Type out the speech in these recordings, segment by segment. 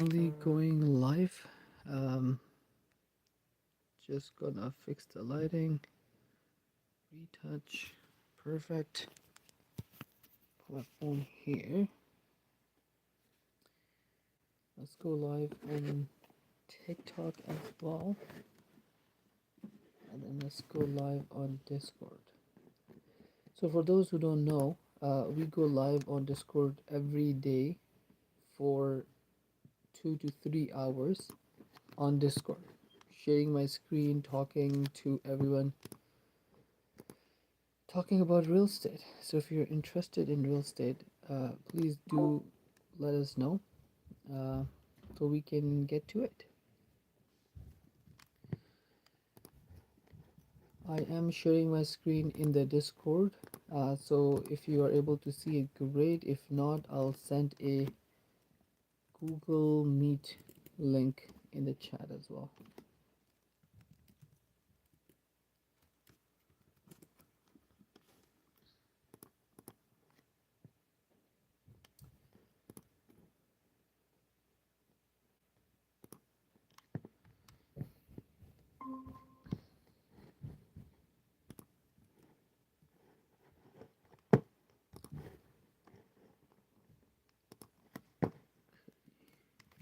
Finally going live. Um, just gonna fix the lighting, retouch, perfect. Put my phone here. Let's go live on TikTok as well, and then let's go live on Discord. So for those who don't know, we go live on Discord every day for 2 to 3 hours on Discord, sharing my screen, talking to everyone, talking about real estate. So if you're interested in real estate, please do let us know uh, so we can get to it. I am sharing my screen in the Discord, so if you are able to see it, great. If not, I'll send a Google Meet link in the chat as well.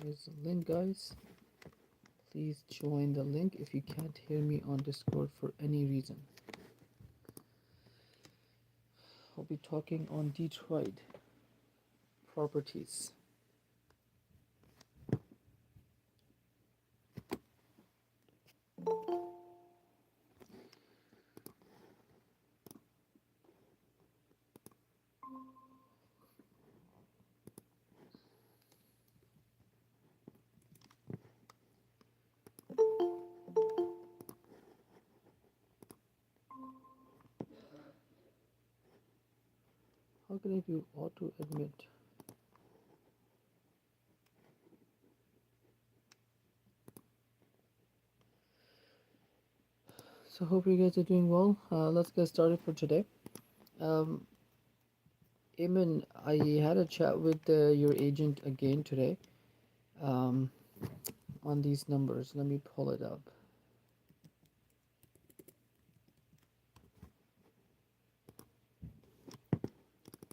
Here's the link, guys. Please join the link if you can't hear me on Discord for any reason. I'll be talking on Detroit properties. How can I do auto admit? So hope you guys are doing well. Let's get started for today. Um, Eamon, I had a chat with your agent again today um, on these numbers. Let me pull it up.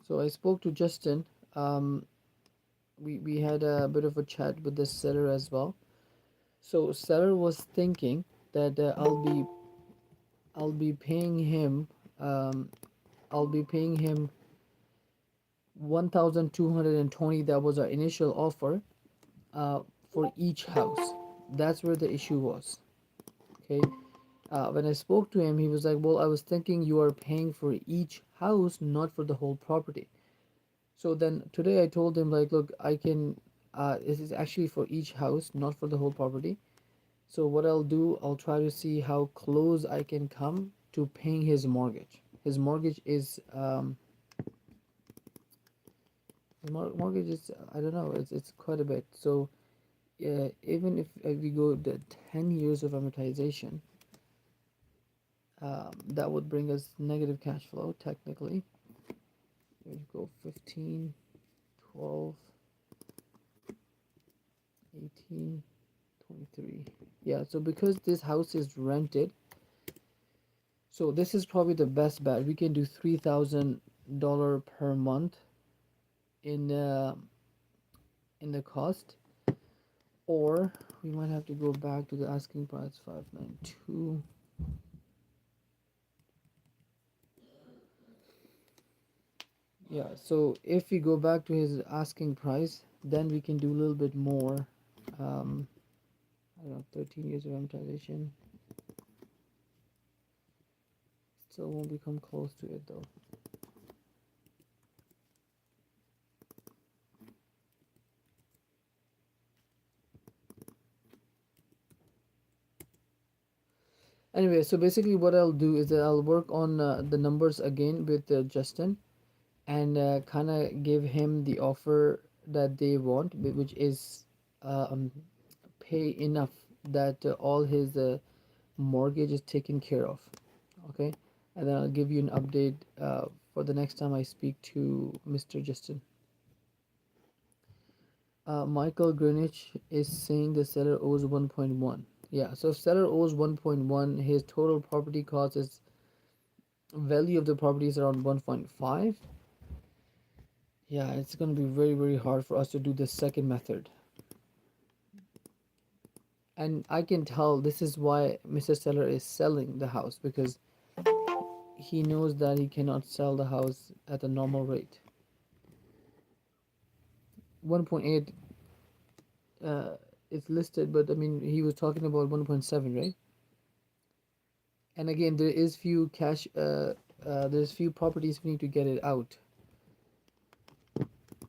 So I spoke to Justin. Um, we had a bit of a chat with the seller as well. So seller was thinking that I'll be paying him um, I'll be paying him 1,220. That was our initial offer uh, for each house. That's where the issue was. Okay. When I spoke to him, he was like, "Well, I was thinking you are paying for each house, not for the whole property." So then today I told him like, "Look, I can. This is actually for each house, not for the whole property. So what I'll do, I'll try to see how close I can come to paying his mortgage. His mortgage is mortgage is I don't know. It's quite a bit. So even if we go the 10 years of amortization, that would bring us negative cash flow technically. Here you go, 15, 12, 18, 23. Yeah, so because this house is rented, so this is probably the best bet. We can do $3,000 per month in the cost, or we might have to go back to the asking price 592. Yeah, so if we go back to his asking price, then we can do a little bit more. um I don't know, 13 years of amortization. Still won't become close to it though. Anyway, so basically what I'll do is that I'll work on the numbers again with Justin, and kind of give him the offer that they want, which is um, pay enough that all his mortgage is taken care of. Okay, and then I'll give you an update for the next time I speak to Mr. Justin. Michael Greenwich is saying the seller owes 1.1. Yeah, so if seller owes 1.1, his total property cost is value of the property is around 1.5. Yeah, it's going to be very, very hard for us to do the second method. And I can tell this is why Mr. Seller is selling the house, because he knows that he cannot sell the house at a normal rate. 1.8 is listed, but I mean he was talking about 1.7, right? And again, there is few cash. There's few properties we need to get it out.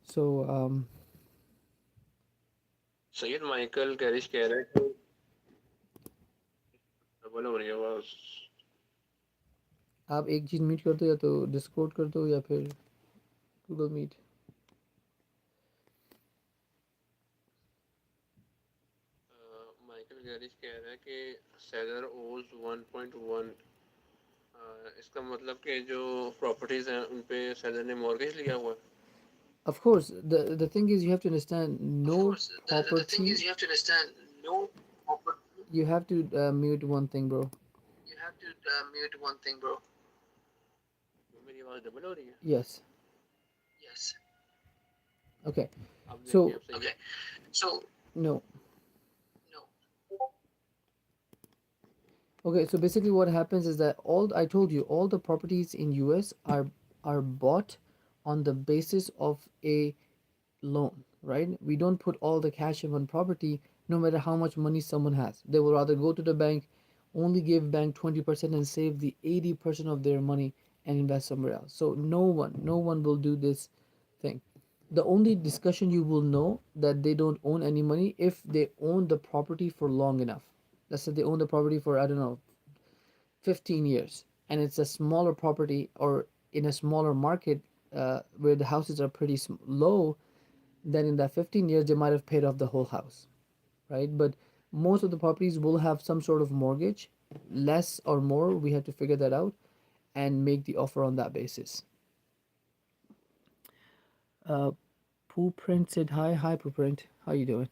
So Syed Michael Carish कह रहा है कि double हो रही है आवाज। आप एक चीज मीट कर दो, या तो डिस्कॉर्ड कर दो या फिर गूगल मीट। माइकल कैरिश कह रहा है कि सेलर ओज 1.1। इसका मतलब कि जो प्रॉपर्टीज हैं उन पे सेलर ने मॉर्गेज लिया हुआ है। Of course, the thing is you have to understand Of no course, the thing property. is you have to understand no property. You have to mute one thing, bro. You have to mute one thing, bro. मेरी आवाज double हो रही है। Yes. Yes. Okay. अब देखिए So अब सही है। Okay. So no. no. Okay, so basically what happens is that all I told you, all the properties in US are bought on the basis of a loan, right? We don't put all the cash in one property, no matter how much money someone has. They will rather go to the bank, only give bank 20% and save the 80% of their money and invest somewhere else. So no one will do this thing. The only discussion you will know that they don't own any money if they own the property for long enough. Let's say they own the property for, I don't know, 15 years, and it's a smaller property or in a smaller market where the houses are pretty low, then in that 15 years they might have paid off the whole house, right? But most of the properties will have some sort of mortgage, less or more, we have to figure that out and make the offer on that basis. uh Pooprint said hi Pooprint, how you doing?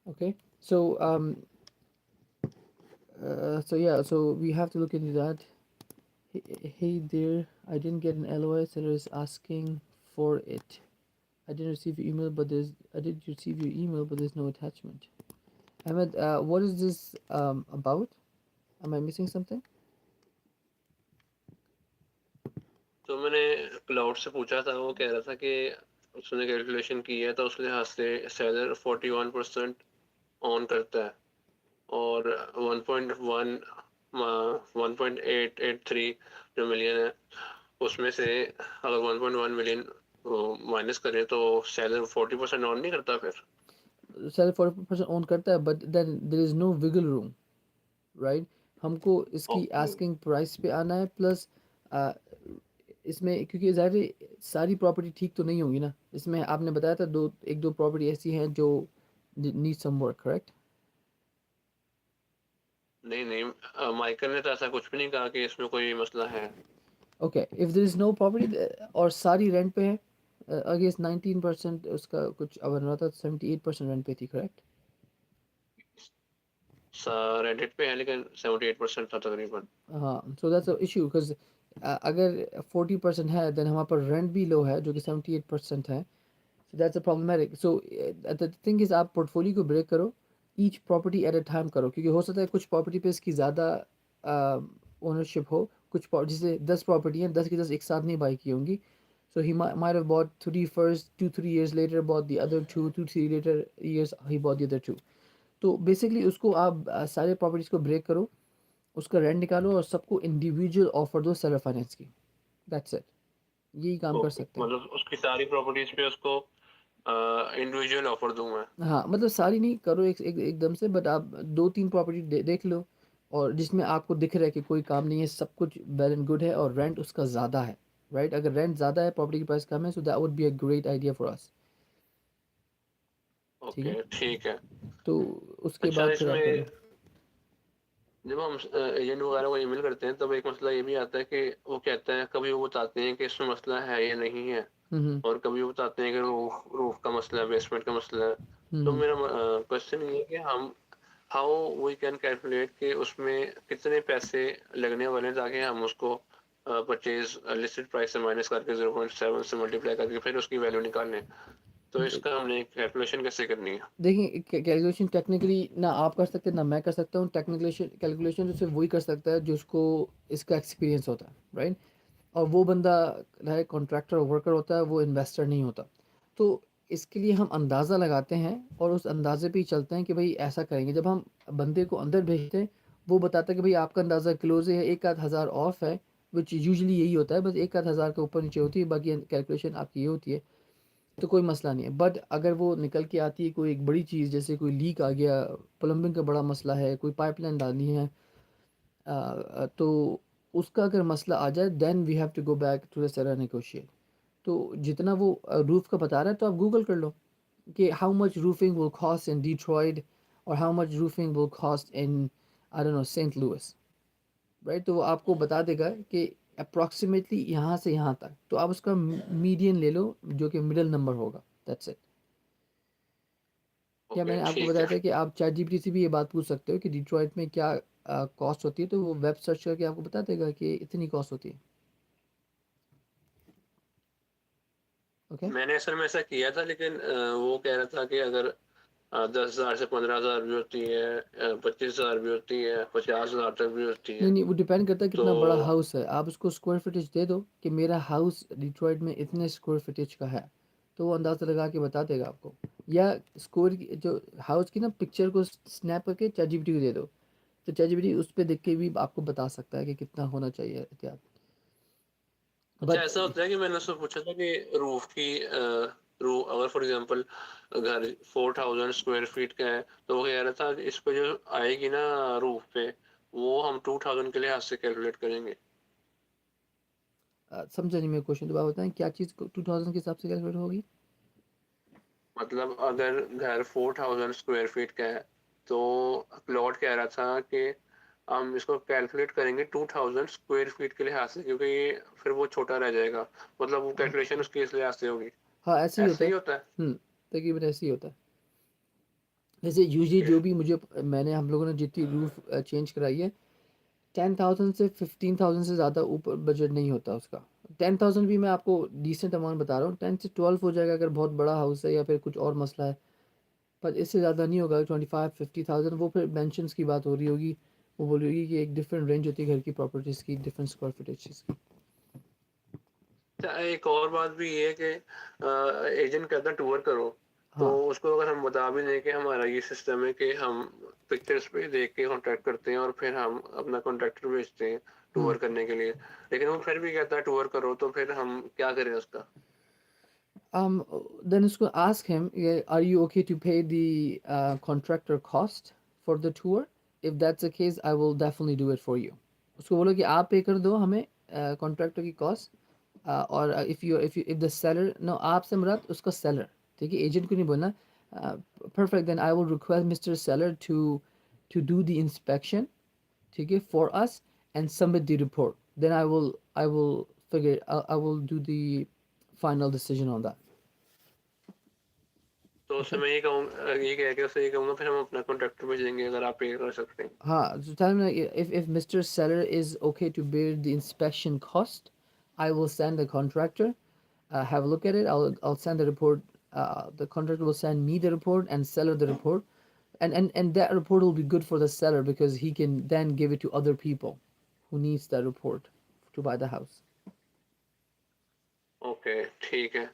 Okay, so so yeah, so we have to look into that. Hey there, I didn't get an LOI, seller is asking for it. I didn't receive your email, but there's I did receive your email, but there's no attachment. Ahmed, what is this about? Am I missing something? तो मैंने cloud से पूछा था, वो कह रहा था कि उसने कैलकुलेशन की है तो उस लिहाज से सेलर 41% ऑन करता है, और 1.1 1.883 जो मिलियन है उसमें से अगर 1.1 मिलियन माइनस करें तो सेलर 40% ऑन नहीं करता फिर। सेलर 40% ओन करता है, but then there is no wiggle room, right? हमको इसकी ओके। आस्किंग प्राइस पे आना है, प्लस इसमें क्योंकि ज़ाहिर है, सारी प्रॉपर्टी ठीक तो नहीं होगी ना। इसमें आपने बताया था दो एक दो प्रॉपर्टी ऐसी हैं जो नीड सम वर्क, करेक्ट? नहीं नहीं, माइकल ने तो ऐसा कुछ भी नहीं कहा कि इसमें कोई मसला है। Okay, if there is no property और सारी रेंट पे है, आई गेस 19% उसका कुछ अगर रहा था, 78% रेंट पे थी, करेक्ट? रेडिट पे है लेकिन 78% था तकरीबन। हाँ, so that's a issue, because अगर 40% है, देन हमारे पास रेंट भी लो है जो कि 78% है। So that's a problematic. So the thing is आप पोर्टफोलियो को ब्रेक करो, each property at a time करो, क्योंकि हो सकता है कुछ प्रॉपर्टी पे इसकी ज़्यादा ओनरशिप हो, कुछ जैसे 10 प्रॉपर्टी हैं, 10 की 10 एक साथ नहीं बाई की होंगी। So he might have bought three first, 2-3 years later bought the other two, 2-3 later years he bought the other two. तो बेसिकली उसको आप सारे प्रॉपर्टीज को ब्रेक करो, उसका रेंट निकालो और सबको इंडिविजुअल ऑफर दो सेलर फाइनेंस की। दैट्स इट, यही काम कर ओके, सकते हैं। मतलब उसकी सारी प्रॉपर्टीज पे उसको इंडिविजुअल ऑफर दूं मैं। हाँ, मतलब सारी नहीं करो एकदम से, बट आप 2-3 प्रॉपर्टी देख लो, और जिसमें आपको दिख रहा है कि कोई काम नहीं है, सब कुछ वेल एंड गुड है और रेंट उसका ज़्यादा है, राइट? अगर रेंट ज़्यादा है, प्रॉपर्टी की प्राइस कम है, so that would be a great idea for us. ठीक है, ओके ठीक है। तो उसके अच्छा, बाद फिर आप कर लो। इसमें जब हम एजेंट वगैरह को ईमेल करते हैं तब एक मसला ये भी आता है कि वो कहते हैं, कभी वो बताते हैं कि इसमें मसला है या नहीं है, हम्म और कभी वो बताते हैं कि रूफ रूफ का मसला है, बेसमेंट का मसला है। तो हम्म मेरा क्वेश्चन ये है कि हम हाउ वी कैन कैलकुलेट कि उसमें कितने पैसे लगने वाले हैं, ताकि हम उसको परचेज लिस्टेड प्राइस से माइनस करके 0.7 से मल्टीप्लाई करके फिर उसकी वैल्यू निकालें। तो इसका हमने कैलकुलेशन कैसे करनी है? देखिए, कैलकुलेशन टेक्निकली ना आप कर सकते हैं ना मैं कर सकता हूँ। टेक्निकलेशन कैलकुलेशन तो सिर्फ वही कर सकता है जिसको इसका एक्सपीरियंस होता है, राइट। और वो बंदा है कॉन्ट्रैक्टर वर्कर होता है, वो इन्वेस्टर नहीं होता। तो इसके लिए हम अंदाज़ा लगाते हैं और उस अंदाजे पे ही चलते हैं कि भाई ऐसा करेंगे। जब हम बंदे को अंदर भेजते हैं, वो बताता है कि भाई आपका अंदाज़ा क्लोज है, एक आध हज़ार ऑफ है, विच यूजुअली यही होता है, बस एक आध हज़ार के ऊपर नीचे होती है, बाकी कैलकुलेशन आपकी ये होती है। तो कोई मसला नहीं है। बट अगर वो निकल के आती है कोई एक बड़ी चीज़, जैसे कोई लीक आ गया, प्लम्बिंग का बड़ा मसला है, कोई पाइपलाइन डालनी है, तो उसका अगर मसला आ जाए, then we have to go back to the seller negotiate. तो जितना वो रूफ़ का बता रहा है, तो आप गूगल कर लो कि how much roofing will cost in Detroit, और how much roofing will cost in, I don't know, Saint Louis, right. तो वो आपको बता देगा कि अप्रॉक्सीमेटली यहाँ से यहाँ तक। तो आप उसका मीडियन ले लो, जो कि मिडल नंबर होगा, दैट्स इट। क्या ओके, मैंने आपको ठीक है। बताया था कि आप चैट जीपीटी से भी ये बात पूछ सकते हो कि डिट्रॉइट में क्या कॉस्ट होती है, तो वो वेब सर्च करके आपको बता देगा कि इतनी कॉस्ट होती है। ओके। मैंने असल में ऐसा किया था, लेकिन वो कह रहा था कि अगर 10,000 से 15,000 भी होती है, 25,000 भी होती है, 50,000 तक भी होती नहीं है। नहीं, वो डिपेंड करता है तो कितना बड़ा हाउस है। आप उसको स्क्वायर फीटेज दे दो कि मेरा हाउस डिट्रॉइट में इतने स्क्वायर फीटेज का है, तो वो अंदाज़ा लगा के बता देगा आपको। या स्क्वायर की जो हाउस की ना पिक्चर को स्नैप करके चैट जीपीटी को दे दो, तो चैट जीपीटी उस पर देख के भी आपको बता सकता है कि कितना होना चाहिए एहतियात। अच्छा, बट ऐसा होता है कि मैंने उससे पूछा था कि रूफ की रूफ अगर फॉर एग्जांपल घर 4,000 स्क्वायर फीट का है, तो वो कह रहा था इस पे जो आएगी ना रूफ पे, वो हम 2,000 के लिए हाथ से कैलकुलेट करेंगे। समझा नहीं, मेरे क्वेश्चन दोबारा बताएं, क्या चीज़ 2000 के हिसाब से कैलकुलेट होगी? मतलब अगर घर 4,000 स्क्वायर फीट का है, तो प्लॉट कह रहा था कि हम इसको कैलकुलेट करेंगे 2,000 स्क्वायर फीट के लिहाज से, क्योंकि फिर वो छोटा रह जाएगा। मतलब वो कैलकुलेशन उसके इस लिहाज से होगी। हाँ, ऐसे ही होता ऐसे है। ही होता है। तकरीबन ऐसे ही होता है। जैसे यूजली ओके। जो भी मुझे मैंने हम लोगों ने जितनी रूफ चेंज कराई है, 10,000 से 15,000 से ज़्यादा ऊपर बजट नहीं होता उसका। 10,000 भी मैं आपको डिसेंट अमाउंट बता रहा हूँ, 10 से 12 हो जाएगा अगर बहुत बड़ा हाउस है या फिर कुछ और मसला है। पर इससे ज़्यादा नहीं होगा, 25-50,000। वो फिर मेंशंस की बात हो रही होगी, वो बोल रही होगी कि एक डिफरेंट रेंज होती है घर की प्रॉपर्टीज़ की, डिफरेंट स्क्वायर फीटेज की। अच्छा, एक और बात भी ये है कि एजेंट कहता है टूर करो, तो हाँ। उसको अगर हम बता भी दें कि हमारा ये सिस्टम है कि हम पिक्चर्स पे देख के कॉन्टैक्ट करते हैं और फिर हम अपना कॉन्ट्रैक्टर भेजते हैं हम्म टूर करने के लिए, लेकिन वो फिर भी कहता है टूर करो, तो फिर हम क्या करें उसका? Um, then it's going to ask him, yeah, are you okay to pay the contractor cost for the tour? If that's the case, I will definitely do it for you. उसको बोलो कि आप पे कर दो हमें कॉन्ट्रैक्टर की cost. और if the seller, no, आप से मुराद उसका seller, ठीक है, एजेंट को नहीं बोलना। Perfect, then I will request Mr. Seller to do the inspection, ठीक है, for us, and submit the report. Then I will figure, I will do the final decision on that. तो उससे Okay. मैं ये कहूँगा, ये कह के उससे ये कहूँगा फिर हम अपना कॉन्ट्रैक्टर भेजेंगे अगर आप पे कर सकते हैं। हाँ, so tell me if Mr. Seller is okay to bear the inspection cost, I will send the contractor, have a look at it. I'll send the report. The contractor will send me the report and seller the report, and that report will be good for the seller because he can then give it to other people who needs that report to buy the house. Okay, ठीक है।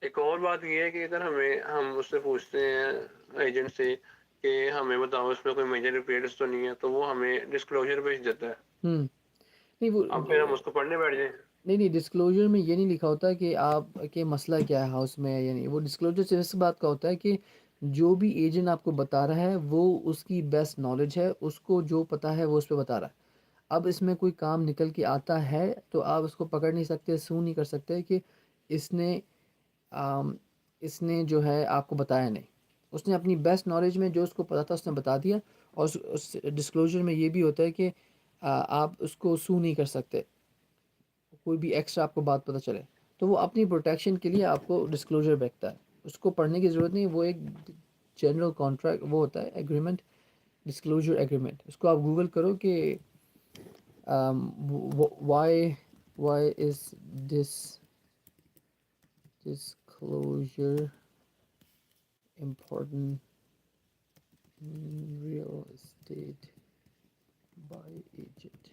एक और बात ये है कि अगर हम उससे पूछते हैं एजेंट से कि हमें बताओ इसमें कोई मेजर रिपेयर्स तो नहीं है, तो वो हमें डिस्क्लोजर भेज देता है। हम्म नहीं वो अब फिर हम उसको पढ़ने बैठ जाए। नहीं नहीं, डिस्क्लोजर में ये नहीं लिखा होता कि आप के मसला क्या है हाउस में या नहीं। वो डिस्क्लोजर सिर्फ इस बात का होता है कि जो भी एजेंट आपको बता रहा है वो उसकी बेस्ट नॉलेज है, उसको जो पता है वो उस पर बता रहा है। अब इसमें कोई काम निकल के आता है तो आप उसको पकड़ नहीं सकते, सू नहीं कर सकते कि इसने आम, इसने जो है आपको बताया नहीं। उसने अपनी बेस्ट नॉलेज में जो उसको पता था उसने बता दिया। और उस डिस्क्लोजर में ये भी होता है कि आप उसको सू नहीं कर सकते, कोई भी एक्स्ट्रा आपको बात पता चले। तो वो अपनी प्रोटेक्शन के लिए आपको डिस्क्लोजर भेजता है, उसको पढ़ने की ज़रूरत नहीं, वो एक जनरल कॉन्ट्रैक्ट वो होता है, एग्रीमेंट, डिस्क्लोजर एग्रीमेंट। उसको आप गूगल करो कि why is this disclosure important in real estate by agent।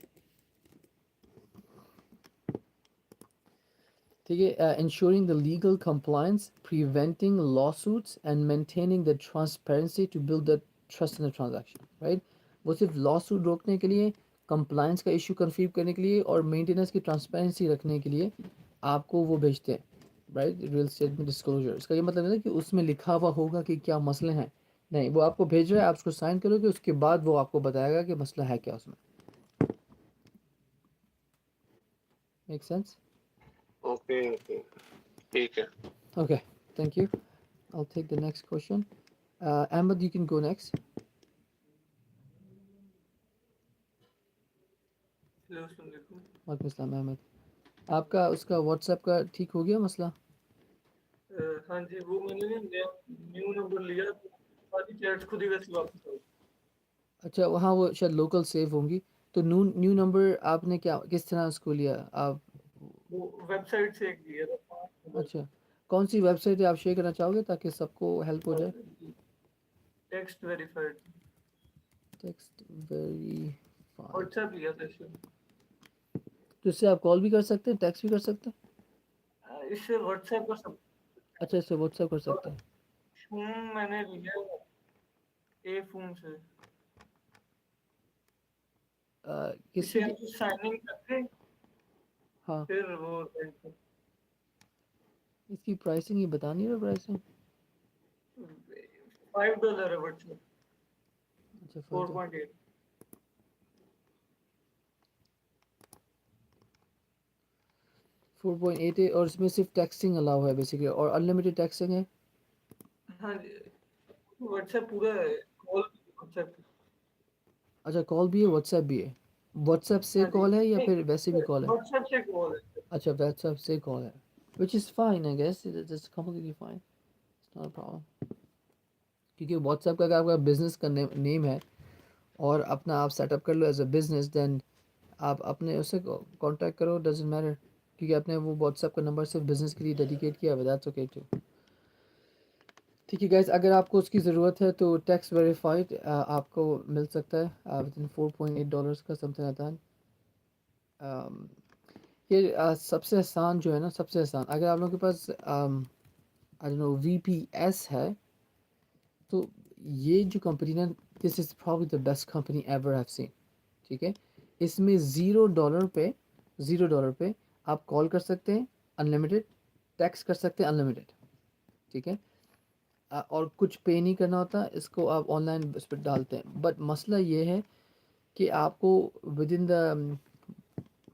ठीक है, ensuring the legal compliance, preventing lawsuits and maintaining the transparency to build the trust in the transaction, right? वो सिर्फ lawsuit रोकने के लिए, compliance का issue confirm करने के लिए और maintenance की transparency रखने के लिए आपको वो भेजते हैं, right? real estate में disclosure, इसका ये मतलब है कि उसमें लिखा हुआ होगा कि क्या मसले हैं, नहीं, वो आपको भेज रहा है, आप उसको साइन करोगे, उसके बाद वो आपको बताएगा कि मसला है क्या उसमें। Make sense? ओके ओके, ठीक है। Okay, thank you. I'll take the next question. Ahmed, you can go next. Hello अस्सलाम वालेकुम। वालेकुम अस्सलाम अहमद। आपका उसका व्हाट्सएप का ठीक हो गया मसला? हाँ जी, वो मैंने ना नया न्यू नंबर लिया तो सारी चैट्स खुद ही वैसे वापस आ गई। अच्छा, वहाँ वो शायद लोकल सेव होंगी। तो न्यू न्यू नंबर आपने क्या किस तरह उसको लिया आप? वो वेबसाइट से एक लिया था 5 नंबर। अच्छा, कौन सी वेबसाइट है आप शेयर करना चाहोगे ताकि सबको हेल्प हो जाए? Text verified. Text verified. WhatsApp लिया था इससे। तो इससे आप कॉल भी कर सकते हैं, टेक्स्ट भी कर सकते हैं? इससे व्हाट्सएप का सब। अच्छा, इससे व्हाट्सएप कर और सकते हैं। फूम मैंने लिया ए फूम से। इसे किससे हम साइन इन करके हाँ, फिर वो इसकी प्राइसिंग ये बता नहीं रहा प्राइसिंग। $5 है व्हाट्सएप। अच्छा, 4.8। 4.8 है और इसमें सिर्फ टेक्सटिंग अलाउ है बेसिकली और अनलिमिटेड टेक्सटिंग है। हाँ जी, व्हाट्सएप पूरा है, कॉल व्हाट्सएप। अच्छा, कॉल भी है, व्हाट्सएप भी है। व्हाट्सएप से हाँ जी, कॉल है या नहीं, फिर वैसे भी कॉल है? व्हाट्सएप से कॉल है। अच्छा, व्हाट्सएप से कॉल है, which is fine I guess, it is completely fine, it's not a problem. क्योंकि व्हाट्सएप का अगर आपका बिजनेस का नेम है और अपना आप सेटअप कर लो एज अ बिजनेस, देन आप अपने उससे कांटेक्ट करो, डजेंट मैटर, क्योंकि आपने वो व्हाट्सएप का नंबर सिर्फ बिजनेस के लिए डेडिकेट किया हुआ, दैट्स ओके टू। ठीक है गाइस, अगर आपको उसकी ज़रूरत है तो टैक्स वेरीफाइड आपको मिल सकता है विद इन $4.8 का समथिंग आता है। ये सबसे आसान जो है ना, सबसे आसान, अगर आप लोगों के पास आई डोंट नो VPS है, तो ये जो कंपनी ना, this is probably the best company ever have seen. ठीक है, इसमें $0 पे आप कॉल कर सकते हैं अनलिमिटेड, टेक्स्ट कर सकते हैं अनलिमिटेड। ठीक है, और कुछ पे नहीं करना होता, इसको आप ऑनलाइन उस पर डालते हैं, बट मसला ये है कि आपको with in the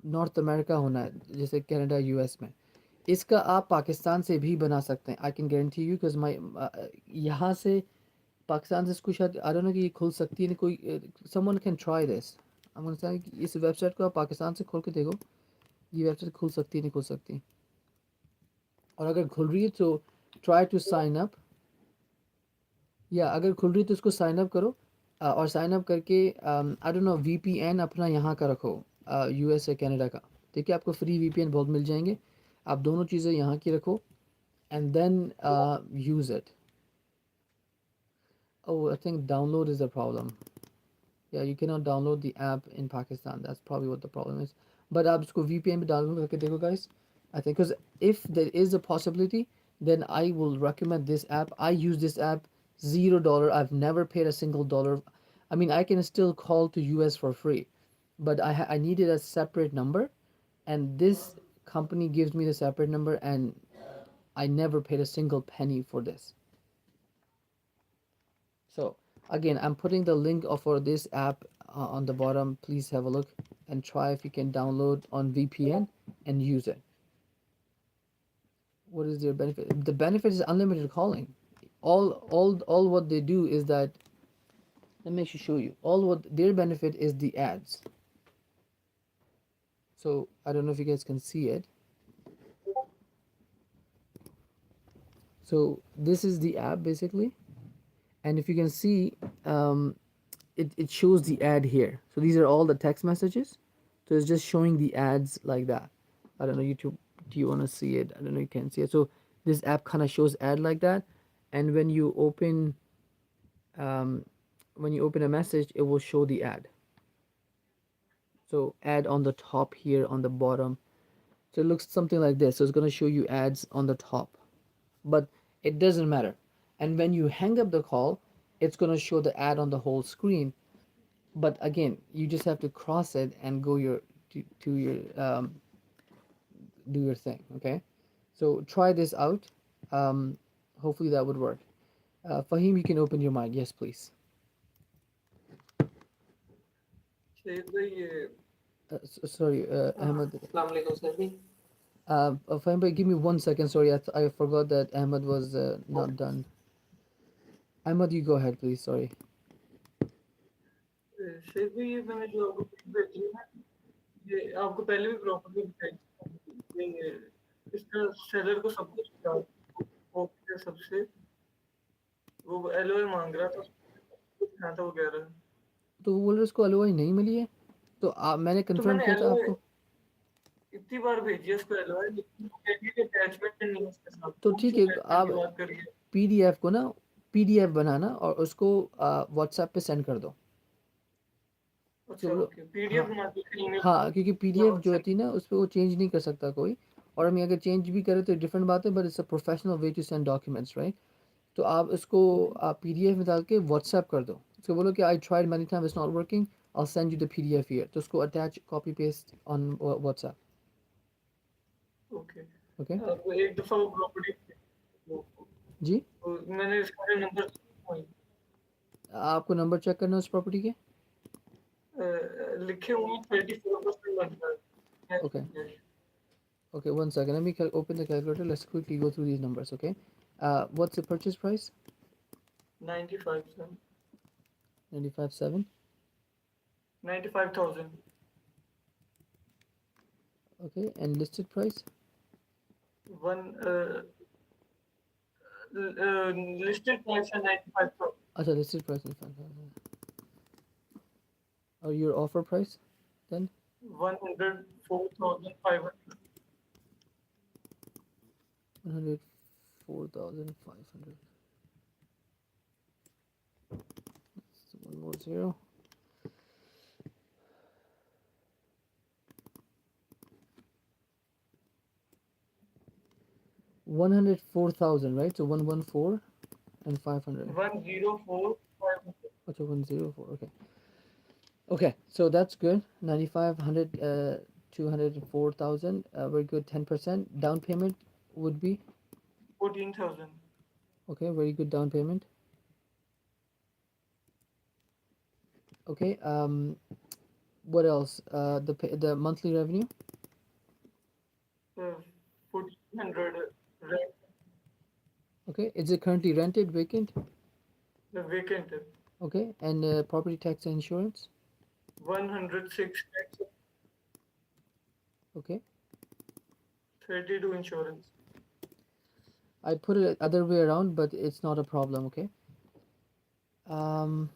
north America होना है, जैसे कनाडा US में। इसका आप पाकिस्तान से भी बना सकते हैं, I can guarantee you, because my यहाँ से पाकिस्तान से इसको शायद आई डोंट नो कि ये खुल सकती है, नहीं कोई, someone can try this. I am gonna say इस वेबसाइट को आप पाकिस्तान से खोल के देखो, ये वेबसाइट खुल सकती है नहीं खुल सकती, और अगर खुल रही है तो ट्राई टू साइन अप, या अगर खुल रही है तो उसको साइन अप करो, और साइन अप करके आई डोंट नो VPN अपना यहाँ का रखो, US या कनाडा का। ठीक है, आपको फ्री VPN बहुत मिल जाएंगे, आप दोनों चीज़ें यहाँ की रखो and then use it. Oh, I think download is the problem. Yeah, you cannot download the app in Pakistan. That's probably what the problem is. But आप इसको VPN पे download करके देखो guys. I think because if there is a possibility, then I will recommend this app. I use this app $0. I've never paid a single dollar. I mean, I can still call to US for free, but I needed a separate number, and this company gives me the separate number, and I never paid a single penny for this. So again, I'm putting the link for this app on the bottom. Please have a look and try if you can download on VPN and use it. What is their benefit? The benefit is unlimited calling. All what they do is that, let me actually show you. All what their benefit is the ads. So I don't know if you guys can see it. So this is the app basically, and if you can see, um, it shows the ad here. So these are all the text messages. So it's just showing the ads like that. I don't know, YouTube, do you want to see it? I don't know, you can see it. So this app kind of shows ad like that, and um, when you open a message, it will show the ad. So ad on the top here, on the bottom. So it looks something like this. So it's going to show you ads on the top, but it doesn't matter. And when you hang up the call, it's going to show the ad on the whole screen. But again, you just have to cross it and go to your do your thing. Okay, so try this out. Um, Hopefully that would work. Fahim, you can open your mic. Yes, please. Sheikh भाई ये Sorry, Ahmed. अस्सलाम वालेकुम sir ji Fahim, but give me 1 second. Sorry, I forgot that Ahmed was not done. Ahmed, you go ahead, please. Sorry. Sheikh भाई ये मैंने जो आपको pick भेजी है ना ये आपको पहले भी प्रॉपर्टी दिखाई ये इसका सेलर को सब कुछ ओके है सबसे वो एलओए मांग रहा था कुछ था तो वो कह रहा है तो वो बोल रहे उसको एलओआई नहीं मिली है, तो मैंने तो कंफर्म मैंने किया था एलओए आपको। इतनी बार भेजी है उसको एलओए लेकिन वो कहती है कि अटैचमेंट नहीं है उसके साथ तो कौन ठीक सी है, अटैचमेंट आप की बात कर रही है पीडीएफ को ना, पीडीएफ बनाना और उसको व्हाट्सएप पे सेंड कर दो। उसको अच्छा बोलो। ओके पीडीएफ हाँ, बना के ईमेल हाँ, क्योंकि पीडीएफ जो व्हाट्सएप होती है ना उस पर वो चेंज नहीं कर सकता कोई। और हम अगर चेंज भी करें तो डिफरेंट बात है, but it's a professional way to send documents, right. तो आप इसको आप पीडीएफ में डाल के व्हाट्सएप कर दो। उसको बोलो कि I tried many time, it's not working, I send you the PDF here. तो उसको attach copy paste on WhatsApp. Okay okay अब एक दफा वो प्रॉपर्टी जी। मैंने सारे नंबर आपको नंबर चेक करना है उस प्रॉपर्टी के। लिखे हुए 24% बन रहा है okay, okay, 1 second, let me open the calculator. Let's quickly go through these numbers. Okay, what's the purchase price? 95 sir 95.7. 95,000 Okay, and listed price? One listed price है 95,000 Acha, listed price is 5,000. Or your offer price then? 104,500 104,500. One more zero. 104,000, right? So 114 and 500. 104,500 Acha, 104. Okay. Okay, so that's good. 95, 100, 204,000. Very good. 10% down payment would be 14,000 okay. Very good down payment. Okay. What else? The monthly revenue. 1,400 rent Okay. Is it currently rented, vacant? vacant Okay. And property tax and insurance. 106 tax Okay. 32 insurance I put it other way around, but it's not a problem. Okay. Um.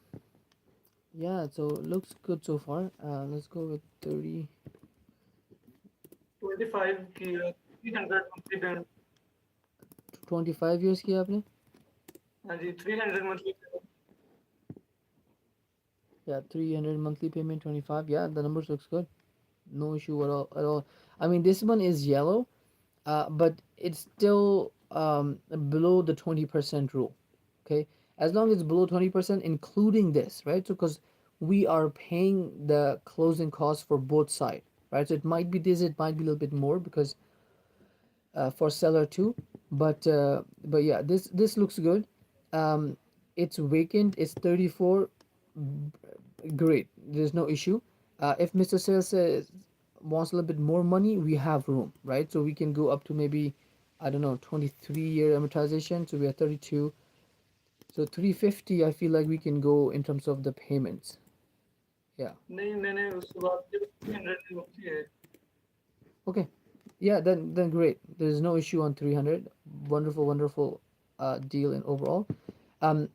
Yeah. So looks good so far. Let's go with 30. 25 की 300 monthly payment 25 years किया आपने? हाँ जी 300 monthly payment Yeah, 300 monthly payment, 25. Yeah, the numbers looks good. No issue at all. At all. I mean, this one is yellow, but it's still below the 20% rule. Okay, as long as it's below 20%, including this, right? So because we are paying the closing costs for both sides, right? So it might be this, it might be a little bit more because for seller too, but yeah, this looks good. It's vacant. It's 34. Great. There's no issue. If Mr. Sales says wants a little bit more money, we have room, right? So we can go up to maybe, I don't know, 23-year amortization. So we are 32. So 350, I feel like we can go in terms of the payments. Yeah. नहीं मैंने उसके बाद जब 300 monthly है Okay. Yeah, then great. There's no issue on 300. Wonderful, wonderful. deal in overall. Um,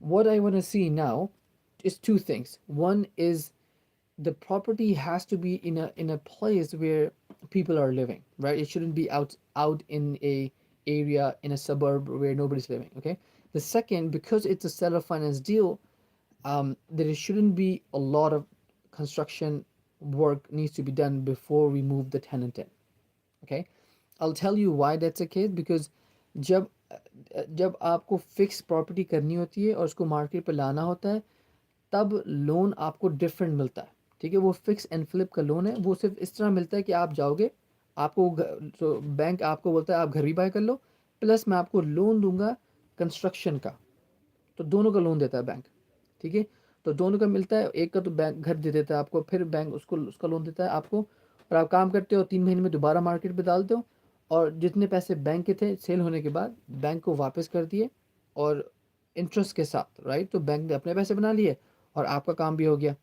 what I want to see now is two things. One is the property has to be in a place where people are living, right? It shouldn't be out in a area in a suburb where nobody's living. Okay. The second, because it's a seller finance deal, there shouldn't be a lot of construction work needs to be done before we move the tenant in. Okay, I'll tell you why that's the case. Because जब जब आपको fix property करनी होती है और उसको market पे लाना होता है, तब लोन आपको डिफरेंट मिलता है। ठीक है, वो फिक्स एंड फ्लिप का लोन है, वो सिर्फ इस तरह मिलता है कि आप जाओगे, आपको तो बैंक आपको बोलता है आप घर भी बाय कर लो, प्लस मैं आपको लोन दूंगा कंस्ट्रक्शन का। तो दोनों का लोन देता है बैंक। ठीक है, तो दोनों का मिलता है, एक का तो बैंक घर दे देता है आपको, फिर बैंक उसको उसका लोन देता है आपको, और आप काम करते हो 3 महीने में दोबारा मार्केट पे डालते हो, और जितने पैसे बैंक के थे सेल होने के बाद बैंक को वापस कर दिए, और इंटरेस्ट के साथ, राइट। तो बैंक ने अपने पैसे बना लिए और आपका काम भी हो गया।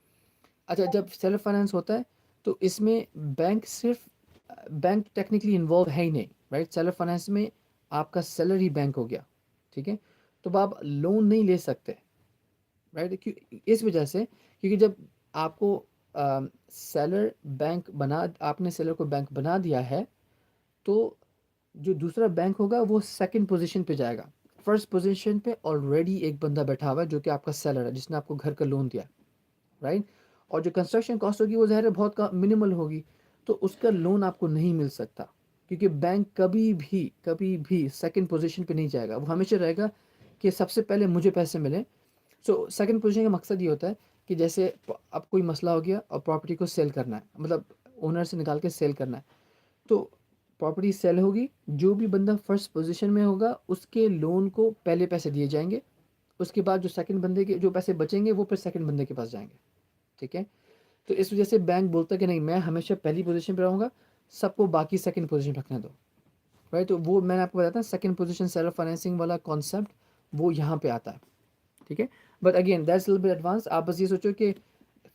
अच्छा, जब सेल्फ फाइनेंस होता है तो इसमें बैंक टेक्निकली इन्वॉल्व है ही नहीं, राइट। सेल्फ फाइनेंस में आपका सेलर ही बैंक हो गया। ठीक है, तो अब आप लोन नहीं ले सकते, राइट। क्यों? इस वजह से, क्योंकि जब आपको सेलर बैंक बना आपने सेलर को बैंक बना दिया है, तो जो दूसरा बैंक होगा वो सेकंड पोजीशन पे जाएगा। फर्स्ट पोजीशन पे ऑलरेडी एक बंदा बैठा हुआ है जो कि आपका सेलर है, जिसने आपको घर का लोन दिया, राइट। और जो कंस्ट्रक्शन कॉस्ट होगी वो ज़ाहिर है बहुत मिनिमल होगी, तो उसका लोन आपको नहीं मिल सकता, क्योंकि बैंक कभी भी सेकंड पोजीशन पे नहीं जाएगा। वो हमेशा रहेगा कि सबसे पहले मुझे पैसे मिले। सो सेकंड पोजीशन का मकसद ये होता है कि जैसे अब कोई मसला हो गया और प्रॉपर्टी को सेल करना है, मतलब ओनर से निकाल के सेल करना है, तो प्रॉपर्टी सेल होगी, जो भी बंदा फर्स्ट पोजीशन में होगा उसके लोन को पहले पैसे दिए जाएंगे, उसके बाद जो सेकंड बंदे के जो पैसे बचेंगे वो फिर सेकंड बंदे के पास जाएंगे। ठीक है, तो इस वजह से बैंक बोलता है कि नहीं, मैं हमेशा पहली पोजीशन पे रहूँगा, सबको बाकी सेकंड पोजीशन रखने दो, राइट। तो वो मैंने आपको बताया था सेकंड पोजीशन सेल्फ फाइनेंसिंग वाला कॉन्सेप्ट, वो यहाँ पे आता है। ठीक है, but again that's little bit advance. आप बस ये सोचो कि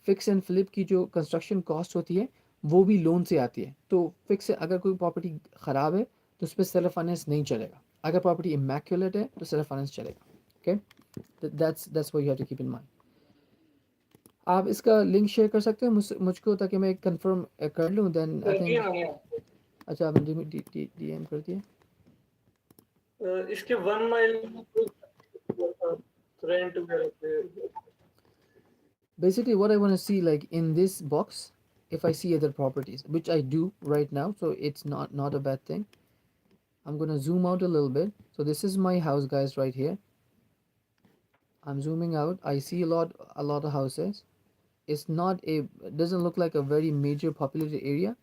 फिक्स एंड फ्लिप की जो कंस्ट्रक्शन कॉस्ट होती है वो भी लोन से आती है। तो फिक्स, अगर कोई प्रॉपर्टी ख़राब है तो उस पर सेल्फ फाइनेंस नहीं चलेगा, अगर प्रॉपर्टी इमैक्युलेट है तो सेल्फ फाइनेंस चलेगा। Okay, that's what you have to keep in mind. आप इसका लिंक शेयर कर सकते हैं मुझको, ताकि मैं कंफर्म कर लूँ, देन आई कर थिंक। दिया मैंने आपको। अच्छा, आपने डीएम कर दिया। इसके 1 माइल रेंट वगैरह पे। Basically, what I want to see, like in this box, if I see other properties, which I do right now, so it's not a bad thing. I'm gonna zoom out a little bit. So this is my house, guys, right here. I'm zooming out. I see a lot of houses. It's not a it doesn't look like a very major populated area,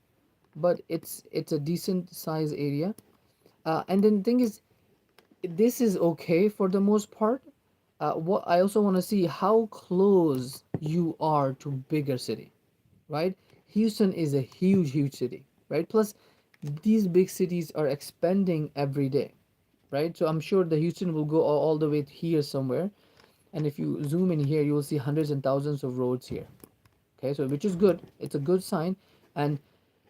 but it's a decent size area. And then the thing is, this is okay for the most part. What I also want to see how close you are to bigger city, right? Houston is a huge city, right? Plus, these big cities are expanding every day, right? So I'm sure the Houston will go all the way here somewhere. And if you zoom in here, you will see hundreds and thousands of roads here. Okay, so which is good. It's a good sign. And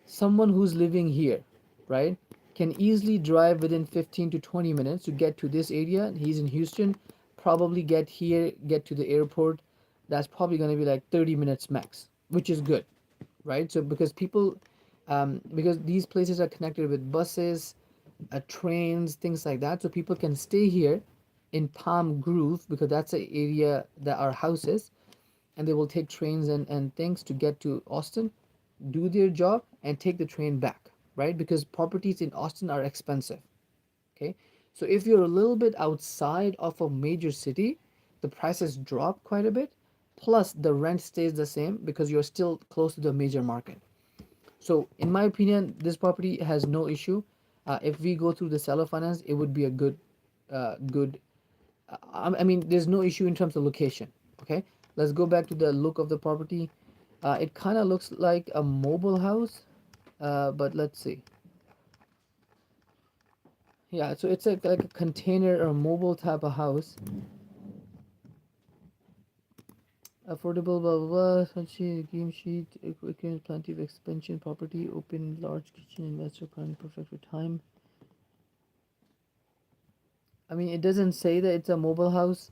someone who's living here, right, can easily drive within 15 to 20 minutes to get to this area. He's in Houston, probably get here, get to the airport. That's probably going to be like 30 minutes max, which is good, right? So because these places are connected with buses, trains, things like that, so people can stay here in Palm Grove, because that's the area that our house is, and they will take trains and things to get to Austin, do their job, and take the train back, right? Because properties in Austin are expensive. Okay, so if you're a little bit outside of a major city, the prices drop quite a bit, plus the rent stays the same because you're still close to the major market. So in my opinion, this property has no issue. If we go through the seller finance, it would be a good. I mean, there's no issue in terms of location. Okay, let's go back to the look of the property. It kind of looks like a mobile house, but let's see. Yeah, so it's like a container or mobile type of house. Affordable, blah blah blah. Such game sheet, equipment, plenty of expansion, property, open, large kitchen, investor plan, perfect for time. I mean, it doesn't say that it's a mobile house,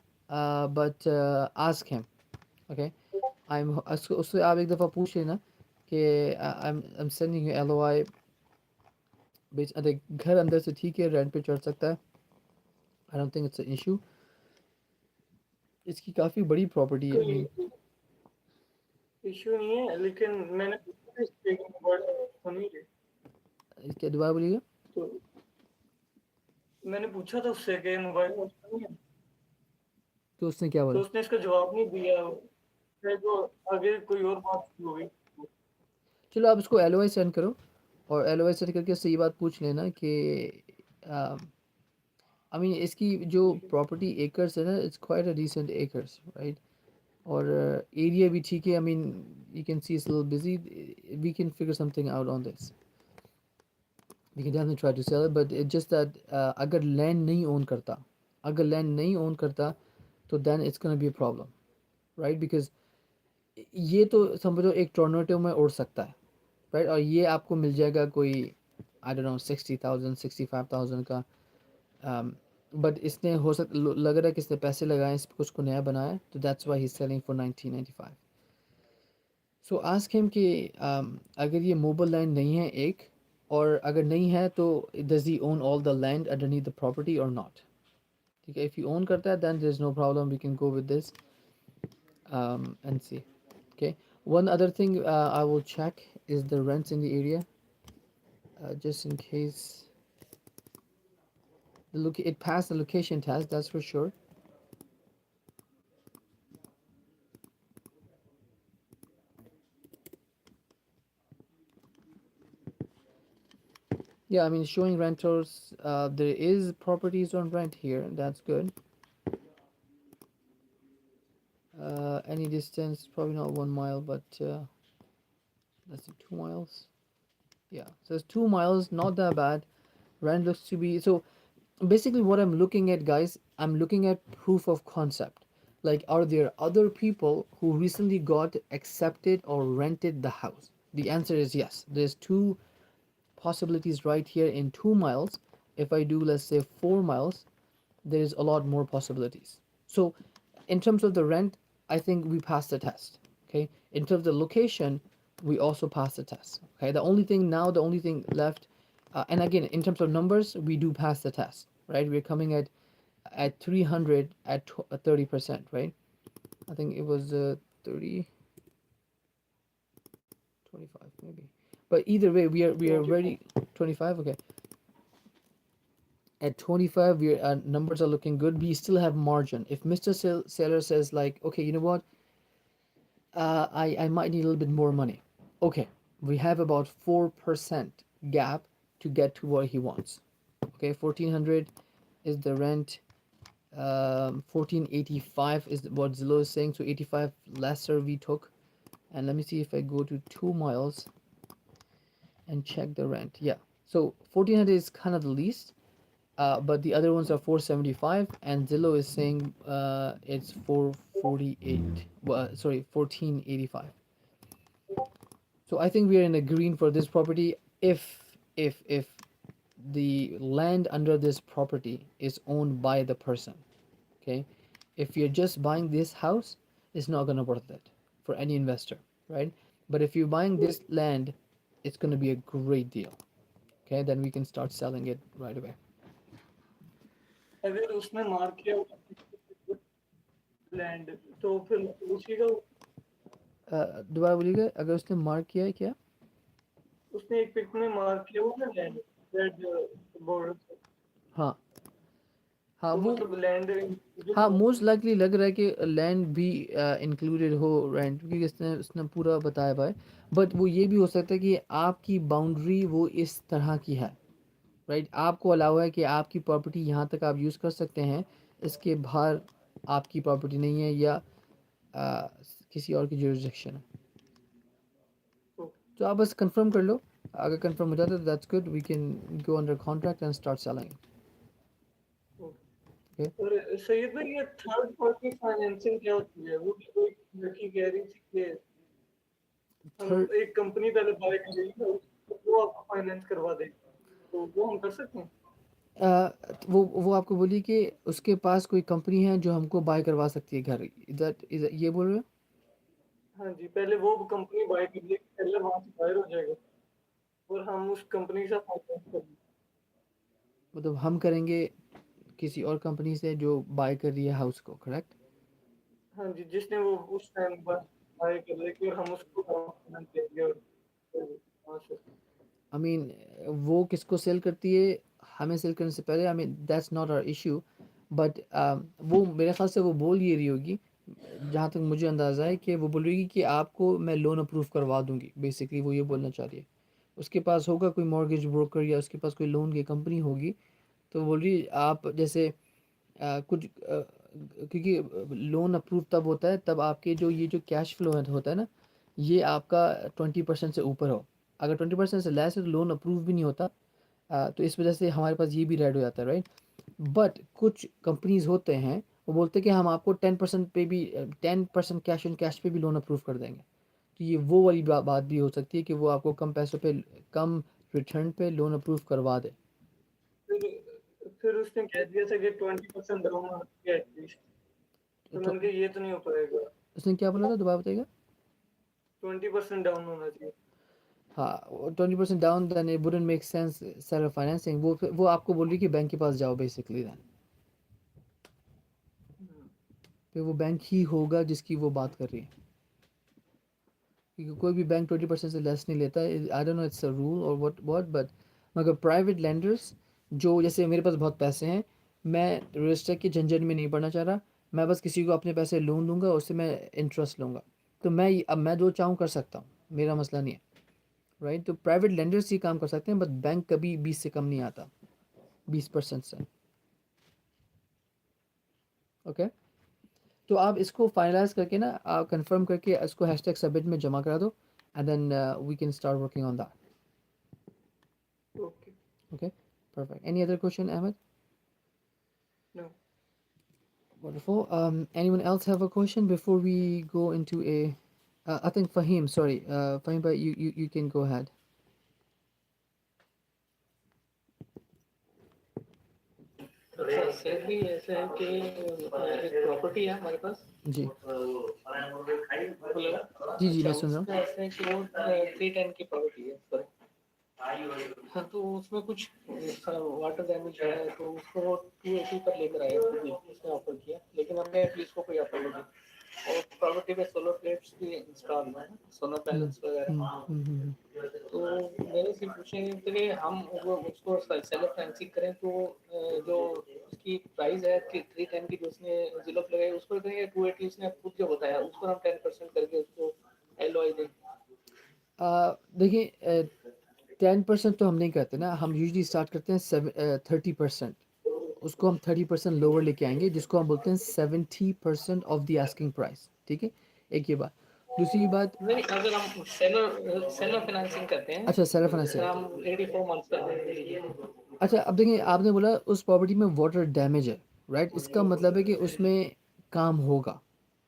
but ask him. Okay, उससे आप एक दफ़ा पूछ लेना कि I'm sending you LOI, बेच अरे घर अंदर से ठीक है, रेंट पे चढ़ सकता है. I don't think it's an issue. इसकी काफ़ी बड़ी प्रॉपर्टी है. I कोई mean, इश्यू नहीं है, लेकिन मैंने पूछा था इसके मोबाइल सुनी है, क्या दोबारा बोलिएगा. तो मैंने पूछा था उससे कि मोबाइल सुनी है, तो उसने क्या तो बोला? उसने इसका जवाब नहीं दिया, शायद वो आगे कोई और बात शुरू हो गई। चलो आप उसको LOI सेंड करो, और LOI सेंड करके उससे ये बात पूछ लेना कि आई मीन इसकी जो प्रॉपर्टी एकर्स है ना, it's quite a decent acres, right. और एरिया भी ठीक है. I mean you can see it's little busy. We can figure something out on this. We can definitely try to sell it, but it's just that अगर land नहीं own करता, अगर land नहीं own करता, तो then it's gonna be a problem, right. Because ये तो समझो एक टोर्नेटो में उड़ सकता है, राइट. और ये आपको मिल जाएगा कोई आई डोंट नो 60,000 65,000 का. बट इसने हो लग रहा है कि इसने पैसे लगाए इस पर, कुछ को नया बनाया है, तो that's why he selling for 1995. So ask him कि अगर ये मोबाइल लैंड नहीं है एक, और अगर नहीं है तो does he own all the land underneath the property और नॉट. ठीक है, इफ़ यू ओन करता है then there is no problem, we can go with this and see. Okay, one other thing I will check is the rents in the area, just in case it passed the location test, that's for sure. Yeah, I mean showing renters, there is properties on rent here, that's good. Any distance, probably not 1 mile, but that's 2 miles. Yeah, so it's 2 miles, not that bad. Rent looks to be so. Basically, what I'm looking at, guys, I'm looking at proof of concept. Like, are there other people who recently got accepted or rented the house? The answer is yes. There's two possibilities right here in 2 miles. If I do, let's say, 4 miles, there is a lot more possibilities. So in terms of the rent, I think we passed the test. Okay, in terms of the location, we also passed the test. Okay, the only thing left, and again, in terms of numbers, we do pass the test, right? We're coming at 300 at 30%, right? I think it was 30, 25 maybe, but either way, we are 24 very 25. Okay, at 25, we numbers are looking good. We still have margin. If Mr. Seller says like, okay, you know what, I might need a little bit more money. Okay, we have about 4% gap to get to what he wants. Okay, 1400 is the rent. 1485 is what Zillow is saying. So 85 lesser we took. And let me see if I go to 2 miles and check the rent. Yeah, so 1400 is kind of the least. But the other ones are 475, and Zillow is saying it's 448. Well, sorry, 1485. So I think we are in a green for this property if the land under this property is owned by the person. Okay, if you're just buying this house, it's not gonna worth it for any investor, right? But if you're buying this land, it's gonna be a great deal. Okay, then we can start selling it right away. अगर उसने mark किया land, तो फिर उसी का दोबारा बोलिएगा, अगर उसने मार्क किया है क्या? उसने एक पिक में मार्क किया हुआ ना लैंड, रेड बॉर्डर, हाँ हाँ तो वो मतलब लैंड हाँ, मोस्ट लाइकली लग रहा है कि लैंड भी इंक्लूडेड हो रेंट, क्योंकि इसने उसने पूरा बताया हुआ है. बट वो ये भी हो सकता है कि आपकी बाउंड्री वो इस तरह की है, राइट. आपको अलाउ है कि आपकी प्रॉपर्टी यहाँ तक आप यूज़ कर सकते हैं, इसके बाहर आपकी प्रॉपर्टी नहीं है, या अ, किसी और की जुरिस्डिक्शन है. तो आप बस कंफर्म कर लो. अगर कंफर्म हो जाता है तो that's good, we can go under contract and start selling. Okay. और सैयद भाई, ये थर्ड पार्टी फाइनेंसिंग क्या होती है? वो भी कोई लड़की कह रही थी कि थर्ड हम एक कंपनी पहले बाय करेंगे, वो आपको फाइनेंस करवा देगी, तो वो हम कर सकते हैं? वो आपको बोली कि उसके पास कोई कंपनी है जो हमको बाय करवा सकती है घर, ये बोल रहे हो? हाँ जी, पहले वो कंपनी बाय कर ले, पहले वहाँ से बाहर हो जाएगा और हम उस कंपनी के साथ फाइनेंस कर लेंगे। मतलब हम करेंगे किसी और कंपनी से जो बाय कर रही है हाउस को, करेक्ट? हाँ जी, जिसने वो उस टाइम बाय कर लेगी और हम उसको फाइनेंस देंगे और वहाँ से। आई मीन वो किसको सेल करती है, हमें सेल करने से पहले, I mean that's not our issue, but वो मेरे ख्याल से वो बोल ये रही होगी, जहाँ तक मुझे अंदाज़ा है कि वो बोल रही है कि आपको मैं लोन अप्रूव करवा दूंगी, बेसिकली वो ये बोलना चाह रही है। उसके पास होगा कोई मॉर्गेज ब्रोकर या उसके पास कोई लोन की कंपनी होगी, तो बोल रही आप जैसे क्योंकि लोन अप्रूव तब होता है तब आपके जो ये जो कैश फ्लो होता है ना, ये आपका 20% से ऊपर हो। अगर 20% से लेस है तो लोन अप्रूव भी नहीं होता। तो इस वजह से हमारे पास ये भी रेड हो जाता है, राइट? बट कुछ कंपनीज होते हैं, वो बोलते हैं कि हम आपको 10% पे भी 10% कैश एंड कैश पे भी लोन अप्रूव कर देंगे। तो ये वो वाली बात भी हो सकती है कि वो आपको कम पैसों पे, कम रिटर्न पे लोन अप्रूव करवा दे। फिर उसने कह दिया था कि 20% डाउन होना चाहिए एटलीस्ट। तो तो मैंने कहा ये तो नहीं हो पाएगा, उसने क्या बोला था, दोबारा बताइएगा? 20% डाउन होना चाहिए। हाँ, 20% down, then it wouldn't make sense self financing. वो आपको बोल रही है कि बैंक के पास जाओ बेसिकली, देन हम्म, फिर वो बैंक ही होगा जिसकी वो बात कर रही है, क्योंकि कोई भी बैंक 20% से लेस नहीं लेता है। आई don't no it's a rule और व्हाट बट मगर प्राइवेट लेंडर्स, जो जैसे मेरे पास बहुत पैसे हैं, मैं रजिस्टर की झंझट में नहीं पड़ना चाह रहा, मैं बस किसी को अपने पैसे लोन दूंगा, उससे मैं इंटरेस्ट लूँगा, तो अब मैं जो चाहूँ कर सकता हूँ, मेरा मसला नहीं है, राइट? तो प्राइवेट लेंडर्स ही काम कर सकते हैं, बट बैंक कभी 20 से कम नहीं आता, 20% से। ओके, तो आप इसको फाइनलाइज करके ना, आप कंफर्म करके इसको हैशटैग सबमिट में जमा करा दो, and then we can start working on that. Okay. Okay, perfect. Any other question, Ahmed? नो। Wonderful. Anyone else have a question before we go into a? I think Fahim. Sorry, Fahim, but you can go ahead. Sir भी ऐसा है कि एक property है हमारे पास। जी hello. जी जी, अच्छा, मैं सुन रहा हूँ। उसमें ऐसा है कि वो 310 की प्रॉपर्टी है सर। हाँ, तो उसमें कुछ वाटर डैमेज है, तो उसको 280 पर लेकर आए थे, उसने ऑफर किया, लेकिन हमने पुलिस को कोई ऑफर नहीं दी। और प्रॉपर्टी पे सोलर प्लेट्स भी इंस्टॉल है, सोलर हम्म पैनल्स वगैरह। तो मेरे से पूछेंगे थे कि हम वो उसको सेल्फ फाइनेंसिंग करें, तो जो उसकी प्राइस है 310 की, जो उसने जिलोप लगाई, उसको करेंगे 280, उसने खुद जो बताया, उसको हम 10% करके उसको एलओआई दें। देखिए, 10% तो हम नहीं करते ना, हम यूजली स्टार्ट करते हैं 30%। उसको हम 30% लोअर लेके आएंगे, जिसको हम बोलते हैं 70% ऑफ द आस्किंग प्राइस। ठीक है, एक ये बात। दूसरी बात, नहीं, अगर हम सेलर सेलर फाइनेंसिंग करते हैं, अच्छा सेल्फ तो फाइनेंसिंग। हम 84 मंथ्स कर देंगे। अच्छा, अब देखिए, आपने बोला उस प्रॉपर्टी में वाटर डैमेज है, राइट? इसका मतलब है कि उसमें काम होगा,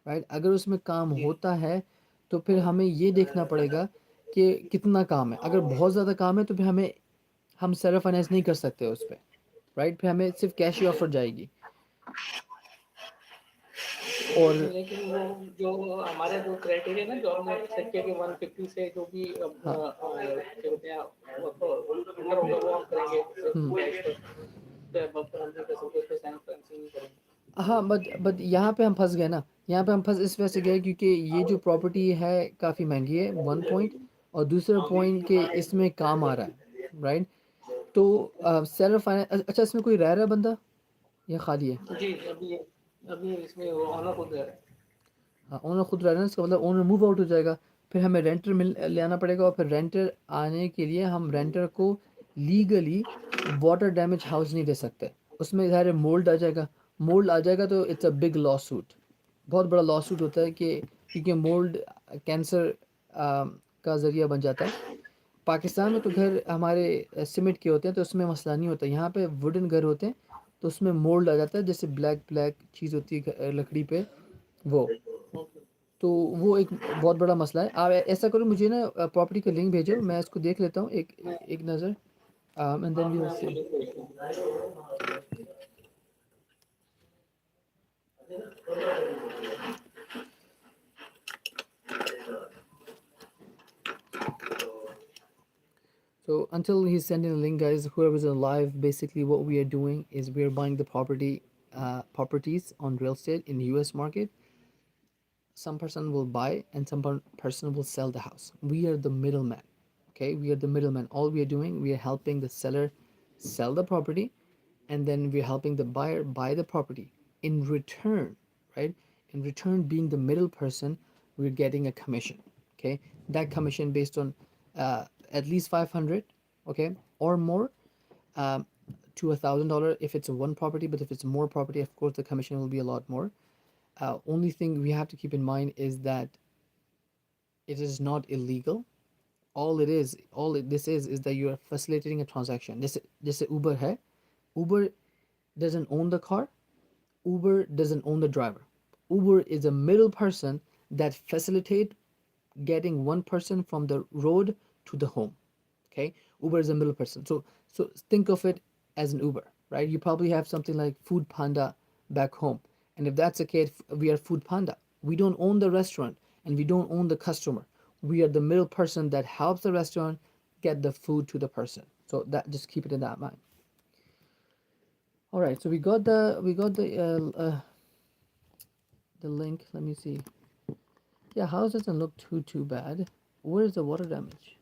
राइट? अगर उसमें काम जी। होता है तो फिर हमें ये देखना पड़ेगा कि कितना काम है। अगर बहुत ज़्यादा काम है तो फिर हम सेल्फ फाइनेंस नहीं कर सकते उस पर, राइट? फिर हमें सिर्फ कैश ही ऑफर जाएगी। और लेकिन वो जो हमारे जो क्राइटेरिया ना, जो हमने सेट किया कि 150 से जो भी हाँ, क्या बोलते हैं, अंदर होगा वो हम करेंगे। हम्म, तो अब हम नहीं कर सकते, उस पे सेल्फ फाइनेंसिंग नहीं करेंगे। हाँ, बट यहाँ पे हम फंस गए ना। यहाँ पे हम फंस इस वजह से गए क्योंकि ये जो प्रॉपर्टी है काफ़ी महंगी है, वन पॉइंट, और दूसरा पॉइंट कि इसमें काम आ रहा है, राइट? तो सेल्फ फाइनेंस, अच्छा इसमें कोई रह रहा है बंदा या खाली है? जी, अभी इसमें वो ऑनर खुद है। हाँ, ओनर खुद रह रहा है, इसका मतलब ओनर मूव आउट हो जाएगा, फिर हमें रेंटर ले आना पड़ेगा, और फिर रेंटर आने के लिए हम रेंटर को लीगली वाटर डैमेज हाउस नहीं दे सकते। उसमें ज़ाहिर है मोल्ड आ जाएगा। मोल्ड आ जाएगा तो it's a big law suit, बहुत बड़ा लॉ सूट होता है, कि क्योंकि मोल्ड कैंसर का ज़रिया बन जाता है। पाकिस्तान में तो घर हमारे सीमेंट के होते हैं, तो उसमें मसला नहीं होता। यहाँ पे वुडन घर होते हैं, तो उसमें मोल्ड आ जाता है, जैसे ब्लैक ब्लैक चीज़ होती है लकड़ी पे, वो। तो वो एक बहुत बड़ा मसला है। आप ऐसा करो, मुझे ना प्रॉपर्टी का लिंक भेजो, मैं इसको देख लेता हूँ एक एक नज़र। And then we'll आपको see. लिंक भेजता हूँ। So until he's sending the link, guys, whoever's alive, basically what we are doing is we are buying the properties on real estate in the U.S. market. Some person will buy and some person will sell the house. We are the middleman. Okay, we are the middleman. All we are doing, we are helping the seller sell the property, and then we're helping the buyer buy the property. In return, right? In return, being the middle person, we're getting a commission. Okay, that commission based on at least 500, okay, or more, um, to $1,000 if it's a one property. But if it's more property, of course, the commission will be a lot more. Only thing we have to keep in mind is that it is not illegal. This is that you are facilitating a transaction. This Uber hai. Uber doesn't own the car. Uber doesn't own the driver. Uber is a middle person that facilitate getting one person from the road to the home. Okay, Uber is a middle person. So think of it as an Uber, right? You probably have something like Food Panda back home, and if that's the case, we are Food Panda. We don't own the restaurant and we don't own the customer. We are the middle person that helps the restaurant get the food to the person. So that, just keep it in that mind. All right, so we got the link. Let me see. Yeah, house doesn't look too bad. Where's the water damage?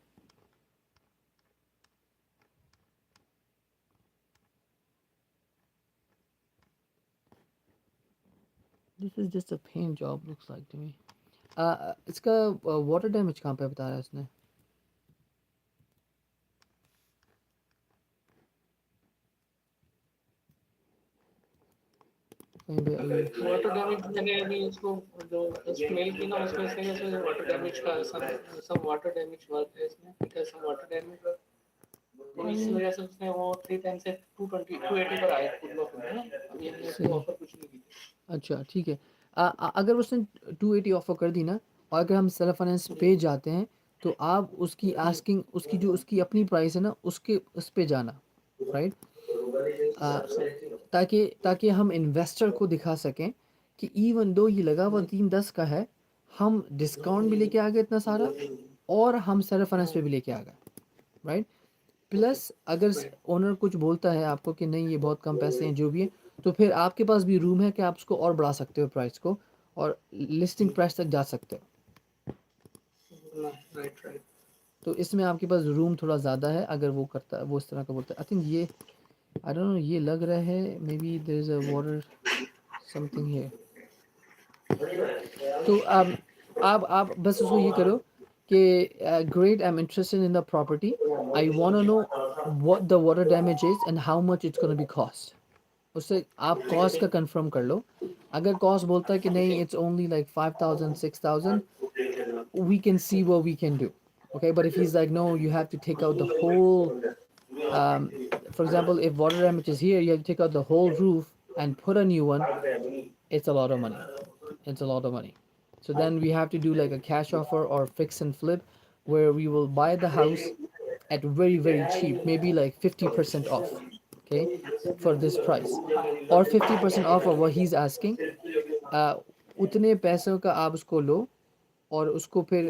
This is just a paint job, looks like to me. इसका water damage कहाँ पे बताया है इसने? कहीं पे अभी water damage मैंने अभी इसको जो मेल की ना उसमें इसने इसमें वाटर डैमेज का सम वाटर डैमेज वर्क है इसमें it has some water damage work तो इस वजह से उसने वो 310 से 220 280 पर आया फुल ऑफ है ना अभी हमने उसको सही। ऑफर कुछ नहीं की थी अच्छा ठीक है। अगर उसने 280 ऑफर कर दी ना, और अगर हम सेल्फ फाइनेंस पे जाते हैं, तो आप उसकी आस्किंग, उसकी जो उसकी अपनी प्राइस है ना, उसके उस पे जाना, राइट? ताकि ताकि हम इन्वेस्टर को दिखा सकें कि इवन दो ये लगा हुआ 310 का है, हम डिस्काउंट भी लेके आ गए इतना सारा, और हम सेल्फ फाइनेंस पे भी लेके आ गए, राइट? प्लस अगर ओनर कुछ बोलता है आपको कि नहीं ये बहुत कम पैसे हैं जो भी है, तो फिर आपके पास भी रूम है कि आप उसको और बढ़ा सकते हो प्राइस को, और लिस्टिंग प्राइस तक जा सकते हो। राइट राइट तो इसमें आपके पास रूम थोड़ा ज़्यादा है अगर वो करता है, वो इस तरह का बोलता है। आई थिंक ये, आई डोंट नो, ये लग रहा है maybe there is a water something here. तो आप बस उसको ये करो कि great, I am interested in the property, I want to know what the water damage is and how much it's gonna be cost. उससे आप cost का कंफर्म कर लो। अगर कॉस्ट बोलता है कि नहीं it's only like 5,000 6,000, we can see what we can do. Okay, but if he's like no, you have to take out the whole, um, for example, if water damage is here, you have to take out the whole roof and put a new one, it's a lot of money. It's a lot of money. So then we have to do like a cash offer or fix and flip, where we will buy the house at very cheap, maybe like 50% off, okay, for this price, or 50% off of what he's asking. uh, उतने पैसों का आप उसको लो, और उसको फिर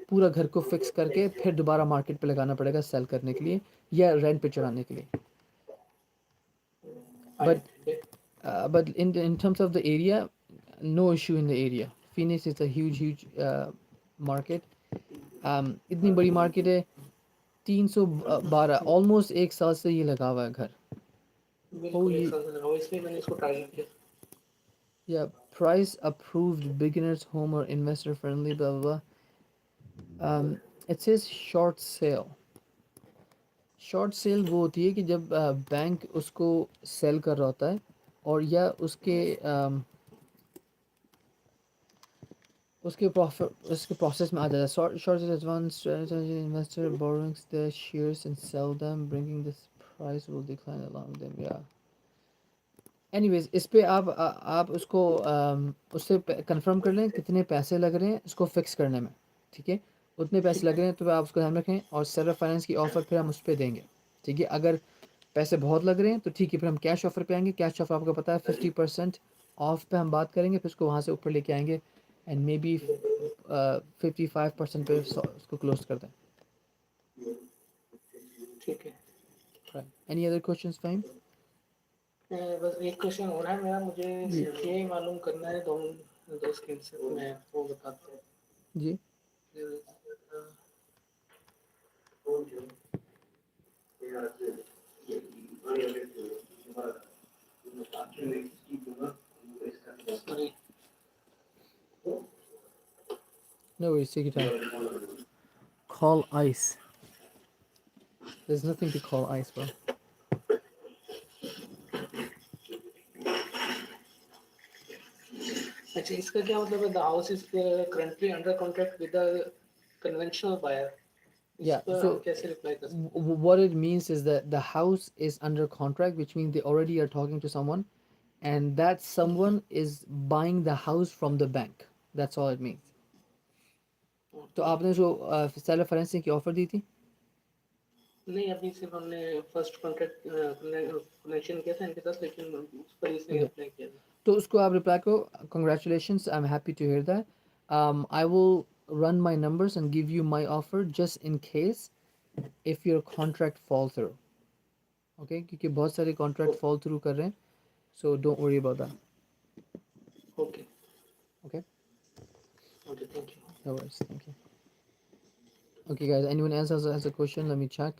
पूरा घर को फिक्स करके फिर दोबारा मार्केट पे लगाना पड़ेगा सेल करने के लिए या रेंट पे चढ़ाने के लिए। but but in terms of the area, no issue in the area. Phoenix is a huge market. इतनी बड़ी मार्केट है, 312, ऑलमोस्ट एक साल से ये लगा हुआ है घर। बिल्कुल एक ये साल से लगा हुआ है, इसलिए मैंने इसको टारगेट किया या price approved, beginners home or investor friendly, blah blah blah. It says short sale. Short cell वो होती है कि जब बैंक उसको सेल कर रहा होता है, और या उसके प्रोसेस में आ जाता है। Short cell advance investor borrowings the shares and sell them bringing this price will decline along them, या एनीवेज इस पे आप उसको उससे कंफर्म कर लें कितने पैसे लग रहे हैं इसको फिक्स करने में, ठीक है? उतने पैसे लग रहे हैं तो आप उसको ध्यान रखें, और सेलर फाइनेंस की ऑफ़र फिर हम उस पर देंगे, ठीक है। अगर पैसे बहुत लग रहे हैं तो ठीक है, फिर हम कैश ऑफर पे आएंगे। कैश ऑफर आपको पता है 50% ऑफ पे हम बात करेंगे, फिर उसको वहाँ से ऊपर लेके आएंगे एंड मे बी 55% पे उसको क्लोज कर दें। ठीक है। Any other questions fine? बस एक क्वेश्चन और है मेरा, मुझे जी ये मालूम करना है दो दो स्किल से, मैं वो बताता हूँ। जी Sorry. no worries, take your time. Call ice. There's nothing to call ice, bro. अच्छा, इसका क्या मतलब है? The house is currently under contract with the conventional buyer. इस Yeah, पर so हम कैसे रिप्लाई कर सकते हैं? what it means is that the house is under contract, which means they already are talking to someone, and that someone is buying the house from the bank. That's all it means. तो okay. आपने जो seller financing की offer दी थी, नहीं, अभी सिर्फ हमने first contract connection किया था इनके साथ, लेकिन उस पर इसने okay, रिप्लाई किया था। तो उसको आप रिप्लाई करो, congratulations, I'm happy to hear that. I will run my numbers and give you my offer just in case if your contract fall through. Okay, क्योंकि बहुत सारे contract fall through कर रहे हैं, so don't worry about that. Okay Okay, okay, thank you. no worries, thank you. Okay guys, anyone else has a question? Let me check.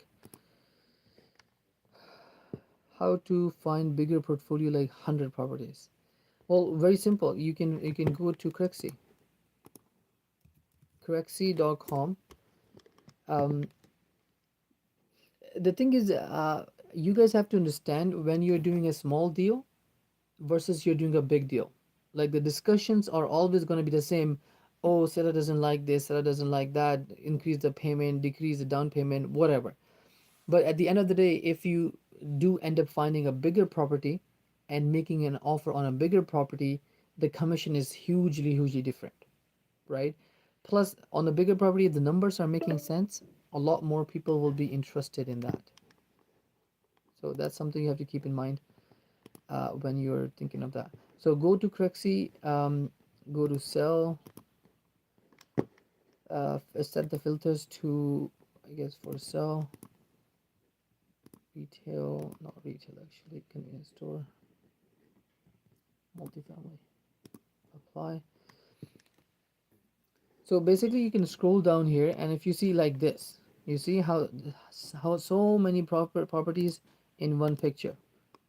How to find bigger portfolio like 100 properties? Well, very simple. You can go to Crexy.com. Um, the thing is, you guys have to understand when you're doing a small deal versus you're doing a big deal. Like the discussions are always going to be the same. Oh, seller doesn't like this, seller doesn't like that. Increase the payment, decrease the down payment, whatever. But at the end of the day, if you do end up finding a bigger property and making an offer on a bigger property, the commission is hugely, hugely different, right? Plus, on a bigger property, if the numbers are making sense, a lot more people will be interested in that. So that's something you have to keep in mind when you're thinking of that. So go to Crexy, go to sell, set the filters to, I guess, for sell, retail, not retail actually, convenience store, multifamily, apply. So basically you can scroll down here, and if you see like this, you see how so many properties in one picture,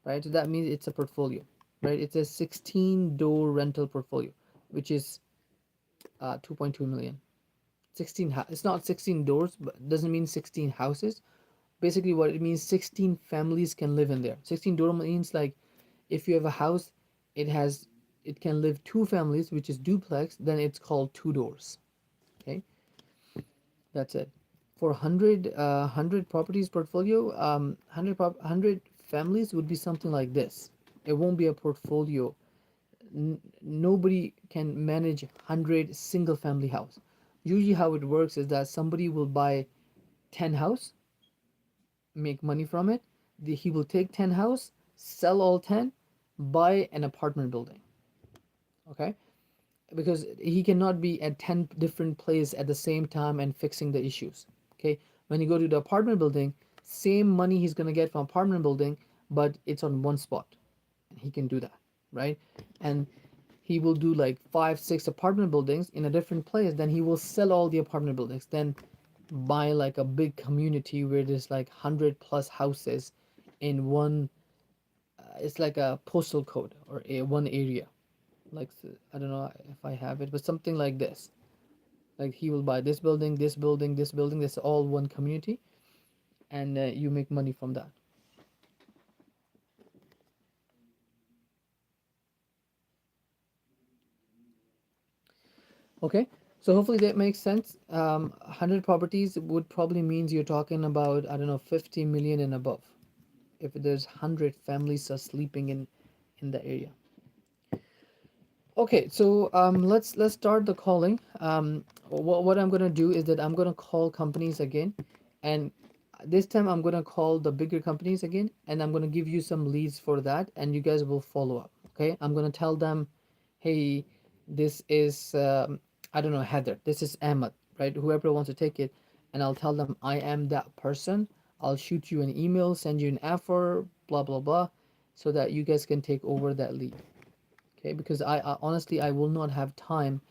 right? So that means it's a portfolio, right? It's a 16 door rental portfolio, which is 2.2 million. 16 it's not 16 doors, but it doesn't mean 16 houses. Basically what it means, 16 families can live in there. 16 door means like if you have a house, it can live two families, which is duplex, then it's called two doors. Okay, that's it. For 100 properties portfolio, 100 families would be something like this. It won't be a portfolio. Nobody can manage 100 single family house. Usually how it works is that somebody will buy 10 house, make money from it. He will take 10 house, sell all 10, buy an apartment building. Okay, because he cannot be at 10 different places at the same time and fixing the issues. Okay, when you go to the apartment building, same money he's going to get from apartment building, but it's on one spot, and he can do that, right? And he will do like 5 6 apartment buildings in a different place, then he will sell all the apartment buildings, then buy like a big community where there's like 100 plus houses in one, it's like a postal code or a one area, like I don't know if I have it, but something like this. Like he will buy this building, this building, this building. That's all one community, and you make money from that. Okay, so hopefully that makes sense. 100 properties would probably means you're talking about, I don't know, 50 million and above. If there's 100 families are sleeping in the area. Okay, so let's start the calling. What I'm gonna do is that I'm gonna call companies again, and This time I'm gonna call the bigger companies again, and I'm gonna give you some leads for that, and you guys will follow up. Okay, I'm gonna tell them, hey, this is I don't know, Heather, this is Ahmed, right? Whoever wants to take it, and I'll tell them I am that person. I'll shoot you an email, send you an offer, blah blah blah, so that you guys can take over that lead. Okay, because I honestly I will not have time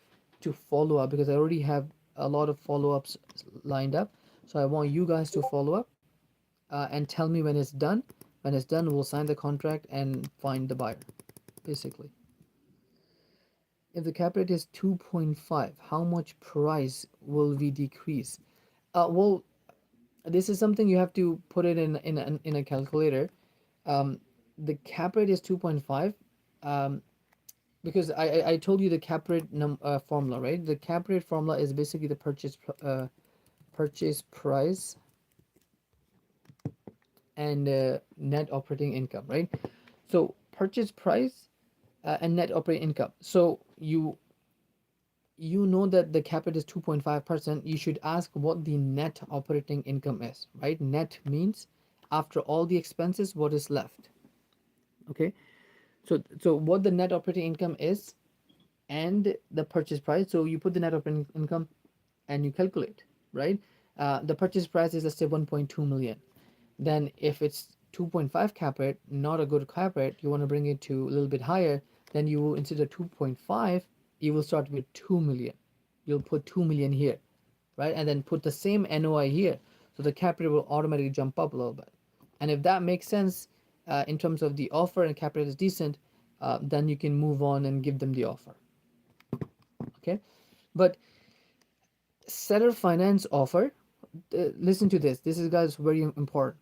to follow up because I already have a lot of follow-ups lined up. So I want you guys to follow up and tell me when it's done. When it's done, we'll sign the contract and find the buyer, basically. If the cap rate is 2.5, how much price will we decrease? Well, this is something you have to put it in a calculator. Um, the cap rate is 2.5 um, because I told you the cap rate formula, right? The cap rate formula is basically the purchase price and net operating income, right? So purchase price and net operating income. So you know that the cap rate is 2.5%. You should ask what the net operating income is, right? Net means after all the expenses, what is left. Okay. So what the net operating income is and the purchase price. So you put the net operating income and you calculate, right? The purchase price is, let's say, 1.2 million. Then if it's 2.5 cap rate, not a good cap rate, you want to bring it to a little bit higher, then you will, instead of 2.5, you will start with 2 million. You'll put 2 million here, right? And then put the same NOI here. So the cap rate will automatically jump up a little bit. And if that makes sense in terms of the offer and cap rate is decent, then you can move on and give them the offer. Okay. But seller finance offer, listen to this. This is, guys, very important.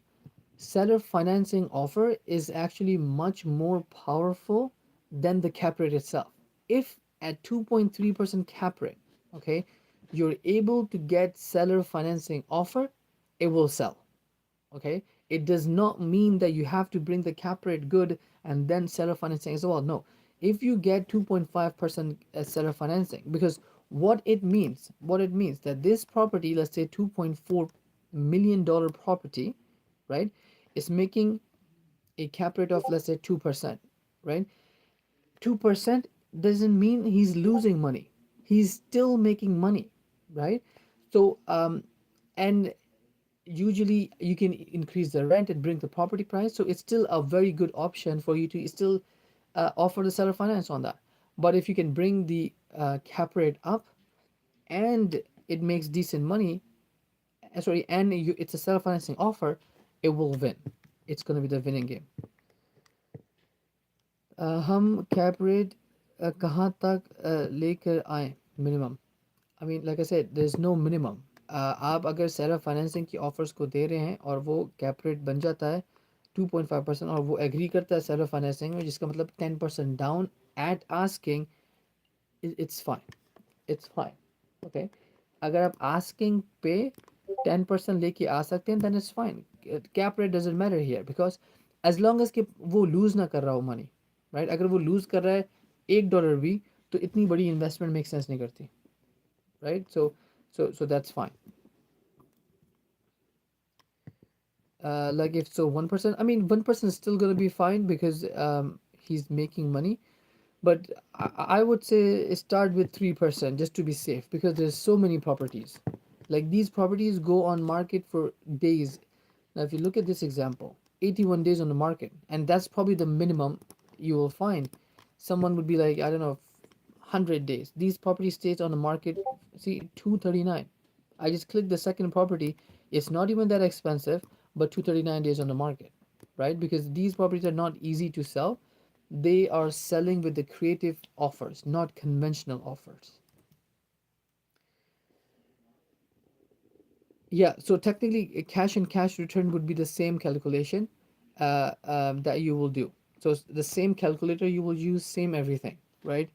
Seller financing offer is actually much more powerful than the cap rate itself. If at 2.3% cap rate, okay, you're able to get seller financing offer, it will sell. Okay, it does not mean that you have to bring the cap rate good and then seller financing as well. No, if you get 2.5% seller financing, because what it means that this property, let's say $2.4 million property, right, is making a cap rate of, let's say, 2%, right? 2% doesn't mean he's losing money. He's still making money, right? So and usually you can increase the rent and bring the property price, so it's still a very good option for you to still offer the seller finance on that. But if you can bring the cap rate up and it makes decent money, sorry, and it's a seller financing offer, it will win. It's going to be the winning game. हम cap rate कहाँ तक लेकर आए minimum? I mean, like I said, there's no minimum. आप अगर seller financing की offers को दे रहे हैं और वो कैप रेट बन जाता है 2.5% और वो एग्री करता है सेलर फाइनेंसिंग में, जिसका मतलब 10% down at asking, it's fine, it's fine. Okay, अगर आप आस्किंग पे 10% लेके आ सकते हैं, then it's fine. Cap rate doesn't matter here, because as long as कि वो लूज़ ना कर रहा हो मनी, राइट? अगर वो लूज़ कर रहा है $1 भी, तो इतनी बड़ी इन्वेस्टमेंट मेक सेंस नहीं करती, right? So that's fine. Like if so 1%, I mean 1% is still gonna be fine because he's making money, but I would say start with 3% just to be safe, because there's so many properties. Like these properties go on market for days. Now if you look at this example, 81 days on the market, and that's probably the minimum you will find. Someone would be like, I don't know, 100 days. These property stays on the market, see, 239. I just clicked the second property. It's not even that expensive, but 239 days on the market, right? Because these properties are not easy to sell. They are selling with the creative offers, not conventional offers. Yeah, so technically, a cash and cash return would be the same calculation that you will do. So the same calculator you will use, same everything, right?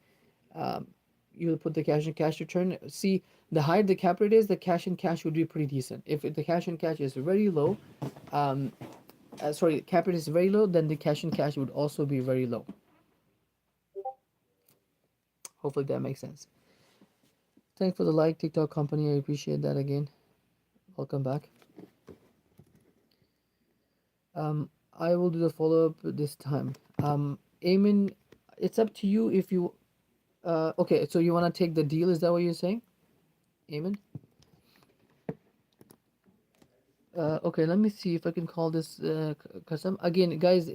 Um, you'll put the cash and cash return. See, the higher the cap rate is, the cash and cash would be pretty decent. If the cash and cash is very low, um, sorry, cap rate is very low, then the cash and cash would also be very low. Hopefully that makes sense. Thanks for the like, TikTok company. I appreciate that again. Welcome back. I will do the follow up this time. Eamon, it's up to you if you. Okay, so you want to take the deal? Is that what you're saying, Eamon? Okay, let me see if I can call this custom again, guys.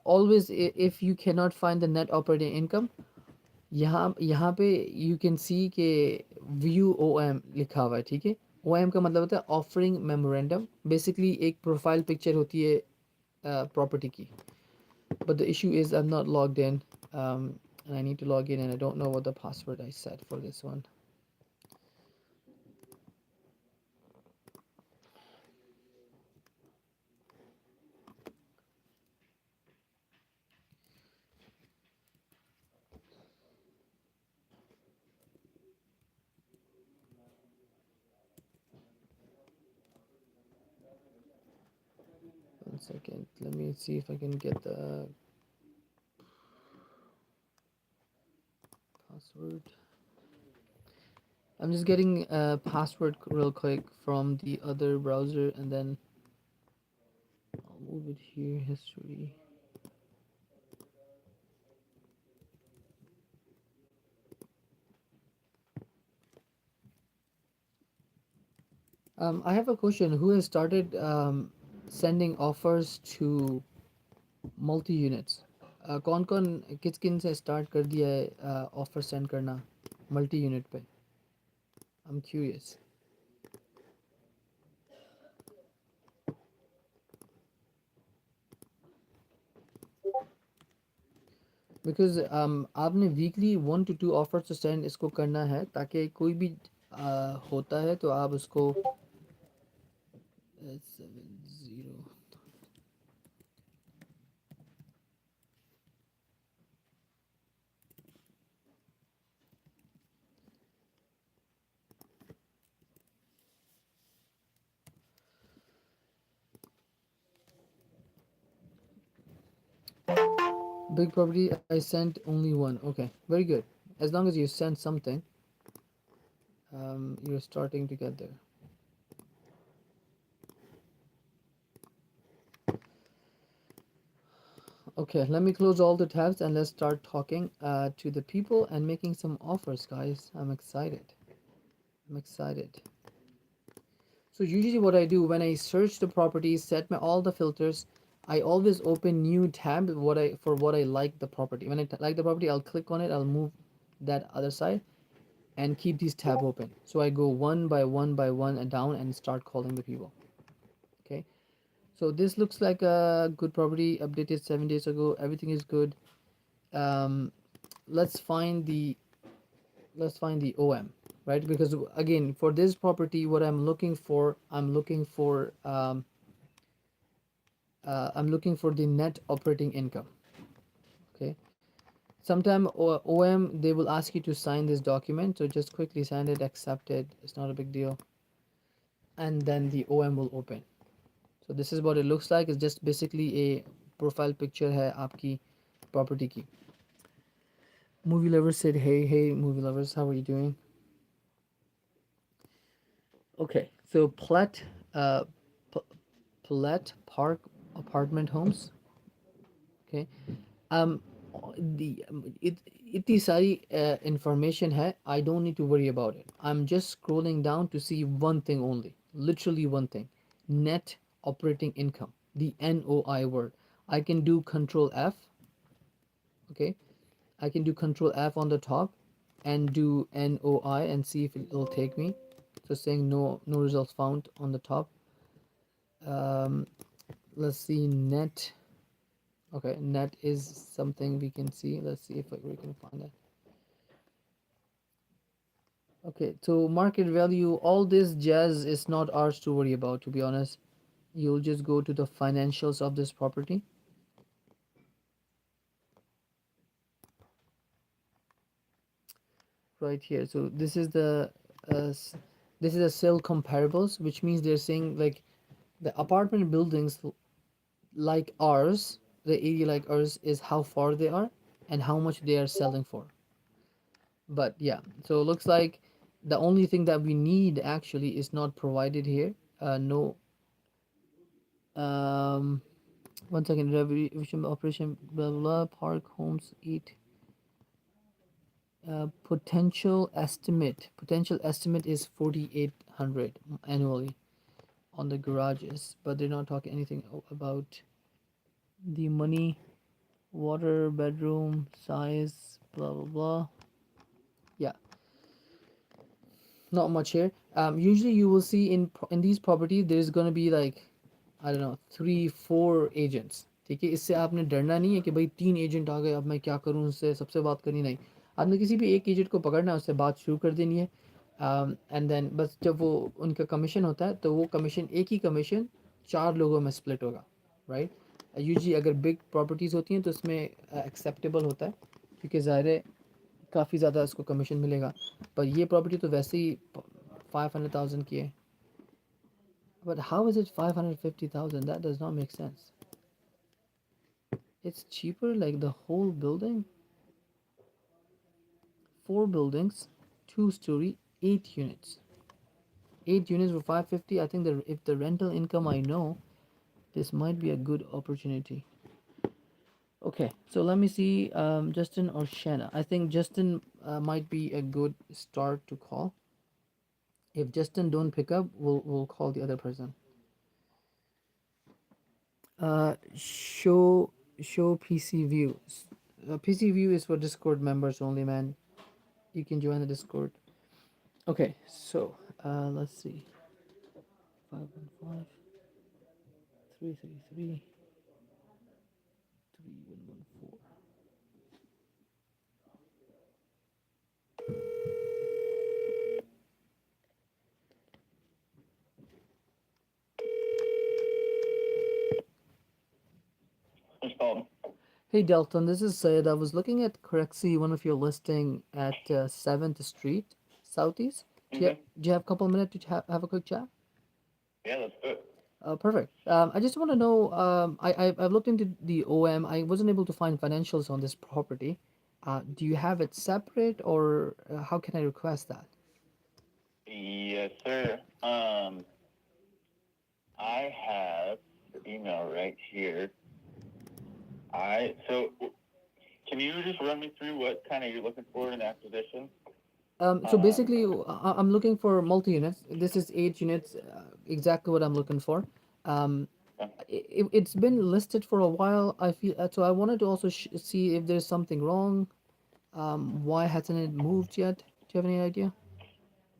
Always, if you cannot find the net operating income, यहाँ पे you can see कि view OM लिखा हुआ है, ठीक है। OM का मतलब होता है offering memorandum, basically एक profile picture होती है property की, but the issue is I'm not logged in, and I need to log in and I don't know what the password I set for this one. One second, let me see if I can get the password. I'm just getting a password real quick from the other browser and then I'll move it here, history. I have a question. Who has started sending offers to multi units? कौन कौन किस किन से start कर दिया है offer send करना multi unit पे? I'm curious. Because आपने weekly 1 to 2 offers to send इसको करना है ताकि कोई भी होता है तो आप उसको 70. Big property, I sent only one. Okay, very good. As long as you send something, you're starting to get there. Okay, let me close all the tabs and let's start talking to the people and making some offers, guys. I'm excited. I'm excited. So usually what I do when I search the properties, set my all the filters, I always open new tab what I like the property. When I like the property, I'll click on it, I'll move that other side and keep these tab open. So I go one by one and down and start calling the people. Okay. So this looks like a good property updated 7 days ago. Everything is good. Um, let's find the OM, right? Because again, for this property, what I'm looking for the net operating income. Okay. Sometime OM they will ask you to sign this document, so just quickly sign it, accept it. It's not a big deal, and then the OM will open. So this is what it looks like. It's just basically a profile picture है आपकी property की. Movie lovers said, hey movie lovers, how are you doing? Okay, so uh, Plet Park apartment homes. Okay, um, the it इतनी सारी information है. I don't need to worry about it. I'm just scrolling down to see one thing only, literally one thing: net operating income, the NOI word. I can do Control F. Okay, I can do Control F on the top and do NOI and see if it'll take me. So saying no results found on the top. Um, let's see net. Okay, net is something we can see. Let's see if we can find that. Okay, so market value, all this jazz is not ours to worry about, to be honest. You'll just go to the financials of this property. Right here. So uh, this is a sale comparables, which means they're saying like the apartment buildings like ours, the area like ours is how far they are and how much they are selling for. But yeah, so it looks like the only thing that we need actually is not provided here. No, um, One second. Revision operation. Blah blah blah. Park homes eat. Potential estimate is 4,800 annually on the garages, but they're not talking anything about the money, water, bedroom size, blah blah blah. Yeah, not much here. Usually you will see in these properties there's gonna be like, I don't know, 3 4 agents. ठीक है, इससे आपने डरना नहीं है कि भाई 3 agent आ गए, अब मैं क्या करूँ, उससे सबसे बात करनी नहीं। आपने किसी भी एक एजेंट को पकड़ना है, उससे बात शुरू कर देनी है। एंड देन बस जब वो उनका कमीशन होता है तो वो कमीशन, एक ही कमीशन 4 लोगों में स्प्लिट होगा, राइट। यूजली अगर बिग प्रॉपर्टीज़ होती हैं तो उसमें एक्सेप्टेबल होता है, क्योंकि ज़ाहिर है काफ़ी ज़्यादा उसको कमीशन मिलेगा। पर ये प्रॉपर्टी तो वैसे ही 500,000 की है। But how is it 550,000? That does not make sense. It's cheaper, like the whole building. 4 buildings, 2 story, 8 units. 8 units for 550. I think that if the rental income I know, this might be a good opportunity. Okay, so let me see. Justin or Shanna. I think Justin might be a good start to call. If Justin don't pick up, we'll call the other person. Show PC view. PC view is for Discord members only, man. You can join the Discord. Okay, so let's see. 515 333 3114. It's called. Hey Delton, this is Sayed. I was looking at Corexy, one of your listing at 7th Street, Southeast. Do you have a couple of minutes to have a quick chat? Yeah, let's do it. Perfect. I just want to know. I've looked into the OM. I wasn't able to find financials on this property. Do you have it separate, or how can I request that? Yes, sir. I have your email right here. So can you just run me through what kind of you're looking for in acquisition? So basically, I'm looking for multi units. This is 8 units, exactly what I'm looking for. Um, it's been listed for a while. I feel so. I wanted to also see if there's something wrong. Why hasn't it moved yet? Do you have any idea?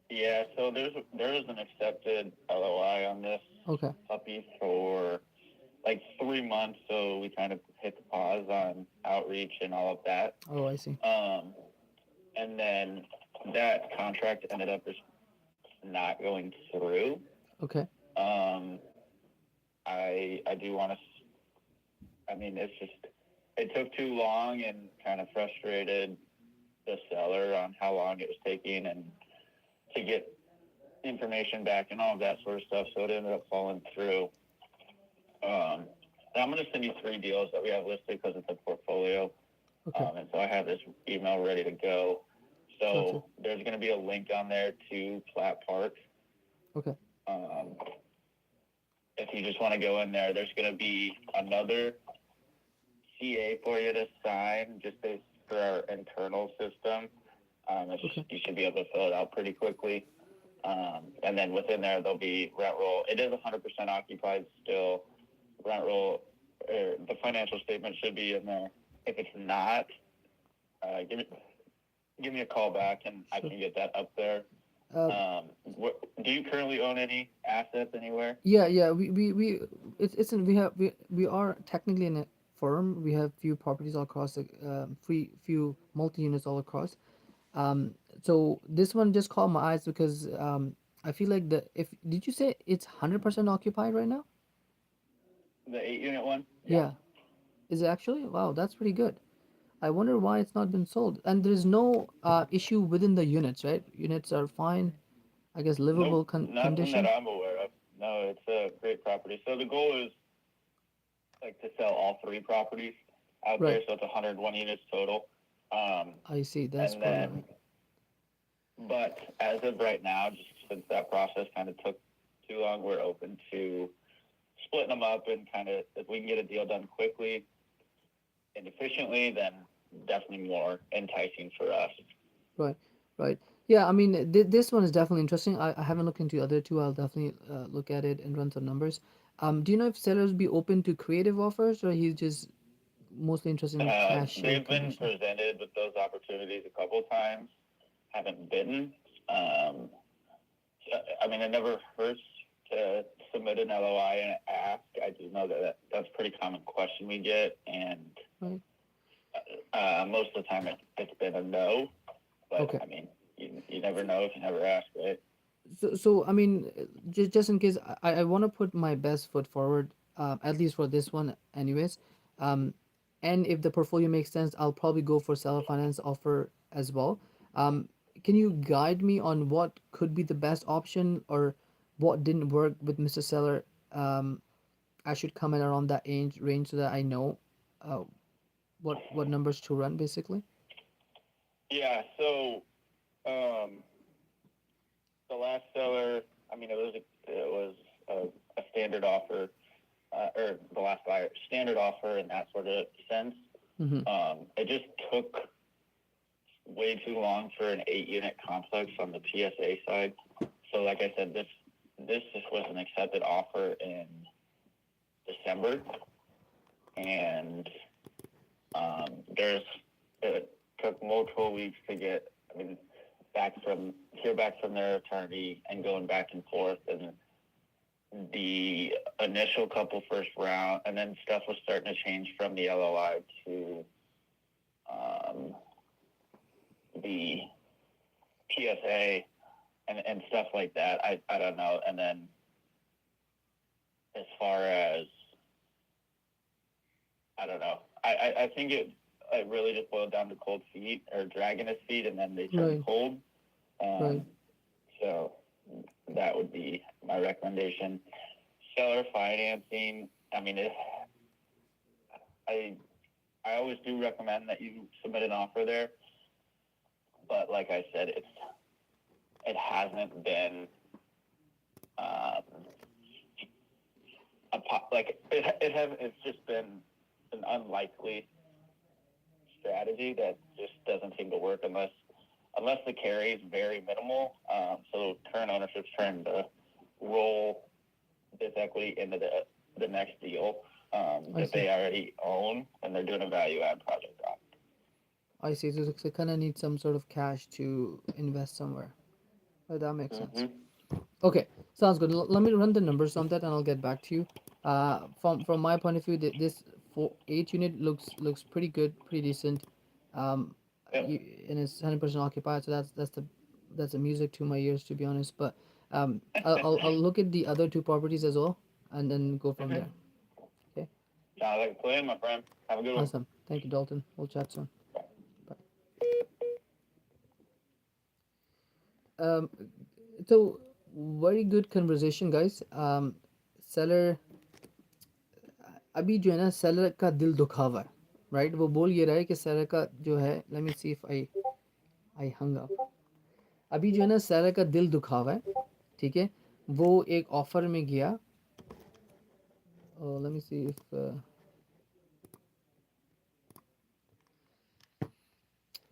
Yeah, so there is an accepted LOI on this Okay. puppy for like 3 months, so we kind of hit the pause on outreach and all of that. Oh, I see. And then that contract ended up just not going through. Okay. Um, I do want to. I mean, it's just it took too long and kind of frustrated the seller on how long it was taking and to get information back and all of that sort of stuff. So it ended up falling through. I'm going to send you 3 deals that we have listed because it's a portfolio. Okay. And so I have this email ready to go. Gotcha. So there's going to be a link on there to Platt Park. Okay. If you just want to go in there, there's going to be another CA for you to sign just for our internal system. Okay. You should be able to fill it out pretty quickly. And then within there, there'll be rent roll. It is 100% occupied still. Rent roll, the financial statement should be in there. If it's not, give me a call back and I Sure. can get that up there. Do you currently own any assets anywhere? Yeah. It's in, we are technically in a firm. We have few properties all across the few multi units all across. Um, so this one just caught my eyes because I feel like the if did you say it's 100% occupied right now? The 8 unit one? Yeah. Is it actually? Wow, that's pretty good. I wonder why it's not been sold. And there's no issue within the units, right? Units are fine. I guess livable Nope, nothing condition. that I'm aware of. No, it's a great property. So the goal is like to sell all 3 properties out there. Right. So it's 101 units total. I see. That's And probably then, right. but as of right now, just since that process kind of took too long, we're open to splitting them up and kind of, if we can get a deal done quickly and efficiently, then definitely more enticing for us. Right, right. Yeah, I mean, this one is definitely interesting. I haven't looked into the other two. I'll definitely look at it and run some numbers. Do you know if sellers be open to creative offers, or he's just mostly interested in cash sale They've been condition? presented with those opportunities a couple times, haven't bitten. Um, I mean, it never hurts to submit an LOI and ask. I do know that that's a pretty common question we get, and Right. most of the time it's been a no. But Okay. I mean, you never know if you never ask, right? So I mean, just in case, I want to put my best foot forward, at least for this one, anyways. Um, and if the portfolio makes sense, I'll probably go for seller finance offer as well. Um, can you guide me on what could be the best option, or what didn't work with Mr. Seller? I should come in around that range so that I know uh, what numbers to run, basically. Yeah. So um, the last seller, I mean, it was a standard offer, or the last buyer, standard offer in that sort of sense. Mm-hmm. It just took way too long for an 8-unit complex on the PSA side. So, like I said, this was an accepted offer in December, and it took multiple weeks to get, I mean, hear back from their attorney and going back and forth, and the initial couple first round, and then stuff was starting to change from the LOI to the PSA and stuff like that. I don't know. And then as far as, I don't know, I think it really just boiled down to cold feet, or dragging his feet, and then they turned Right. cold. Right. So that would be my recommendation. Seller financing, I mean, I always do recommend that you submit an offer there, but like I said, it hasn't been it's just been an unlikely strategy that just doesn't seem to work unless the carry is very minimal. So current ownership's trying to roll this equity into the next deal that they already own, and they're doing a value add project on. I see. So they kind of need some sort of cash to invest somewhere. That makes sense. Okay, sounds good. Let me run the numbers on that, and I'll get back to you. From my point of view, this 8 unit looks pretty good, pretty decent. Um, and it's 100% occupied, so that's a music to my ears, to be honest. But I'll look at the other two properties as well, and then go from there. Okay. Sounds like a plan, my friend. Have a good one. Awesome. Thank you, Dalton. We'll chat soon. Bye. So very good conversation, guys. Seller अभी जो है ना seller का दिल दुखा हुआ है, right? वो बोल ये रहा है कि सेलर का जो है, let me see if I hung up. अभी जो है ना सेलर का दिल दुखा हुआ है, ठीक है? वो एक ऑफर में गया, let me see if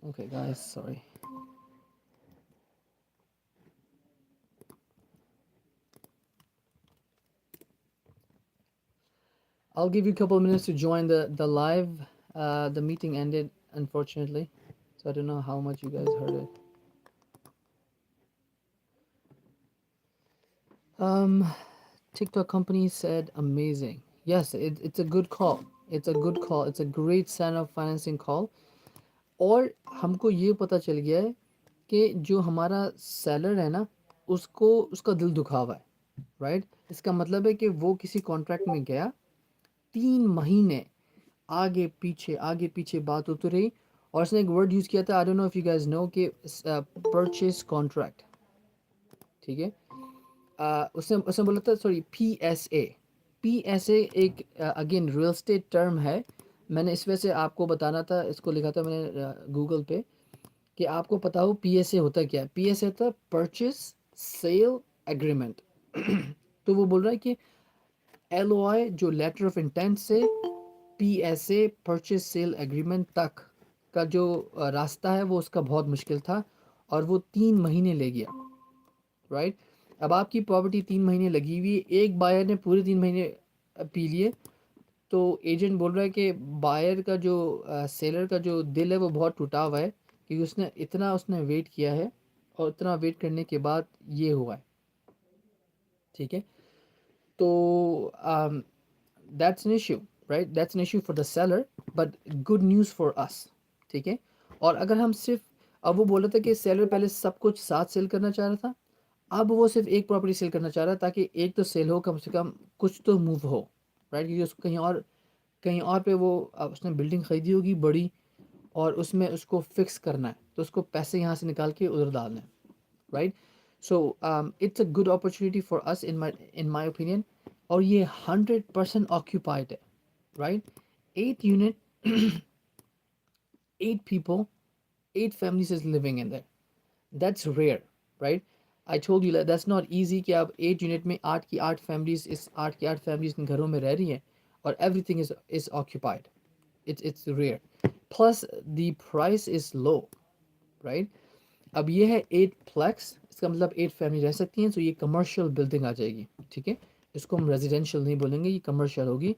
okay guys, sorry. I'll give you a couple of minutes to join the live. The meeting ended, unfortunately, so I don't know how much you guys heard it. TikTok company said amazing. Yes, it's a good call. It's a good call. It's a great sign of financing call. और हमको ये पता चल गया है कि जो हमारा सेलर है ना, उसको उसका दिल दुखा हुआ है, राइट? इसका मतलब है कि वो किसी कॉन्ट्रैक्ट में गया, 3 महीने आगे पीछे बात होती रही, और उसने एक वर्ड यूज़ किया था, I don't know if you guys know, कि परचेस कॉन्ट्रैक्ट, ठीक है? उसने उसने बोला था, सॉरी, पी एस ए एक अगेन रियल स्टेट टर्म है। मैंने इस वजह से आपको बताना था, इसको लिखा था मैंने गूगल पे, कि आपको पता हो पीएसए होता क्या है। पीएसए था परचेस सेल एग्रीमेंट। तो वो बोल रहा है कि LOI जो लेटर ऑफ इंटेंट से PSA परचेज सेल एग्रीमेंट तक का जो रास्ता है वो उसका बहुत मुश्किल था और वो 3 महीने ले गया, राइट। अब आपकी प्रॉपर्टी 3 महीने लगी हुई है, एक बायर ने पूरे 3 महीने पी लिए, तो एजेंट बोल रहा है कि बायर का जो सेलर का जो दिल है वो बहुत टूटा हुआ है क्योंकि उसने वेट किया है और इतना वेट करने के बाद ये हुआ है, ठीक है। तो that's an issue, right, that's an issue for the seller but good news for us, ठीक है। और अगर हम सिर्फ, अब वो बोल रहा था कि सेलर पहले सब कुछ साथ सेल करना चाह रहा था, अब वो सिर्फ एक प्रॉपर्टी सेल करना चाह रहा है ताकि एक तो सेल हो, कम से कम कुछ तो मूव हो, राइट, क्योंकि उसको कहीं और पे वो उसने बिल्डिंग खरीदी होगी बड़ी और उसमें उसको फिक्स करना है, तो उसको पैसे यहाँ से निकाल के उधर डालना है, right. So it's a good opportunity for us in my opinion. और ये 100% ऑक्यूपाइड है, right. 8 unit, 8 people, 8 families is living in there. That's rare, right? I told you that that's not easy कि आप 8 unit में 8 की 8 families, इस 8 की 8 families इन घरों में रह रही हैं और everything is occupied. It's rare. Plus the price is low, right? अब ये है 8 प्लेक्स, इसका मतलब 8 फैमिली रह सकती हैं, तो ये कमर्शियल बिल्डिंग आ जाएगी, ठीक है। इसको हम रेजिडेंशियल नहीं बोलेंगे, ये कमर्शियल होगी।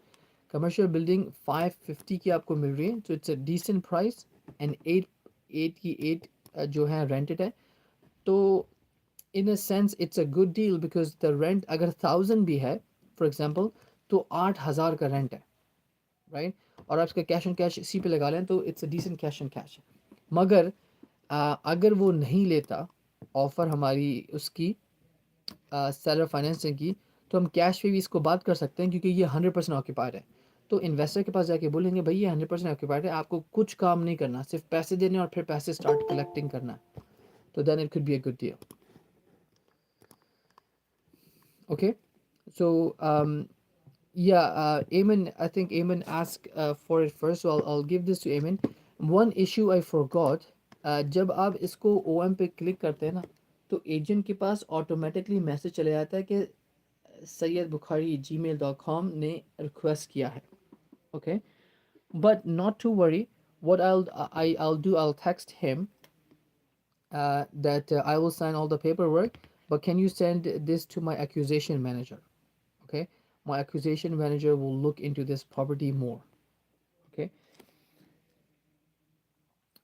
कमर्शियल बिल्डिंग 550 की आपको मिल रही है, तो it's a decent price. And 8 जो है रेंटेड है, तो in a sense it's a good deal because the rent अगर 1000 भी है फॉर एग्जांपल, तो 8000 का रेंट है, राइट। और आप इसका कैश ऑन कैश इसी पे लगा लें तो it's a decent cash on cash. मगर अगर वो नहीं लेता ऑफ़र हमारी उसकी सेलर फाइनेंसिंग की, तो हम कैश पे भी इसको बात कर सकते हैं क्योंकि ये 100% ऑक्यूपाइड है। तो इन्वेस्टर के पास जाके बोलेंगे भाई ये 100% ऑक्यूपाइड है, आपको कुछ काम नहीं करना, सिर्फ पैसे देने और फिर पैसे स्टार्ट कलेक्टिंग करना है, तो then it could be a good deal. Okay, so yeah, Eamon, I think Eamon asked for it first, so I'll give this to Eamon. One issue I forgot, जब आप इसको OM पे click करते हैं ना, तो एजेंट के पास automatically message चले जाता है कि सैयद बुखारी gmail.com ने रिक्वेस्ट किया है, okay, but not to worry. What I'll do, I'll text him that I will sign all the paperwork, but can you send this to my acquisition manager? Okay, my acquisition manager will look into this property more. Okay,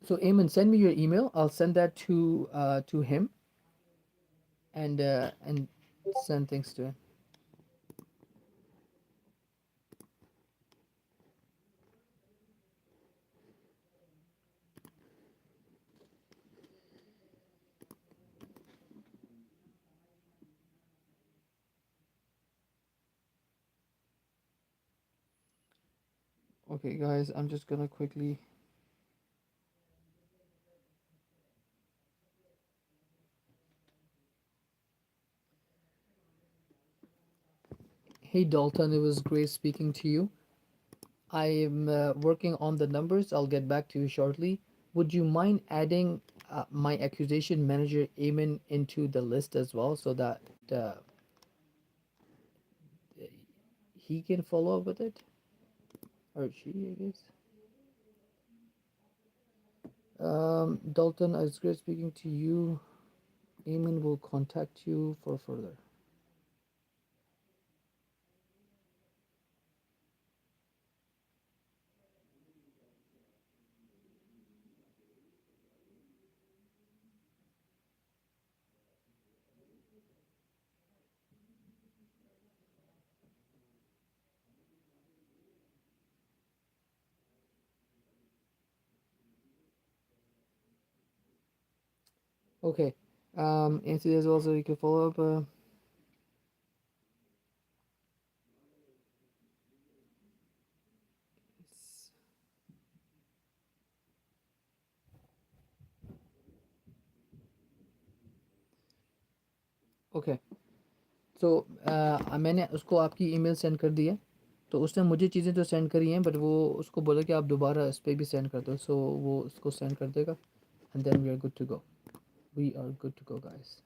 so Eamon, send me your email. I'll send that to him and send things to him. Okay, guys, I'm just gonna quickly. Hey Dalton, it was great speaking to you. I am working on the numbers. I'll get back to you shortly. Would you mind adding my acquisition manager Eamon into the list as well so that he can follow up with it? Or she, I guess. Dalton, it's great speaking to you. Eamon will contact you for further. Okay. Anthony as well, so you can follow up. Okay, तो मैंने उसको आपकी email send कर दी है, तो उसने मुझे चीज़ें तो सेंड करी हैं, बट वो उसको बोला कि आप दोबारा इस पर भी सेंड कर दो, सो वो उसको सेंड कर देगा and then we are good to go, guys.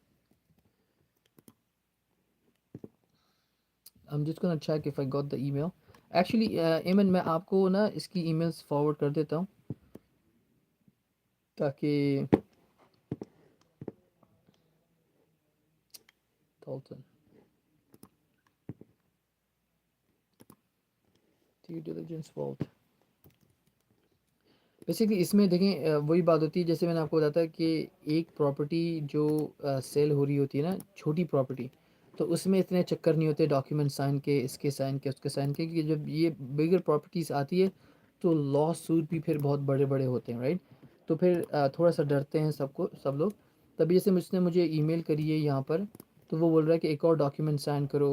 I'm just gonna check if I got the email. Actually, Eamon, मैं आपको ना इसकी emails forward कर देता हूँ ताकि Dalton due diligence vault. Basically इसमें देखें वही बात होती है जैसे मैंने आपको बताया था कि एक प्रॉपर्टी जो सेल हो रही होती है ना छोटी प्रॉपर्टी तो उसमें इतने चक्कर नहीं होते डॉक्यूमेंट साइन के इसके साइन के उसके साइन के कि जब ये बिगर प्रॉपर्टीज आती है तो लॉ सूट भी फिर बहुत बड़े बड़े होते हैं राइट तो फिर थोड़ा सा डरते हैं सब लोग तभी जैसे मुझने मुझे ईमेल करी है यहाँ पर तो वो बोल रहा है कि एक और डॉक्यूमेंट साइन करो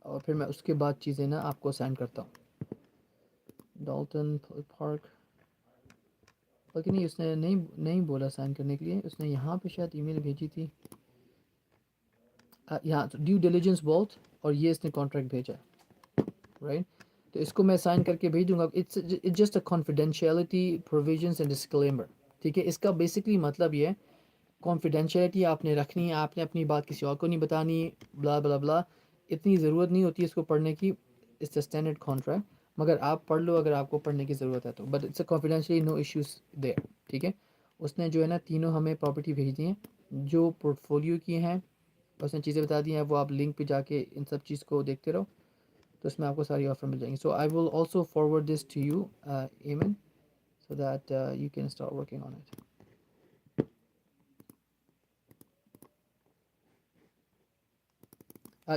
और फिर मैं उसके बाद चीज़ें ना आपको साइन करता हूँ डॉल्टन पार्क बल्कि नहीं उसने नहीं नहीं बोला साइन करने के लिए उसने यहाँ पे शायद ईमेल भेजी थी यहाँ ड्यू डिलिजेंस वॉल्ट और ये इसने कॉन्ट्रैक्ट भेजा राइट तो इसको मैं साइन करके भेज दूंगा it's just a confidentiality provisions and disclaimer ठीक है इसका बेसिकली मतलब ये है कॉन्फिडेंशियलिटी आपने रखनी है आपने अपनी बात किसी और को नहीं बतानी ब्ला ब्ला ब्ला इतनी ज़रूरत नहीं होती इसको पढ़ने की इट्स अ स्टैंडर्ड कॉन्ट्रैक्ट मगर आप पढ़ लो अगर आपको पढ़ने की ज़रूरत है तो but it's a confidentially no issues there ठीक है उसने जो है ना तीनों हमें प्रॉपर्टी भेज दी हैं जो पोर्टफोलियो की हैं उसने चीज़ें बता दी हैं वो आप लिंक पे जाके इन सब चीज़ को देखते रहो तो उसमें आपको सारी ऑफर मिल जाएंगी so I will also forward this to you एमन so that you can start working on it.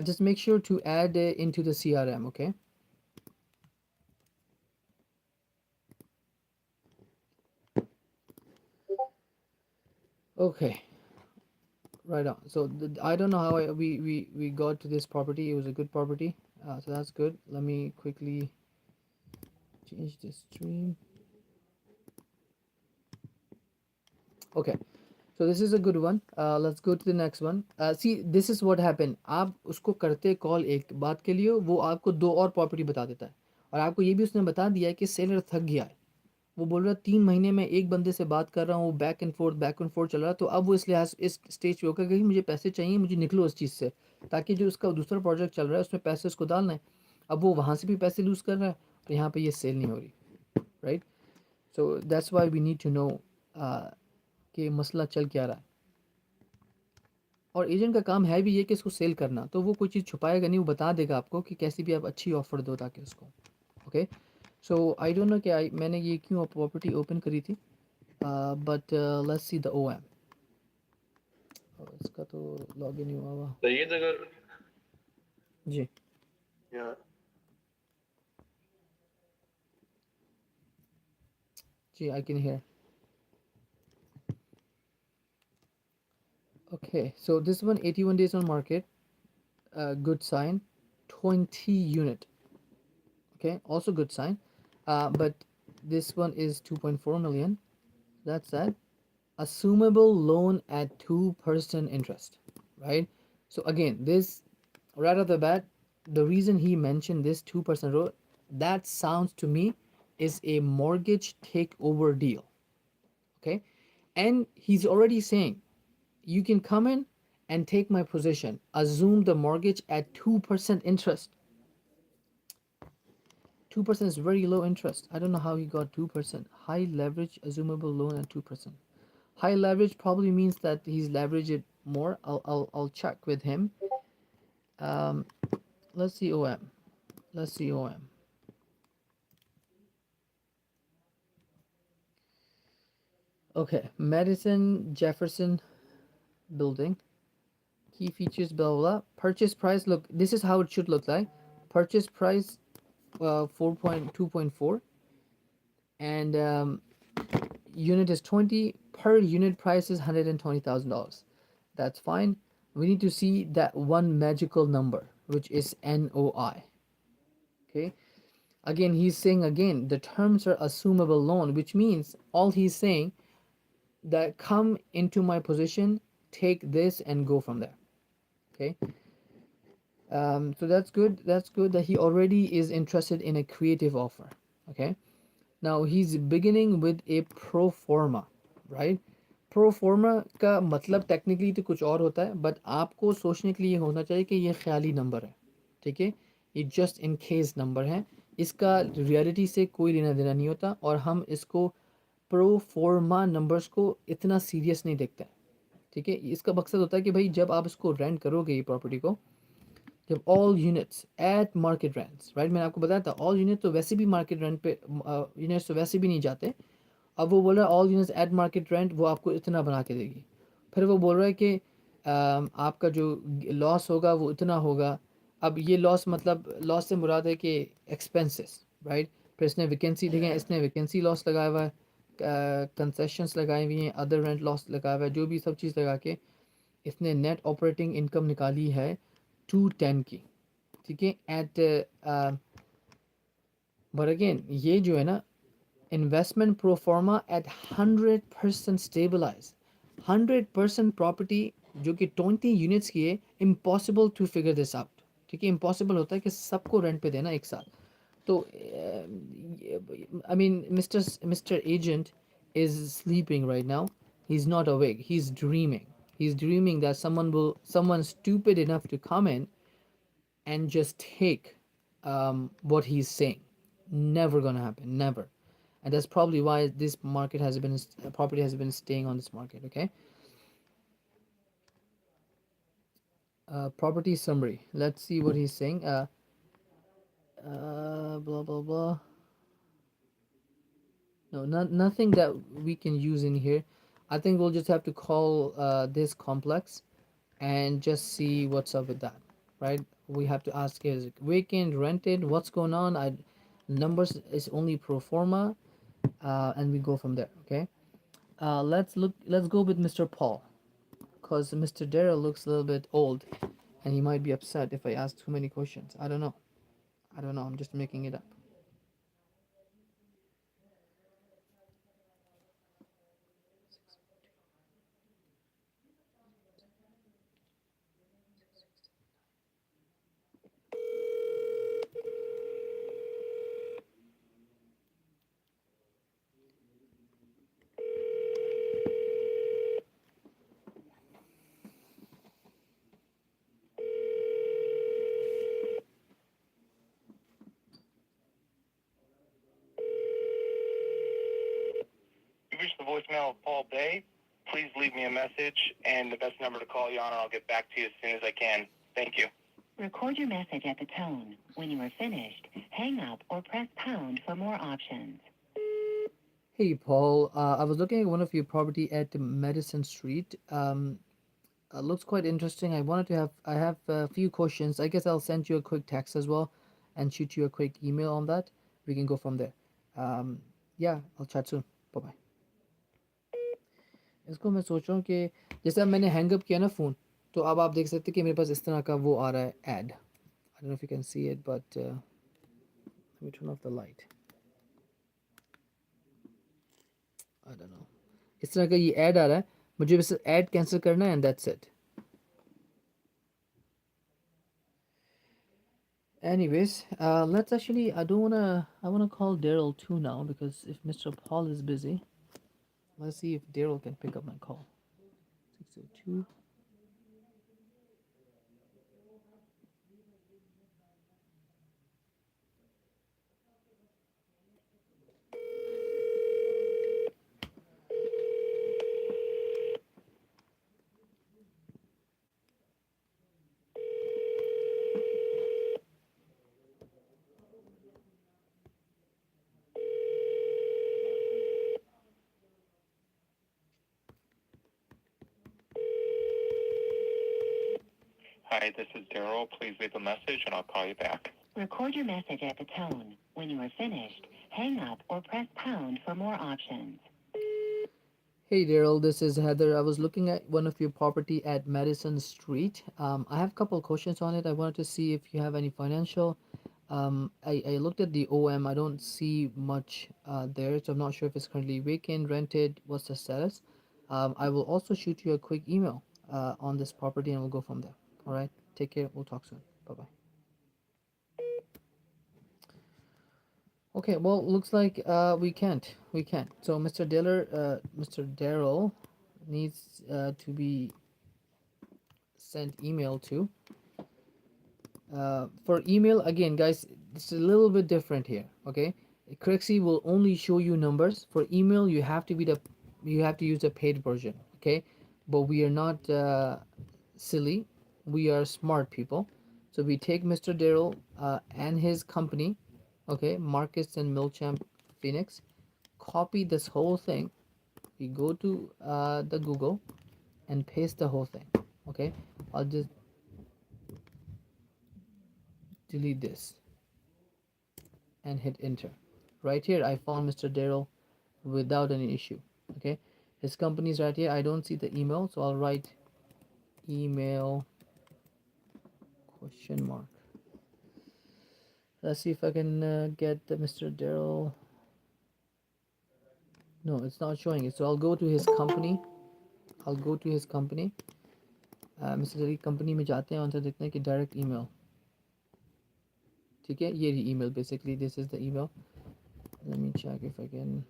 Just make sure to add into the CRM, okay? Okay, right on. So I don't know how we got to this property. It was a good property, so that's good. Let me quickly change the stream. Okay, so this is a good one. Let's go to the next one. See, this is what happened. आप उसको करते call एक बात के लिए वो आपको दो और प्रॉपर्टी बता देता है और आपको ये भी उसने बता दिया है कि सेलर थक गया है वो बोल रहा है 3 महीने में एक बंदे से बात कर रहा हूँ बैक एंड फोर्थ चल रहा है तो अब वो इस लिहाज इस स्टेज पे होकर कि मुझे पैसे चाहिए मुझे निकलो उस चीज़ से ताकि जो उसका दूसरा प्रोजेक्ट चल रहा है उसमें पैसे उसको डालना है अब वो वहाँ से भी पैसे लूज़ कर रहा है तो यहाँ पे ये सेल नहीं हो रही right so that's why we need to know कि मसला चल क्या रहा है और एजेंट का काम है भी ये कि इसको सेल करना तो वो कोई चीज़ छुपाएगा नहीं वो बता देगा आपको कि कैसी भी आप अच्छी ऑफ़र दो ताकि उसको okay so I don't no कि मैंने ये क्यों प्रॉपर्टी ओपन करी थी but let's see the OM और इसका तो लॉगिन ही हुआ हुआ सैयद अगर जी यार जी I can hear okay so this one 81 days on market good sign 20 unit okay also good sign but this one is 2.4 million that's that assumable loan at 2% interest right so again this right off the bat the reason he mentioned this 2% rule that sounds to me is a mortgage takeover deal okay and he's already saying you can come in and take my position assume the mortgage at 2% interest 2% is very low interest I don't know how he got 2% high leverage assumable loan at 2% high leverage probably means that he's leveraged it more I'll check with him um, let's see OM let's see OM okay Madison Jefferson building key features blah blah blah purchase price look this is how it should look like purchase price 4.2.4 and unit is 20 per unit price is $120,000 that's fine we need to see that one magical number which is NOI okay again he's saying again the terms are assumable loan which means all he's saying that come into my position take this and go from there okay so that's good that he already is interested in a creative offer okay now he's beginning with a pro forma right pro फॉर्मा का मतलब technically तो कुछ और होता है, but आपको सोचने के लिए होना चाहिए कि ये ख्याली नंबर है, ठीक है, ये जस्ट इन केस नंबर है, इसका रियलिटी से कोई लेना देना नहीं होता, और हम इसको प्रो फॉर्मा नंबर्स को इतना सीरियस नहीं देखते हैं, ठीक है। इसका मकसद होता है कि भाई जब आप इसको रेंट करोगे ये प्रॉपर्टी को, जब all units at market rents, right, मैंने आपको बताया था ऑल यूनिट तो वैसे भी मार्केट रेंट पे, यूनिट्स तो वैसे भी नहीं जाते। अब वो बोल रहा है all units at market rent वो आपको इतना बना के देगी, फिर वो बोल रहा है कि आपका जो लॉस होगा वो इतना होगा। अब ये लॉस मतलब लॉस से मुराद है कि एक्सपेंसेस, राइट। फिर इसने वैकेंसी देखें, इसने वैकेंसी लॉस लगाया हुआ है, कंसेशंस लगाई हुई हैं, अदर रेंट लॉस लगाया हुआ है, जो भी सब चीज़ लगा के इसने नेट ऑपरेटिंग इनकम निकाली है 210 की, ठीक है। एट बट अगेन ये जो है ना, investment pro forma at 100% stabilized, 100% property जो कि 20 यूनिट्स की है, impossible to figure this out, ठीक है। इम्पॉसिबल होता है कि सबको रेंट पे देना एक साथ। तो I mean mister agent is sleeping right now, he's not awake, he's dreaming that someone stupid enough to come in and just take what he's saying. Never gonna happen, never. And that's probably why this market has been property has been staying on this market. Okay. Property summary, let's see what he's saying. Blah blah blah. No, nothing that we can use in here. I think we'll just have to call this complex and just see what's up with that, right? We have to ask, is it vacant, rented, what's going on? I numbers is only pro forma, and we go from there. Okay. Let's go with Mr. Paul, because Mr. Darrell looks a little bit old, and he might be upset if I ask too many questions. I don't know. I don't know. I'm just making it up. You reached the voicemail of Paul Bay. Please leave me a message and the best number to call you on, and I'll get back to you as soon as I can. Thank you. Record your message at the tone. When you are finished, hang up or press pound for more options. Hey Paul, I was looking at one of your property at Madison Street. Looks quite interesting. I have a few questions. I guess I'll send you a quick text as well, and shoot you a quick email on that. We can go from there. Yeah, I'll chat soon. Bye bye. इसको मैं सोच रहा हूँ कि जैसे अब मैंने hang up किया ना फ़ोन, तो अब आप देख सकते हैं कि मेरे पास इस तरह का वो आ रहा है add. I don't know if you can see it, but let me turn off the light. I don't no, इस तरह का ये ऐड आ रहा है, मुझे बस ऐड कैंसिल करना है and that's it. Anyways, let's actually, I wanna call Daryl too now, because if Mr. Paul is busy, let's see if Daryl can pick up my call. 602. Hi, this is Daryl. Please leave a message and I'll call you back. Record your message at the tone. When you are finished, hang up or press pound for more options. Hey Daryl, this is Heather. I was looking at one of your property at Madison Street. I have a couple of questions on it. I wanted to see if you have any financial. I looked at the OM. I don't see much there, so I'm not sure if it's currently vacant, rented. What's the status? I will also shoot you a quick email on this property, and we'll go from there. All right. Take care. We'll talk soon. Bye bye. Okay, well, looks like we can't. We can't. So, Mr. Diller, Mr. Daryl, needs to be sent email to. For email, again, guys, it's a little bit different here. Okay, Crixie will only show you numbers. For email, you have to use the paid version. Okay, but we are not silly. We are smart people. So we take Mr. Daryl and his company, okay, Marcus and Milchamp Phoenix, copy this whole thing. We go to the Google and paste the whole thing. Okay, I'll just delete this and hit enter. Right here, I found Mr. Daryl without any issue. Okay, his company is right here. I don't see the email, so I'll write email question mark. Let's see if I can get the Mr. Daryl. No, it's not showing it. So I'll go to his company. I'll go to his company. Mister दारी company में जाते हैं और देखते हैं कि direct email. ठीक है, ये रही email. Basically this is the email. Let me check if I can.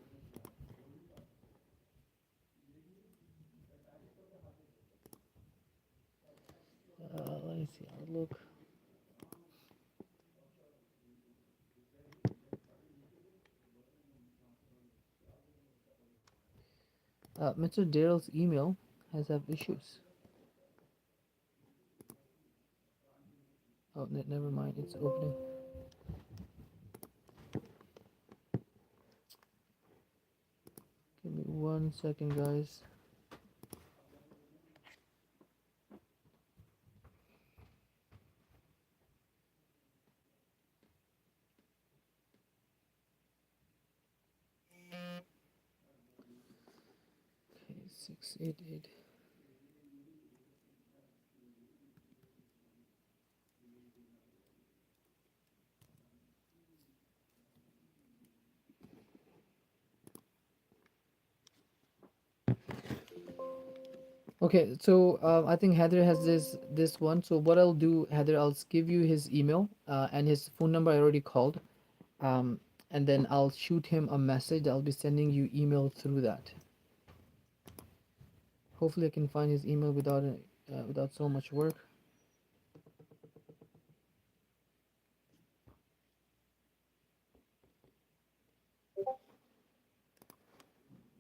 Let me see. Outlook. Mr. Daryl's email has have issues. Oh, never mind. It's opening. Give me 1 second, guys. Okay, 688. Okay, so I think Heather has this one. So what I'll do, Heather, I'll give you his email and his phone number. I already called, and then I'll shoot him a message. I'll be sending you email through that. Hopefully, I can find his email without so much work.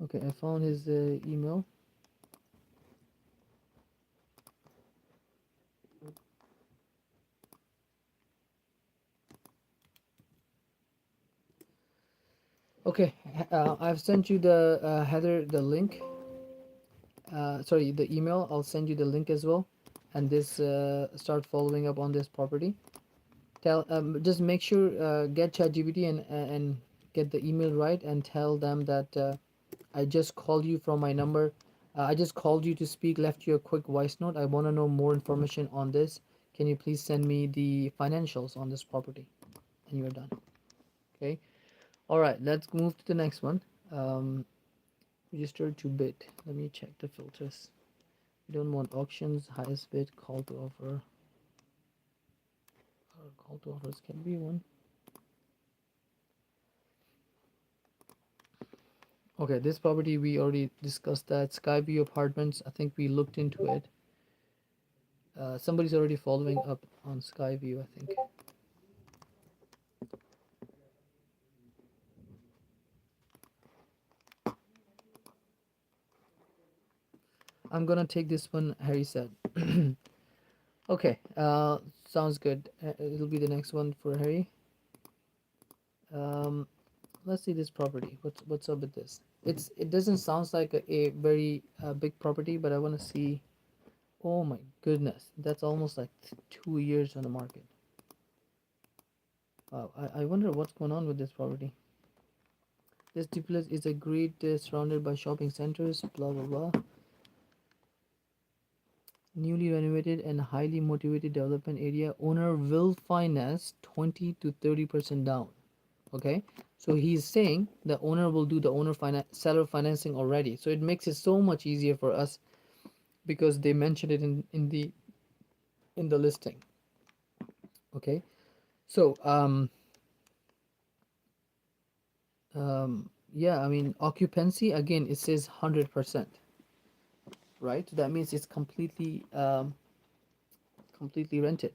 Okay, I found his email. Okay, I've sent you the Heather the link. Sorry, the email. I'll send you the link as well, and this start following up on this property. Tell just make sure get ChatGPT and get the email right and tell them that I just called you from my number. I just called you to speak, left you a quick voice note. I want to know more information on this. Can you please send me the financials on this property? And you're done. Okay. All right. Let's move to the next one. Register to bid. Let me check the filters. We don't want auctions, highest bid, call to offer. Call to offers can be one. Okay, this property we already discussed that. Skyview Apartments, I think we looked into it. Somebody's already following up on Skyview, I think. I'm gonna take this one, Harry said. Okay, sounds good. It'll be the next one for Harry. Um, let's see this property. What's up with this? It doesn't sound like a very big property, but I want to see. Oh my goodness, that's almost like 2 years on the market. Wow, I wonder what's going on with this property. This duplex is a great surrounded by shopping centers, blah blah blah. Newly renovated and highly motivated development area. Owner will finance 20 to 30% down. Okay, so he's saying the owner will do the seller financing already. So it makes it so much easier for us because they mentioned it in the listing. Okay, so yeah, I mean occupancy again it says 100%. right? So that means it's completely rented.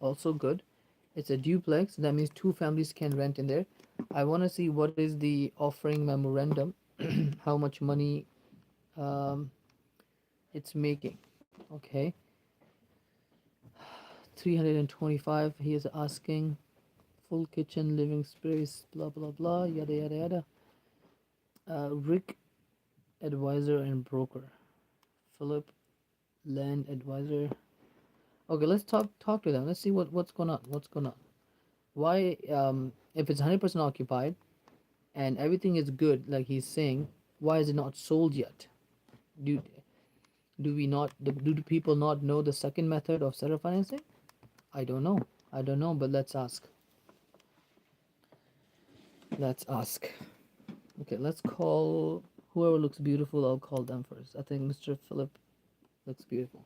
Also good. It's a duplex. That means two families can rent in there. I want to see what is the offering memorandum, how much money um, it's making. Okay, 325. He is asking full kitchen, living space, blah blah blah, yada yada yada. Rick, advisor and broker. Philip, land advisor. Okay, let's talk to them. Let's see what's going on. What's going on? Why if it's 100% occupied and everything is good like he's saying, why is it not sold yet? Do do we not do the people not know the second method of seller financing? I don't know. I don't know, but let's ask. Let's ask. Okay, let's call whoever looks beautiful. I'll call them first. I think Mr. Philip looks beautiful.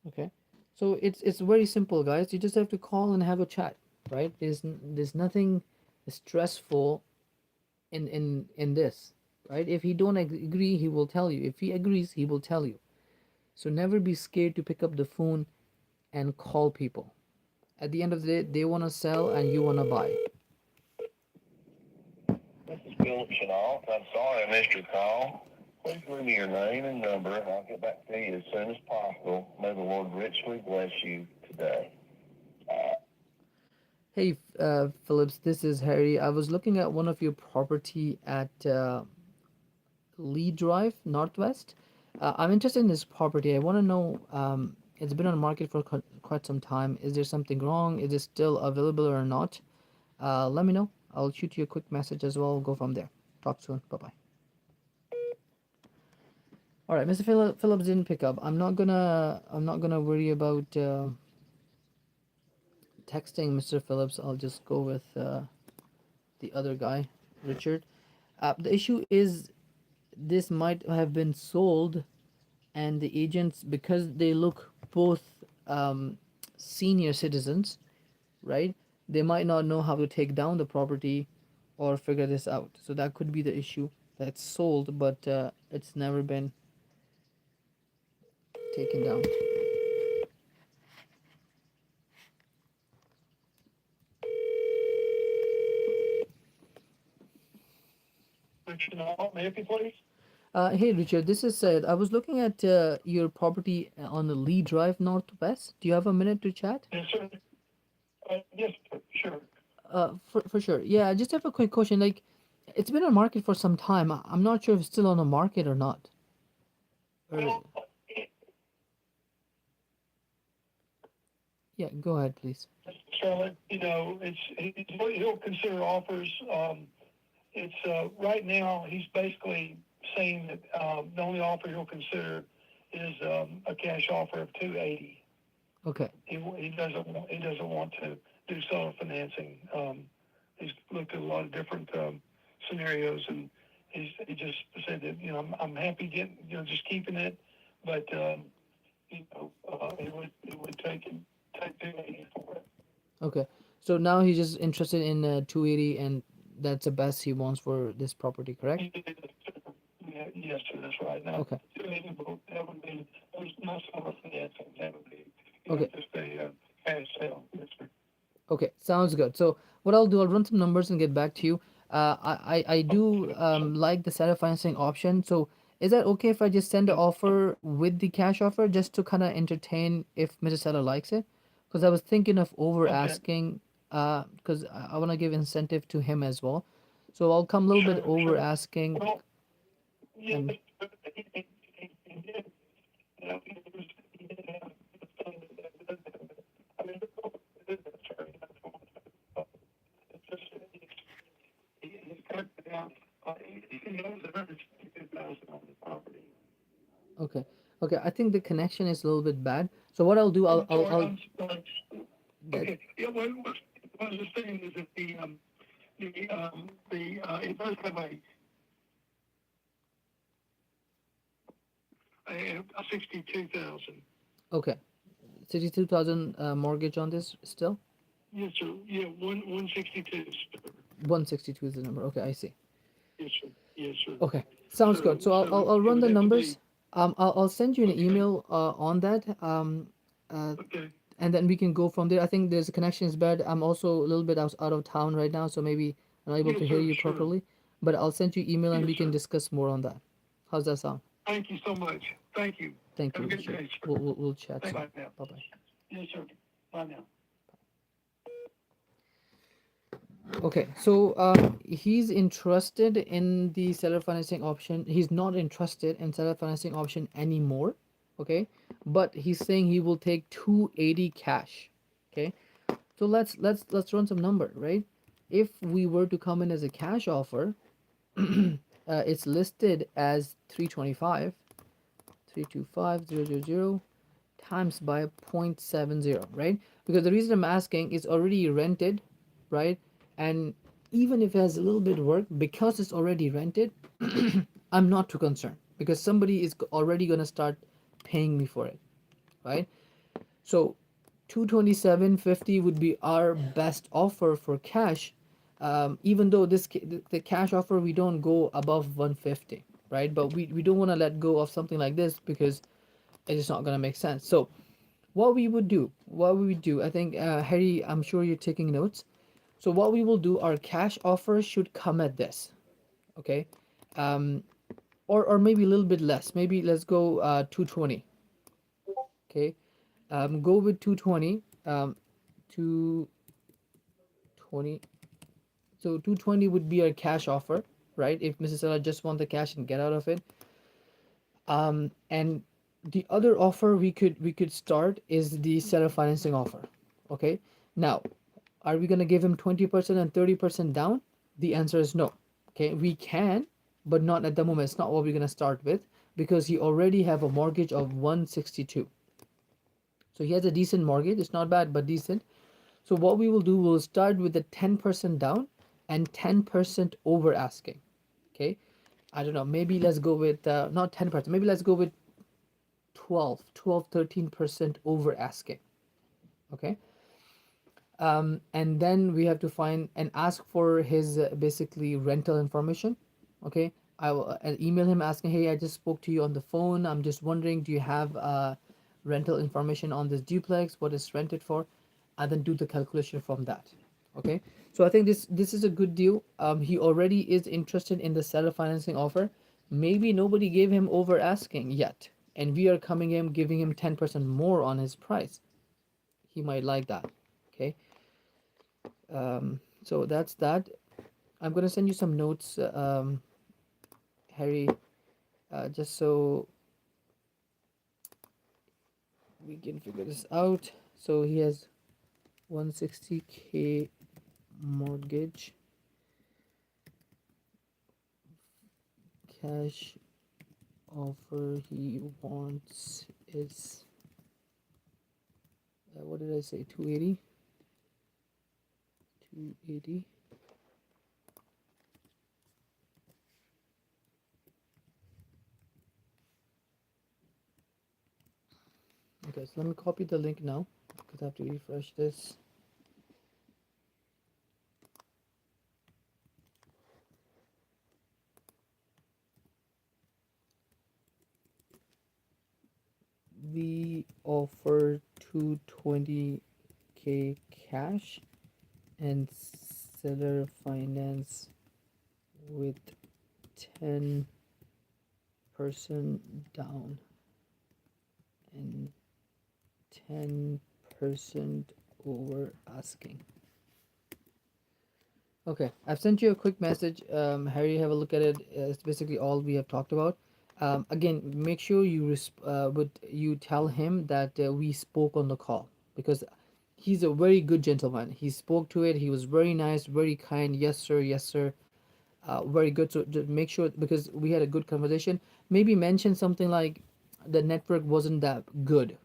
Okay, so it's very simple, guys. You just have to call and have a chat, right? There's nothing stressful in this, right? If he don't agree, he will tell you. If he agrees, he will tell you. So never be scared to pick up the phone and call people. At the end of the day, they want to sell and you want to buy. This is Philip Chenault. I'm sorry I missed your call. Please leave me your name and number, and I'll get back to you as soon as possible. May the Lord richly bless you today. Hey, Phillips, this is Harry. I was looking at one of your property at Lee Drive, Northwest. I'm interested in this property. I want to know. It's been on the market for quite some time. Is there something wrong? Is it still available or not? Let me know. I'll shoot you a quick message as well. Go from there. Talk soon. Bye bye. All right, Mr. Phillips didn't pick up. I'm not gonna worry about texting Mr. Phillips. I'll just go with the other guy, Richard. The issue is this might have been sold, and the agents, because they look both senior citizens, right? They might not know how to take down the property or figure this out. So that could be the issue. That's sold, but it's never been taken down. Chenault, may I help you, please? Hey Richard, this is Said. I was looking at your property on the Lee Drive Northwest. Do you have a minute to chat? Yes, sir. Yes, sure. For sure. Yeah, I just have a quick question. Like, it's been on market for some time. I'm not sure if it's still on the market or not. Or, yeah, go ahead, please. Charlotte, he'll consider offers. It's right now he's basically saying that the only offer he'll consider is a cash offer of 280. Okay. He doesn't want to do seller financing. He's looked at a lot of different scenarios, and he just said that I'm happy getting just keeping it, but it would take 280 for it. Okay. So now he's just interested in 280, and that's the best he wants for this property, correct? Yeah, yes, sir, that's right. Now, Okay. 280 that would be there's no seller financing. That would be Okay. just a cash sale. Yes, sir. Okay, sounds good. So what I'll do, I'll run some numbers and get back to you. I do like the seller financing option. So is that okay if I just send the offer with the cash offer just to kind of entertain if Mr. Seller likes it? Because I was thinking of over Okay. asking, because I want to give incentive to him as well. So I'll come a little bit Sure, over sure. asking. Well, yeah, And he did. He did have I mean, sorry, it's just he's cut down. He owns 162,000 on the property. okay, okay, I think the connection is a little bit bad. So what I'll do, I'll I'm sorry. that, Okay. Yeah. What I was just saying is that it does have a 62,000. okay, 62,000 mortgage on this still. Yes, sir. Yeah, 162, sir. 162 is the number. Okay, I see. Yes, sir. Yes, sir. Okay, sounds good. So I'll It run would the have to numbers. be, I'll send you an okay, email on that. Uh, okay. and then we can go from there. I think there's a connection is bad. I'm also a little bit out of town right now, so maybe I'm not able Yes, to hear sir, you sure. properly. But I'll send you email and Yes, we can sir. discuss more on that. How's that sound? Thank you so much. Thank you. Thank Have a you. good Sure. day, sir. We'll chat Thank soon. you. Bye now. Bye bye. Yes, sir. Bye now. Okay, so he's interested in the seller financing option. He's not interested in seller financing option anymore. Okay, but he's saying he will take 280 cash. Okay, so let's run some number, right? If we were to come in as a cash offer, it's listed as 325, 325,000 times by 0.70, right? Because the reason I'm asking is already rented, right? And even if it has a little bit of work, because it's already rented, I'm not too concerned because somebody is already gonna start paying me for it, right? So 227.50 would be our best offer for cash. Even though the cash offer we don't go above 150, right? But we don't want to let go of something like this because it's not gonna make sense. So what we would do, I think, Harry, I'm sure you're taking notes. So what we will do, our cash offer should come at this, okay? Um, or maybe a little bit less. Maybe let's go 220, okay? Go with 220. 220. So 220 would be our cash offer, right? If Mrs. Ella just want the cash and get out of it. And the other offer we could start is the seller financing offer. Okay. Now, are we gonna give him 20% and 30% down? The answer is no. Okay, we can, but not at the moment. It's not what we're gonna start with because he already have a mortgage of 162. So he has a decent mortgage. It's not bad, but decent. So what we will do, we'll start with the 10% down and 10% over asking. Okay. I don't know. Maybe let's go with not 10%. Maybe let's go with 13% over asking. Okay. And then we have to find and ask for his basically rental information. Okay, I will email him asking, hey, I just spoke to you on the phone, I'm just wondering, do you have rental information on this duplex, what is rented for, and then do the calculation from that. Okay, so I think this is a good deal. He already is interested in the seller financing offer. Maybe nobody gave him over asking yet, and we are coming in giving him 10% more on his price. He might like that. Okay, so that's that. I'm gonna send you some notes, Harry, just so we can figure this out. So he has 160K mortgage, cash offer he wants is what did I say? 280. 280. Okay, so let me copy the link now because I have to refresh this. We offer 220K cash and seller finance with 10% down and 10% over asking. Okay, I've sent you a quick message. Harry, have a look at it. It's basically all we have talked about. Again, make sure would you tell him that we spoke on the call because he's a very good gentleman. He spoke to it. He was very nice, very kind. Yes, sir. Yes, sir. Very good. So just make sure because we had a good conversation. Maybe mention something like the network wasn't that good.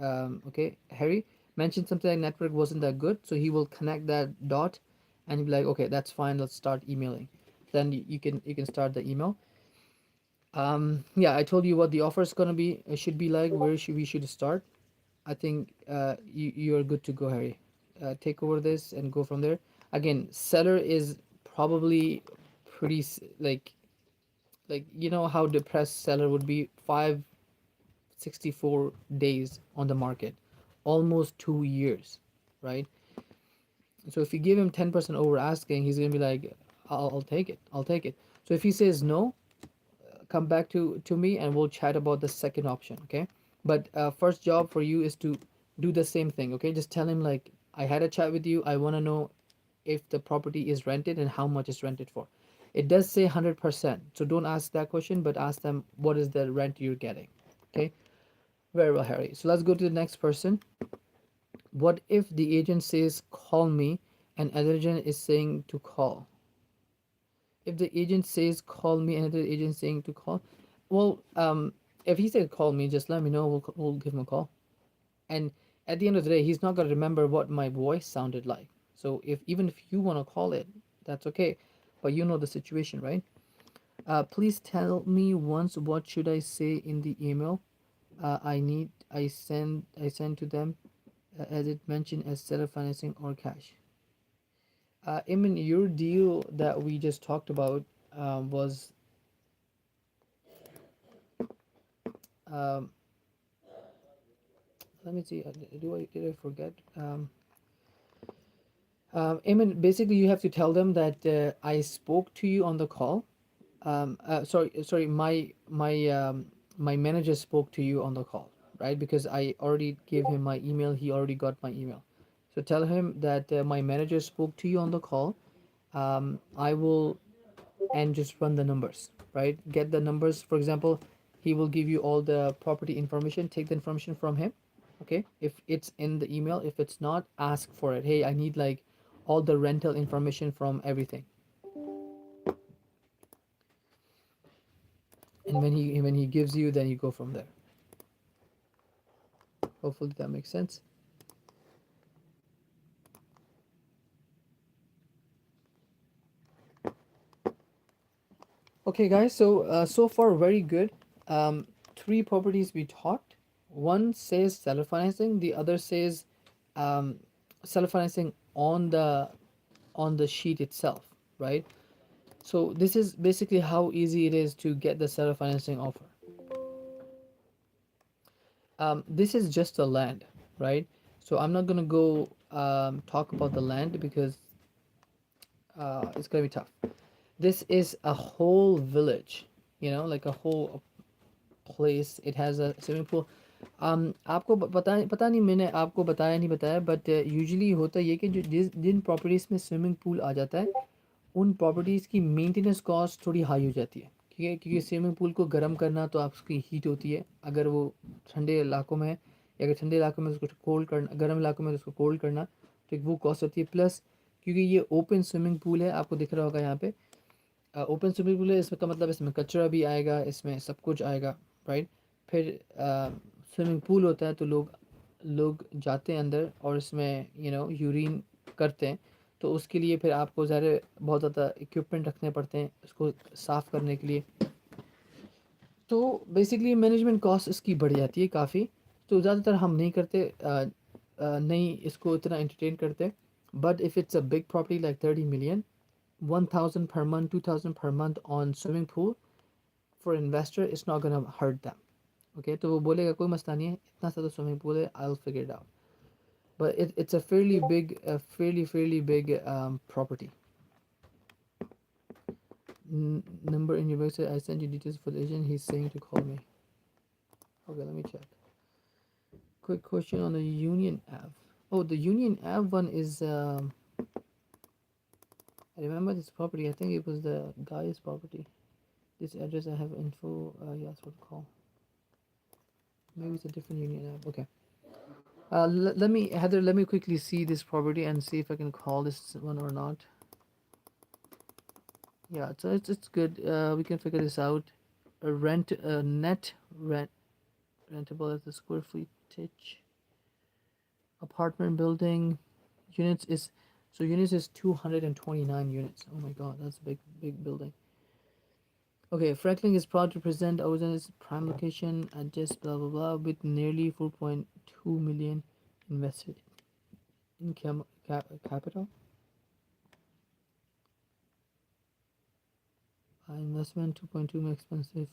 Okay, Harry, mention something like network wasn't that good, so he will connect that dot, and be like, okay, that's fine. Let's start emailing. Then you can start the email. Yeah, I told you what the offer is gonna be. It should be like where should we should start. I think you're good to go, Harry. take over this and go from there. Again, seller is probably pretty like you know how depressed seller would be. 564 days on the market, almost 2 years, right? So if you give him 10% over asking, he's gonna be like, I'll take it, I'll take it. So if he says no, come back to me and we'll chat about the second option, okay? But first job for you is to do the same thing, okay? Just tell him like, I had a chat with you, I want to know if the property is rented and how much is rented for. It does say 100%, so don't ask that question, but ask them what is the rent you're getting, okay? Very well, Harry. So let's go to the next person. What if the agent says call me and other agent is saying to call? If the agent says call me and the agent saying to call, well, if he said call me, just let me know. We'll give him a call. And at the end of the day, he's not gonna remember what my voice sounded like. So if even if you want to call it, that's okay. But you know the situation, right? Please tell me once what should I say in the email. I send to them as it mentioned as seller financing or cash. Iman, your deal that we just talked about was um, let me see. Did I forget? Eamon, basically, you have to tell them that I spoke to you on the call. Sorry. My manager spoke to you on the call, right? Because I already gave him my email. He already got my email. So tell him that my manager spoke to you on the call. I will and just run the numbers, right? Get the numbers. For example, he will give you all the property information. Take the information from him, okay? If it's in the email, if it's not, ask for it. Hey, I need like all the rental information from everything. And when he gives you, then you go from there. Hopefully that makes sense. Okay, guys. So far very good. Three properties we talked. One says seller financing. The other says um, seller financing on the sheet itself, right? So this is basically how easy it is to get the seller financing offer. This is just the land, right? So I'm not gonna go talk about the land because it's gonna be tough. This is a whole village, like a whole place. It has a swimming pool. आपको पता नहीं मैंने आपको बताया नहीं बताया but usually होता ये कि जो जिन प्रॉपर्टीज़ में स्विमिंग पूल आ जाता है उन प्रॉपर्टीज़ की मेंटेनेंस कॉस्ट थोड़ी हाई हो जाती है, ठीक है? क्योंकि स्विमिंग पूल को गर्म करना तो आपकी हीट होती है, अगर वो ठंडे इलाकों में है, या अगर ठंडे इलाकों में उसको कोल्ड करना, गर्म इलाकों में उसको कोल्ड करना, तो एक वो कॉस्ट होती है। प्लस क्योंकि ये ओपन स्विमिंग पूल है, आपको दिख रहा होगा यहाँ पे ओपन स्विमिंग पूल है, इसमें का मतलब इसमें कचरा भी आएगा, इसमें सब कुछ आएगा, राइट? फिर स्विमिंग पूल होता है तो लोग लोग जाते हैं अंदर और इसमें यूरिन करते हैं, तो उसके लिए फिर आपको ज़्यादा बहुत ज़्यादा इक्विपमेंट रखने पड़ते हैं उसको साफ़ करने के लिए। तो बेसिकली मैनेजमेंट कॉस्ट इसकी बढ़ जाती है काफ़ी। तो ज़्यादातर हम नहीं करते, नहीं इसको इतना एंटरटेन करते। But if it's a big property like 30 million, 1,000 per month, 2,000 per month on swimming pool for investor is not gonna hurt them. Okay, तो वो बोलेगा कोई मसला नहीं है, इतना सा तो स्विमिंग पूल है, I'll figure it out. But it's a fairly big property. Number in your website, I sent you details for the agent, he's saying to call me. Okay, let me check. Quick question on the Union Ave. Oh, the Union Ave one is I remember this property, I think it was the guy's property. This address I have info, yeah, that's what to call. Maybe it's a different Union Ave. Okay. Let me, Heather, let me quickly see this property and see if I can call this one or not. Yeah, so it's good. We can figure this out. Net rentable at the square footage. Apartment building units is, so units is 229 units. Oh my god, that's a big building. Okay, Franklin is proud to present Ozen's prime location at just blah blah blah with nearly 4.2 million invested. in capital. Investment 2.2 more expensive.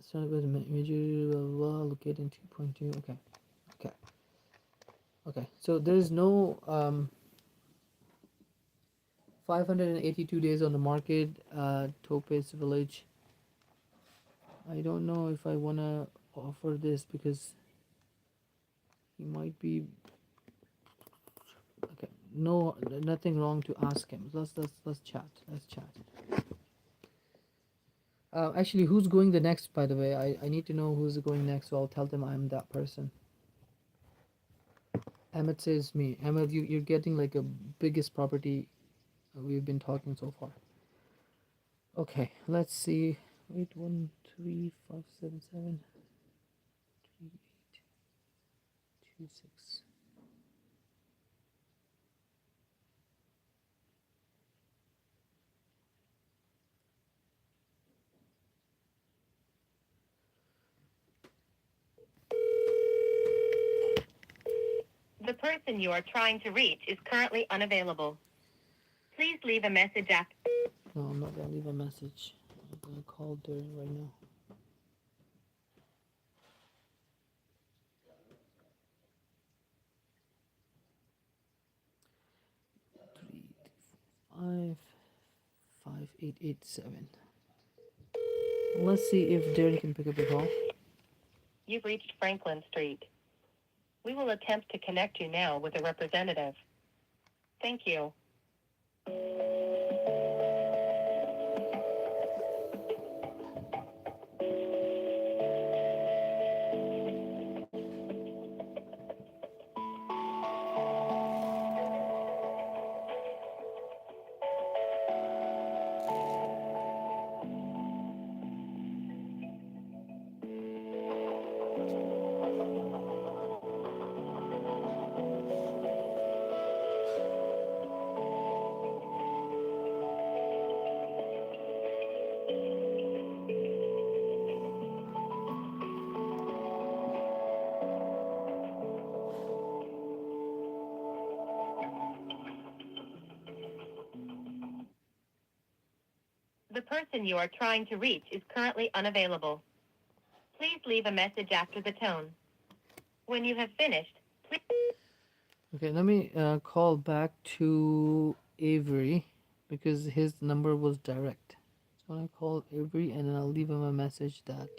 Started with major blah, blah, blah, located in 2.2. Okay, okay, okay. So there is no 582 days on the market. Topaz Village. I don't know if I wanna offer this because he might be okay. No, nothing wrong to ask him. Let's chat. Let's chat. Actually, who's going the next? By the way, I need to know who's going next, so I'll tell them I'm that person. Ahmed says me. Ahmed, you're getting like a biggest property we've been talking so far. Okay, let's see. Wait, 1, 3, 5, 7, 7, 3, 8, 2, 6. The person you are trying to reach is currently unavailable. Please leave a message after. No, I'm not gonna leave a message. I'm gonna call during right now. 3, 5, 5, 8, 8, 7. Let's see if Darren can pick up the call. You've reached Franklin Street. We will attempt to connect you now with a representative. Thank you. The person you are trying to reach is currently unavailable. Please leave a message after the tone. When you have finished, please. Okay, let me call back to Avery because his number was direct. So I call Avery and then I'll leave him a message that.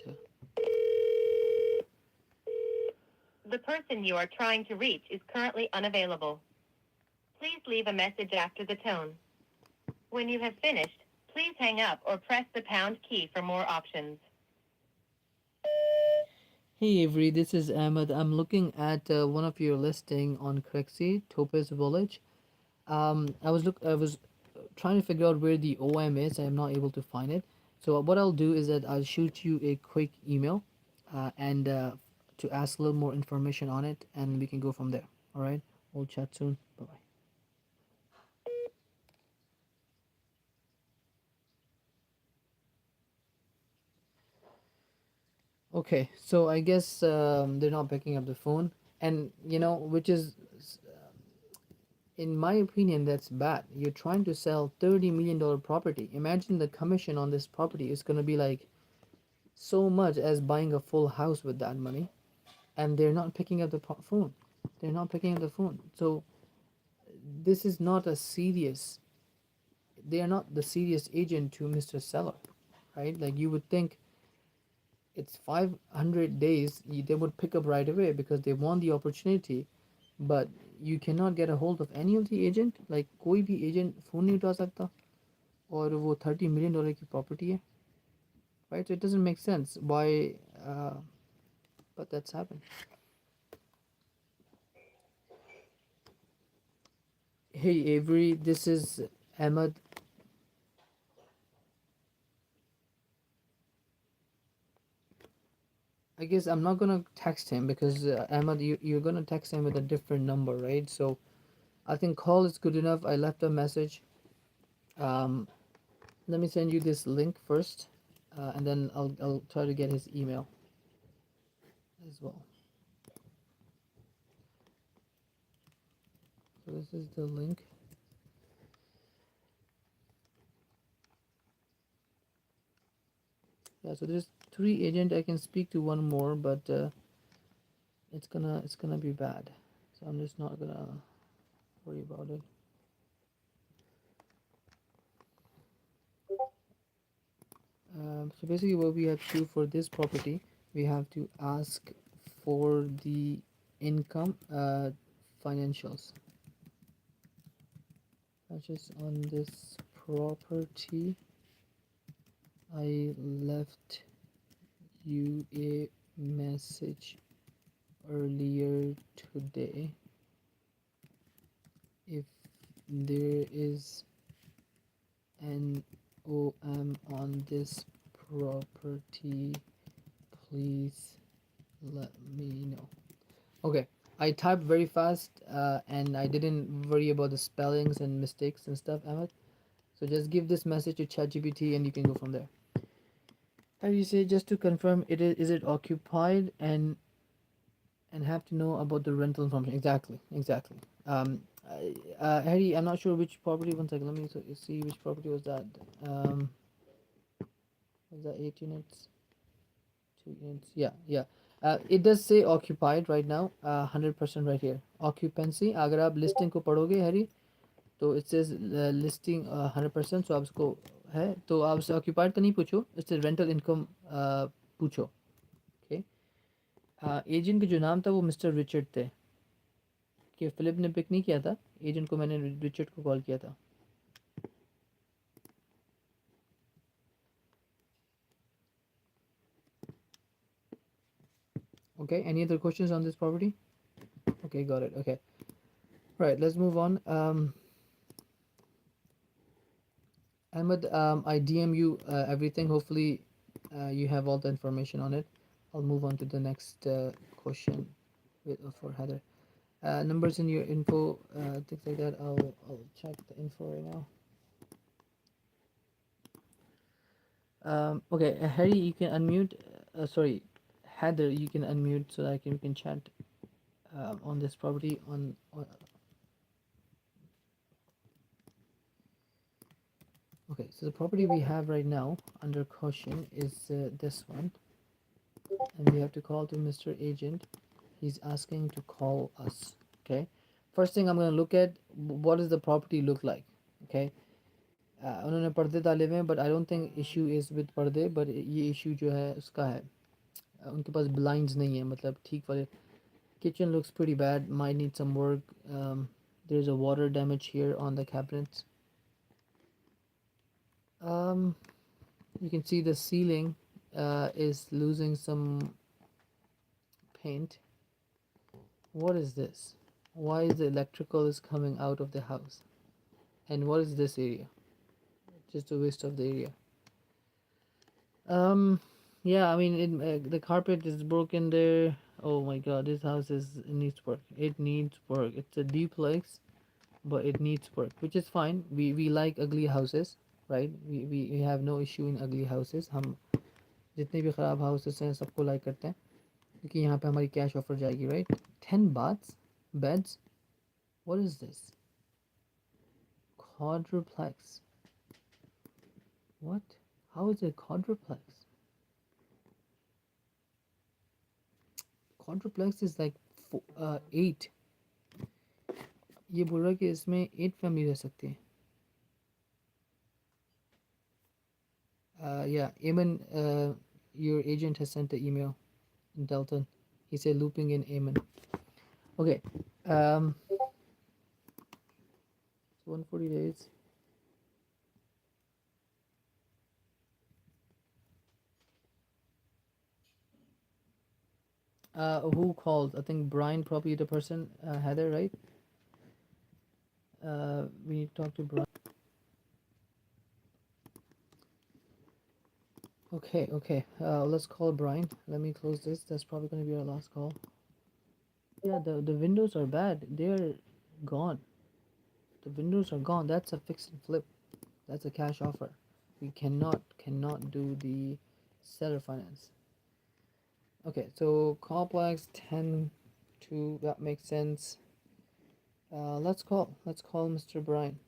The person you are trying to reach is currently unavailable. Please leave a message after the tone. When you have finished, please hang up or press the pound key for more options. Hey Avery, this is Ahmed. I'm looking at one of your listing on Crexy, Topaz Village. I was trying to figure out where the OM is. I am not able to find it. So what I'll do is that I'll shoot you a quick email, and to ask a little more information on it, and we can go from there. All right. We'll chat soon. Bye bye. Okay, so I guess they're not picking up the phone, and which is, in my opinion, that's bad. You're trying to sell $30 million property. Imagine the commission on this property is gonna be like so much as buying a full house with that money, and they're not picking up the phone. They're not picking up the phone. So this is not a serious. They are not the serious agent to Mr. Seller, right? Like you would think it's 500 days, they would pick up right away because they want the opportunity, but you cannot get a hold of any of the agent. Like कोई भी agent phone नहीं उठा सकता और वो $30 million की property है, right? So it doesn't make sense why, but that's happened. Hey Avery, this is Ahmed. I guess I'm not gonna text him because Ahmed, you're gonna text him with a different number, right? So I think call is good enough. I left a message. Um, Let me send you this link first, and then I'll try to get his email as well. So this is the link. Yeah, so there's 3 agent. I can speak to one more, but it's gonna be bad. So I'm just not gonna worry about it. So basically, what we have to do for this property, we have to ask for the income financials. Just on this property, I left you a message earlier today. If there is an OM on this property, please let me know. Okay, I typed very fast and I didn't worry about the spellings and mistakes and stuff, Ahmed. So just give this message to ChatGPT and you can go from there. How do you say, just to confirm, is it occupied and have to know about the rental information? Exactly, exactly. Harry, I'm not sure which property. One second, let me see which property was that. Was that 8 units? 2 units? Yeah, yeah. It does say occupied right now. 100% right here. Occupancy. अगर आप listing को पढ़ोगे Harry, तो it says listing 100%. So आप उसको है तो आप उससे occupied का नहीं पूछो, इससे rental income पूछो. Okay. एजेंट का जो नाम था वो मिस्टर रिचर्ड थे. कि फिलिप ने पिक नहीं किया था एजेंट को, मैंने रिचर्ड को कॉल किया था. Okay, any other questions on this property? Okay, got it. Okay, right, let's move on. Ahmed, I DM you everything. Hopefully you have all the information on it. I'll move on to the next question for Heather. Numbers in your info, things like that. I'll check the info right now. Okay, Harry, you can unmute. Sorry, Heather, you can unmute so that we can chat on this property. Okay, so the property we have right now under caution is this one, and we have to call to Mr. Agent. He's asking to call us. Okay, first thing I'm gonna look at, what does the property look like. Okay, उन्होंने पर्दे डाले हुए हैं, but I don't think issue is with पर्दे, but ये issue जो है उसका है, उनके पास blinds नहीं है, मतलब ठीक वाले. Kitchen looks pretty bad, might need some work. There's a water damage here on the cabinets. You can see the ceiling is losing some paint. What is this? Why is the electrical is coming out of the house? And what is this area? Just a waste of the area. Yeah, I mean, the carpet is broken there. Oh my god, this house it needs work. It needs work. It's a duplex, but it needs work, which is fine. We like ugly houses, right? We have no issue in ugly houses. हम जितने भी ख़राब houses हैं सबको like करते हैं, क्योंकि यहाँ पे हमारी cash offer जाएगी, right? 10 baths, beds. What is this? Quadruplex. What? How is it quadruplex? Quadruplex is like 8. ये बोल रहा है कि इसमें 8 family रह सकती है. Yeah, Eamon, your agent has sent the email in Delton. He said looping in Eamon. Okay. 140 days. Who called? I think Brian, probably the person, Heather, right? We need to talk to Brian. Okay, okay. Let's call Brian. Let me close this. That's probably going to be our last call. Yeah, the windows are bad. They're gone. The windows are gone. That's a fix and flip. That's a cash offer. We cannot do the seller finance. Okay, so complex 10 to, that makes sense. Let's call Mr. Brian.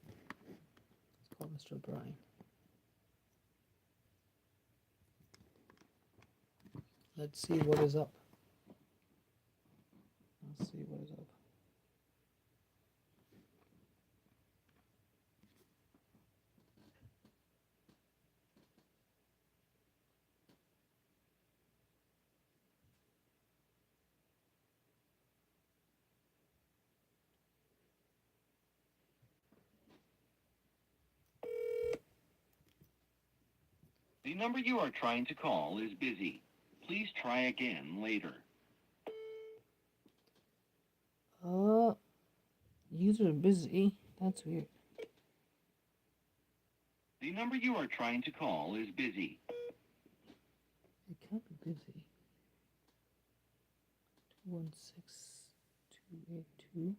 Let's call Mr. Brian. Let's see what is up. Let's see what is up. The number you are trying to call is busy. Please try again later. Uh, User busy. That's weird. The number you are trying to call is busy. It can't be busy. 216-282-5075.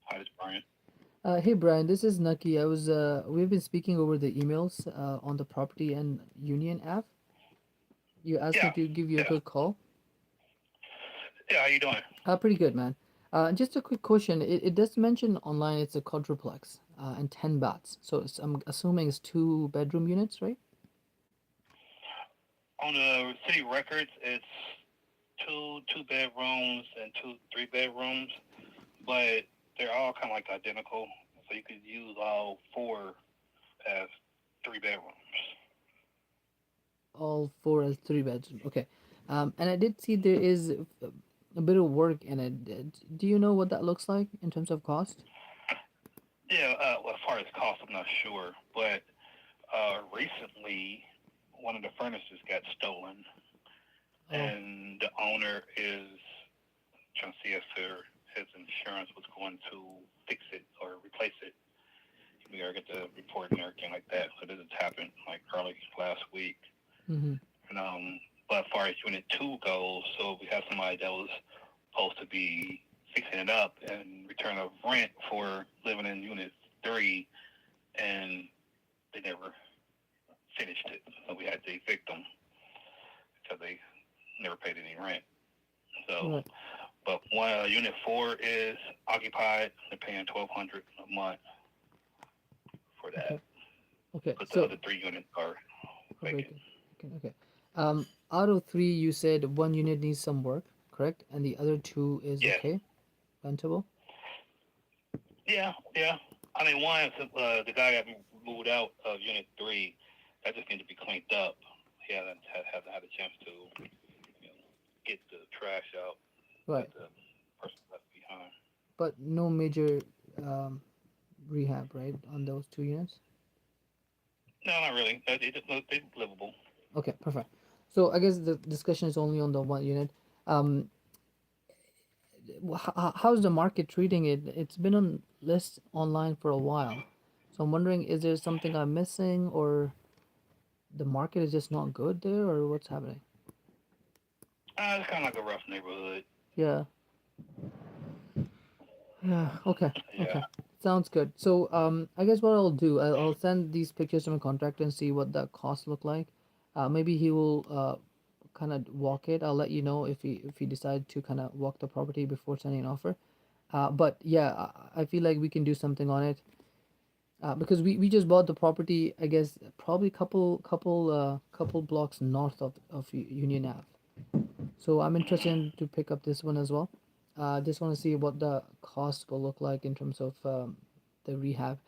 Hi, this is Brian. Hey Brian, this is Nucky. We've been speaking over the emails on the Property and Union app. You asked me Yeah, to give you a yeah, quick call. yeah. How you doing? Pretty good, man. Just a quick question. It does mention online it's a quadruplex and 10 baths. So I'm assuming it's 2 bedroom units, right? On the city records, it's two bedrooms and 2 3 bedrooms, but they're all kind of like identical. So you could use all four as 3 bedrooms. All four as 3 bedroom. Okay. And I did see there is a bit of work in it. Do you know what that looks like in terms of cost? Yeah. Well, as far as cost, I'm not sure, but recently one of the furnaces got stolen, Oh, and the owner is trying to see if his insurance was going to fix it or replace it. We gotta get the report and everything like that. So this has happened like early last week. mm-hmm. And but as far as unit 2 goes, so we have somebody that was supposed to be fixing it up and return of rent for living in unit 3, and they never finished it. So we had to evict them because they never paid any rent. So, Right. but unit 4 is occupied. They're paying $1,200 a month for that. Okay. Okay. But the So other 3 units are vacant. vacant. Okay. Out of three, you said one unit needs some work, correct? And the other two is Yes. okay, rentable. Yeah, yeah. I mean, one, the guy got moved out of Unit 3. That just needs to be cleaned up. He hasn't had a chance to get the trash out Right. that the person left behind. But no major um, rehab, right, on those 2 units? No, not really. They're livable. Okay, perfect. So I guess the discussion is only on the one unit. Um, how's the market treating it? It's been on list online for a while. So I'm wondering, is there something I'm missing, or the market is just not good there, or what's happening? It's kind of like a rough neighborhood. Yeah. Yeah. Okay. Yeah. Okay. Sounds good. So I guess what I'll do, I'll send these pictures to my contractor and see what the costs look like. Maybe he will kind of walk it. I'll let you know if he decide to kind of walk the property before sending an offer. But yeah, I feel like we can do something on it. Because we just bought the property, I guess probably couple blocks north of Union Ave. So I'm interested in to pick up this one as well. Just want to see what the cost will look like in terms of the rehab.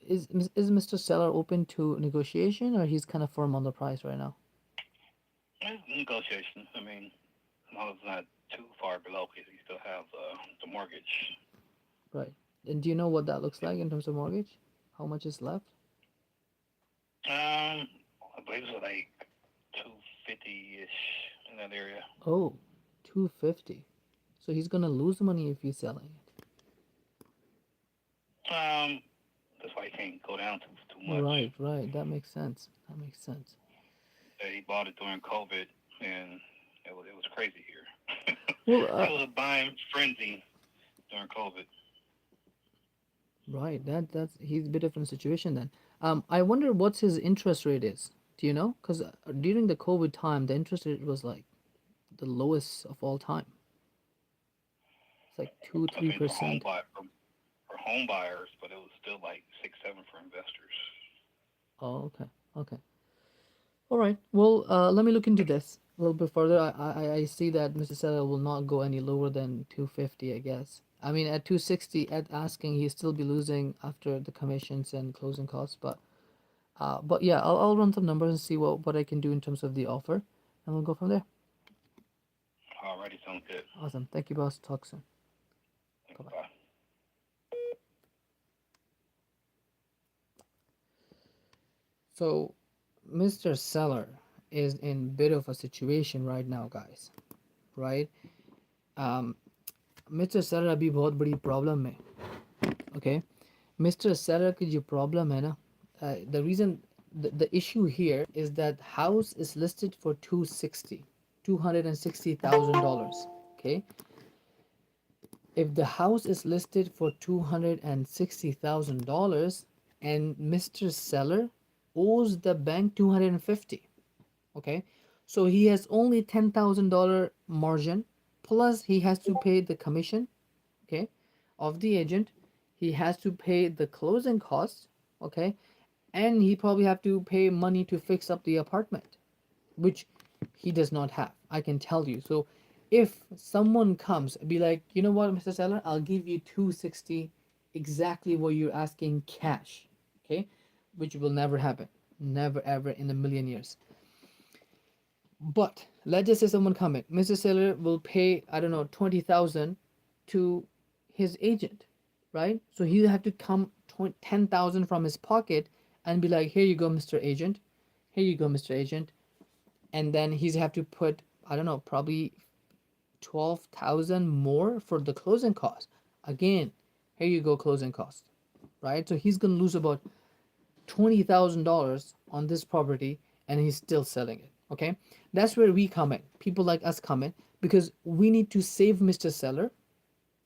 Is Mr. Seller open to negotiation, or he's kind of firm on the price right now? It's negotiation. I mean, as long as it's not too far below, because you still have the mortgage. Right. And do you know what that looks like in terms of mortgage? How much is left? I believe it's like 250-ish in that area. Oh, 250. So he's gonna lose money if he's selling it. That's why he can't go down too much. Right, right. That makes sense. That makes sense. He bought it during COVID, and it was crazy here. Well, It was a buying frenzy during COVID. right. That's he's a bit of in a situation then. I wonder what's his interest rate is. Do you know? Because during the COVID time, the interest rate was like the lowest of all time. It's like two, I three think percent. for home buyers, but it was still like 6, 7 for investors. Oh, okay, okay. All right. Well, let me look into this a little bit further. I see that Mr. Seller will not go any lower than 250, I guess. I mean, at 260, at asking, he'll still be losing after the commissions and closing costs. But yeah, I'll run some numbers and see what I can do in terms of the offer, and we'll go from there. Alrighty, sounds good. Awesome. Thank you, boss. Talk soon. Thanks, Bye-bye. bye. So, Mr. Seller is in bit of a situation right now, guys. Right? Mister sir अभी बहुत बड़ी problem है okay mister sir की जो problem है ना the reason the issue here is that house is listed for 260,000 okay if the house is listed for $260,000 and Mr. Seller owes the bank 250 okay so he has only $10,000 margin plus he has to pay the commission okay of the agent he has to pay the closing costs okay and he probably have to pay money to fix up the apartment which he does not have I can tell you so if someone comes be like you know what Mr. Seller I'll give you 260 exactly what you're asking cash okay which will never happen never ever in a million years but let's just say someone come in Mr. Seller will pay I don't know 20,000 to his agent right so he'll have to come 10,000 from his pocket and be like here you go Mr. Agent here you go Mr. Agent and then he's have to put I don't know probably 12,000 more for the closing cost again here you go closing cost right so he's gonna lose about $20,000 on this property and he's still selling it okay that's where we come in people like us come in because we need to save Mr. Seller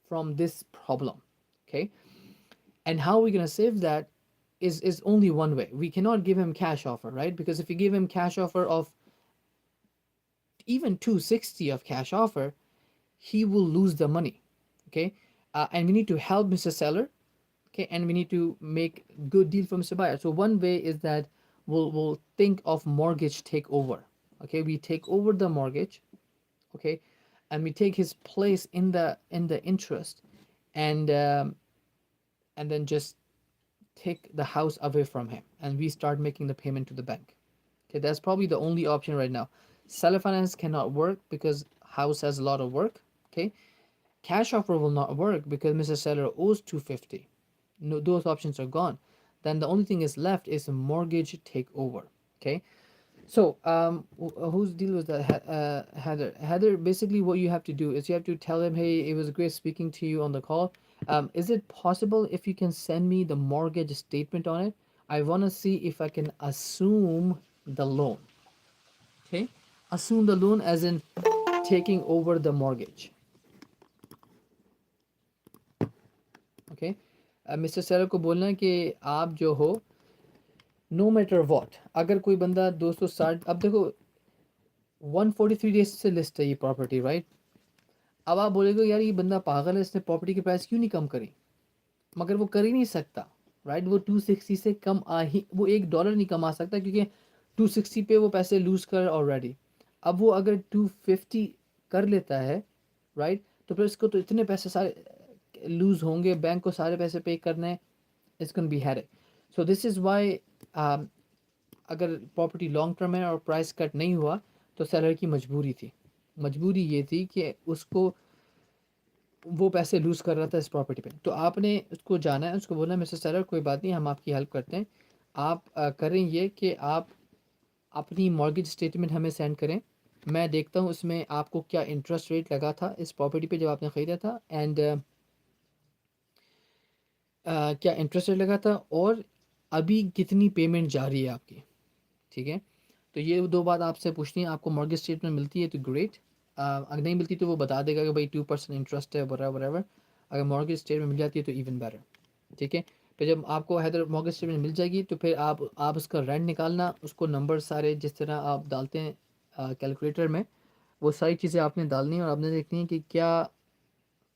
from this problem okay and how we're going to save that is only one way we cannot give him cash offer right because if you give him cash offer of even 260 of cash offer he will lose the money okay and we need to help Mr. Seller okay and we need to make good deal for Mr. Buyer so one way is that we'll think of mortgage takeover okay we take over the mortgage okay and we take his place in the interest and then just take the house away from him and we start making the payment to the bank okay that's probably the only option right now seller finance cannot work because house has a lot of work okay cash offer will not work because Mr. Seller owes 250 no those options are gone then the only thing is left is a mortgage takeover okay so whose deal was that Heather basically what you have to do is you have to tell him hey it was great speaking to you on the call is it possible if you can send me the mortgage statement on it I want to see if I can assume the loan okay assume the loan as in taking over the mortgage okay mister seller को बोलना है कि आप जो हो no matter what अगर कोई बंदा 260 अब देखो 143 डेज से लिस्ट है ये प्रॉपर्टी राइट अब आप बोलेगे यार ये बंदा पागल है इसने प्रॉपर्टी की प्राइस क्यों नहीं कम करी मगर वो कर ही नहीं सकता राइट वो 260 से कम आ ही वो $1 नहीं कमा सकता क्योंकि 260 पे वो पैसे लूज कर ऑलरेडी अब वो अगर 250 कर लेता है राइट तो फिर इसको तो इतने पैसे सारे लूज होंगे बैंक को सारे पैसे पे करने it's gonna B headache so this is why अगर प्रॉपर्टी लॉन्ग टर्म है और प्राइस कट नहीं हुआ तो सेलर की मजबूरी ये थी कि उसको वो पैसे लूज़ कर रहा था इस प्रॉपर्टी पे तो आपने उसको जाना है उसको बोलना है मिस्टर सेलर कोई बात नहीं हम आपकी हेल्प करते हैं आप करें ये कि आप अपनी मॉर्गेज स्टेटमेंट हमें सेंड करें मैं देखता हूँ उसमें आपको क्या इंटरेस्ट रेट लगा था इस प्रॉपर्टी पे जब आपने ख़रीदा था एंड क्या इंटरेस्ट रेट लगा था और अभी कितनी पेमेंट जा रही है आपकी ठीक है तो ये दो बात आपसे पूछनी है आपको मॉर्गेज स्टेटमेंट मिलती है तो ग्रेट अगर नहीं मिलती तो वो बता देगा कि भाई 2% इंटरेस्ट है वरावर। अगर मॉर्गेज स्टेटमेंट मिल जाती है तो इवन बेटर। ठीक है, तो जब आपको हैदर मॉर्गेज स्टेटमेंट मिल जाएगी तो फिर आप उसका रेंट निकालना, उसको नंबर सारे जिस तरह आप डालते हैं कैलकुलेटर में, वो सारी चीज़ें आपने डालनी है और आपने देखनी है कि क्या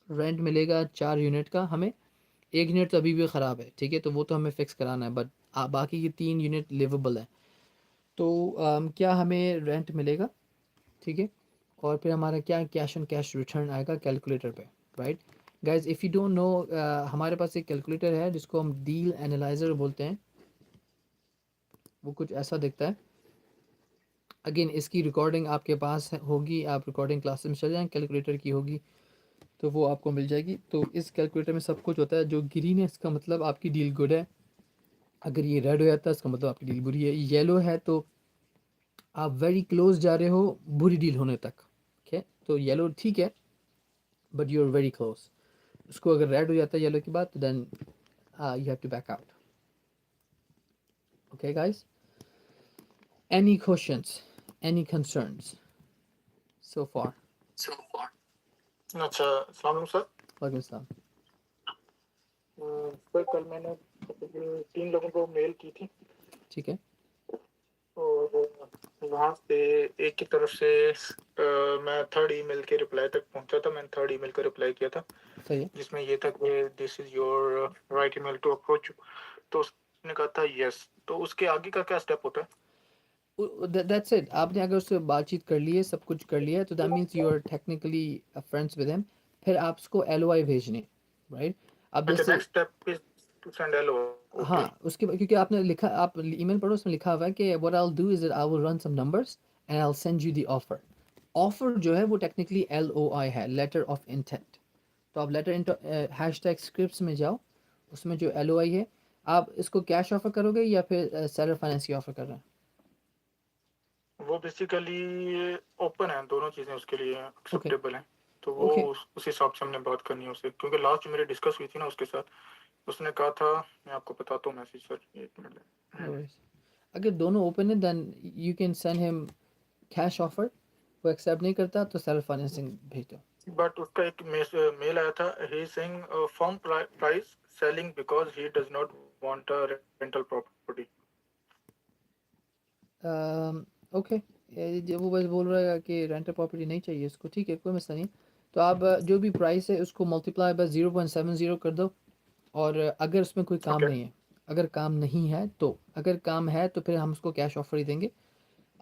रेंट मिलेगा 4 यूनिट का हमें। 1 यूनिट तो अभी भी ख़राब है, ठीक है, तो वो तो हमें फ़िक्स कराना है, बट बाकी की 3 यूनिट लिवेबल है। तो क्या हमें रेंट मिलेगा, ठीक है, और फिर हमारा क्या कैश ऑन कैश रिटर्न आएगा कैलकुलेटर पे, right. Guys if you don't know, हमारे पास एक कैलकुलेटर है जिसको हम डील एनालाइज़र बोलते हैं। वो कुछ ऐसा दिखता है। अगेन इसकी रिकॉर्डिंग आपके पास होगी, आप रिकॉर्डिंग क्लासेस में चले जाएँ, कैलकुलेटर की होगी तो वो आपको मिल जाएगी। तो इस कैलकुलेटर में सब कुछ होता है। जो ग्रीन है इसका मतलब आपकी डील गुड है, अगर ये रेड हो जाता है इसका मतलब आपकी डील बुरी है, येलो है तो आप वेरी क्लोज जा रहे हो बुरी डील होने तक। ओके, तो येलो ठीक है but you are very close. उसको अगर रेड हो जाता है येलो के बाद तो then you have to back out. Okay guys, any questions, any concerns so far? अच्छा, अस्सलाम वालेकुम सर। वालेकुम अस्सलाम। सर कल मैंने 3 लोगों को मेल की थी ठीक है, और वहाँ से एक की तरफ से मैं थर्ड ईमेल के रिप्लाई तक पहुँचा था। मैंने थर्ड ईमेल का रिप्लाई किया था सही है। जिसमें ये था कि this is your right email to approach. तो उसने कहा था यस। तो उसके आगे का क्या स्टेप होता है? That's it. आपने अगर उससे बातचीत कर ली है, सब कुछ कर लिया है, तो that means you are technically friends with him. फिर आप उसको LOI भेजने, राइट। अब अच्छा, जैसे next step is to send LO. Okay. हाँ, उसके बाद क्योंकि आपने लिखा, आप ईमेल पढ़ो, उसमें लिखा हुआ है कि what I will do is I will run some numbers and I will send you the offer. Offer जो है वो टेक्निकली LOI है, लेटर ऑफ इंटेंट। तो आप लेटर हैशटैग स्क्रिप्ट्स में जाओ, उसमें जो LOI है, आप इसको कैश ऑफर करोगे या फिर सेलर फाइनेंस की ऑफर कर रहे हैं? वो बेसिकली ओपन है, दोनों चीज़ें उसके लिए ओके एक्सेप्टेबल हैं। तो वो ओके, उस हिसाब से हमने बात करनी है उससे, क्योंकि लास्ट जो मेरी डिस्कस हुई थी ना उसके साथ, उसने कहा था, मैं आपको बताता हूँ मैसेज सर, एक मिनट। No worries. अगर दोनों ओपन है then you can send him cash offer. वो एक्सेप्ट नहीं करता तो सेलर फाइनेंसिंग भेज दो। बट उसका एक मेल आया था, he is saying firm price selling because he does not want a rental property. Okay, जब वो बस बोल रहा है कि रेंटल प्रॉपर्टी नहीं चाहिए उसको, ठीक है, कोई मसला नहीं। तो आप जो भी प्राइस है उसको मल्टीप्लाई बस 0.70 कर दो। और अगर उसमें कोई काम ओके। नहीं है, अगर काम नहीं है तो, अगर काम है तो फिर हम उसको कैश ऑफर ही देंगे।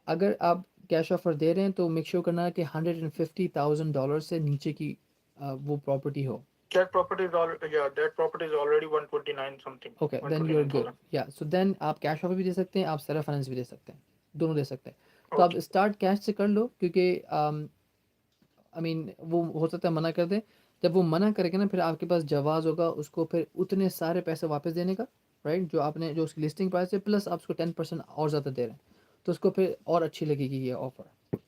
अगर आप कैश ऑफर दे रहे हैं तो मेक श्योर करना है कि $150,000 से नीचे की वो प्रॉपर्टी हो। दैट प्रॉपर्टी इज ऑल या that property is already 129 something, okay then you are good. 129,000। या सो देन आप कैश ऑफर भी दे सकते हैं, आप सेलर फाइनेंस भी दे सकते हैं, दोनों दे सकते हैं। तो आप ओके। स्टार्ट कैश से कर लो क्योंकि आई मीन वो हो सकता है मना कर दे। जब वो मना करेगा ना फिर आपके पास जवाब होगा उसको फिर उतने सारे पैसे वापस देने का, राइट, जो आपने जो उसकी लिस्टिंग प्राइस है प्लस आप उसको 10% और ज़्यादा दे रहे हैं, तो उसको फिर और अच्छी लगेगी ये ऑफर।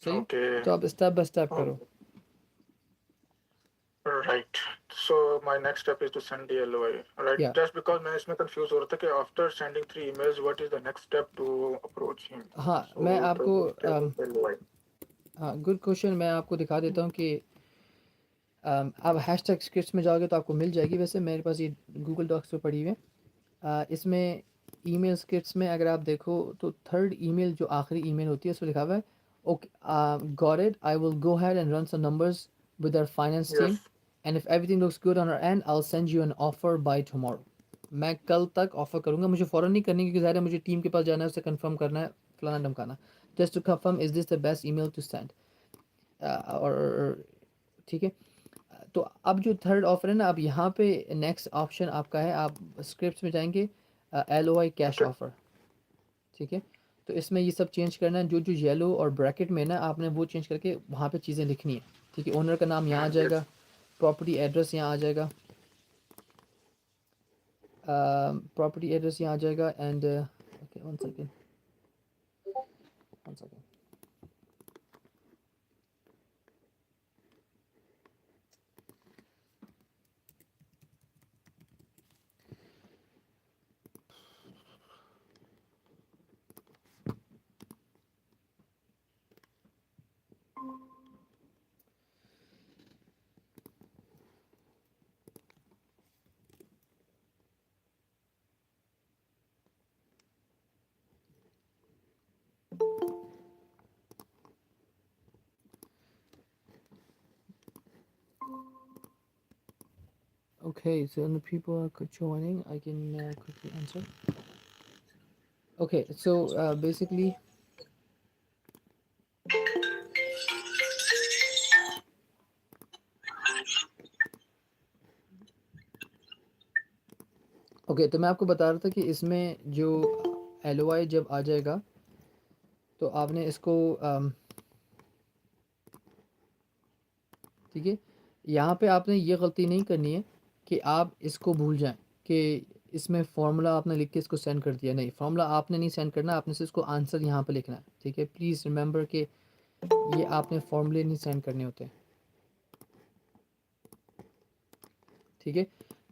सही है, ओके। तो आप स्टेप बाय स्टेप करो। Right. So my next step is to send the LOI, right? या जस्ट बिकॉज मैं इसमें कंफ्यूज हो रहा था कि after sending 3 emails what is the next step to approach him. हाँ मैं सो आपको एलओआई। हाँ गुड क्वेश्चन, मैं आपको दिखा देता हूँ कि आप हैशटैग स्क्रिप्ट्स में जाओगे तो आपको मिल जाएगी। वैसे मेरे पास ये गूगल डॉक्स पे पड़ी हुई है। इसमें ईमेल स्क्रिप्ट्स में अगर आप देखो तो थर्ड ईमेल जो आखिरी ईमेल होती है उसमें लिखा हुआ है, okay got it, I will go ahead and run some numbers with our finance team yes. And if everything looks good on our end I will send you an offer by tomorrow. मैं कल तक offer करूंगा, मुझे फ़ौरन नहीं करनी क्योंकि ज़ाहिर है मुझे टीम के पास जाना है, उससे कंफर्म करना है, फलाना धमकाना। Just to confirm is this the best email to send, और ठीक है। तो अब जो थर्ड ऑफर है ना, अब यहाँ पे नेक्स्ट ऑप्शन आपका है, आप स्क्रिप्ट्स में जाएंगे, LOI कैश ओके। ऑफर, ठीक है। तो इसमें ये सब चेंज करना है, जो जो येलो और ब्रैकेट में ना आपने वो चेंज करके वहाँ पे चीज़ें लिखनी है, ठीक है। ओनर का नाम यहाँ आ यस। जाएगा, प्रॉपर्टी एड्रेस यहाँ आ जाएगा, प्रॉपर्टी एड्रेस यहाँ आ जाएगा and okay one second, one second. Okay, so the people are joining. I can quickly answer. Okay, so basically, okay तो मैं आपको बता रहा था कि इसमें जो LOI जब आ जाएगा तो आपने इसको ठीक है, यहाँ पे आपने ये गलती नहीं करनी है कि आप इसको भूल जाएं कि इसमें फार्मूला आपने लिख के इसको सेंड कर दिया। नहीं, फार्मूला आपने नहीं सेंड करना, आपने सिर्फ इसको आंसर यहाँ पे लिखना है। ठीक है, प्लीज़ रिमेंबर कि ये आपने फॉर्मूले नहीं सेंड करने होते। ठीक है,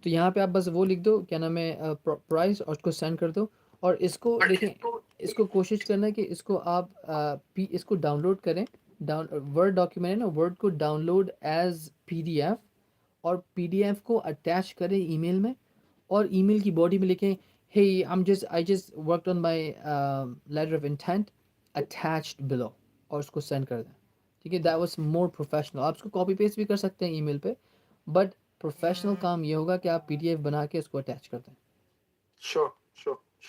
तो यहाँ पे आप बस वो लिख दो, क्या नाम है, प्राइस, और उसको सेंड कर दो। और इसको देखें, इसको कोशिश करना है कि इसको आप इसको डाउनलोड करें। वर्ड डॉक्यूमेंट है ना, वर्ड को डाउनलोड एज PDF, और PDF को अटैच करें ईमेल में, और ईमेल की बॉडी में लिखें, hey I just worked on my letter of intent attached below, और उसको सेंड कर दें। ठीक है, दैट वाज मोर प्रोफेशनल। आप उसको कॉपी पेस्ट भी कर सकते हैं ईमेल पे, बट प्रोफेशनल काम ये होगा कि आप PDF बना के उसको अटैच कर दें। Sure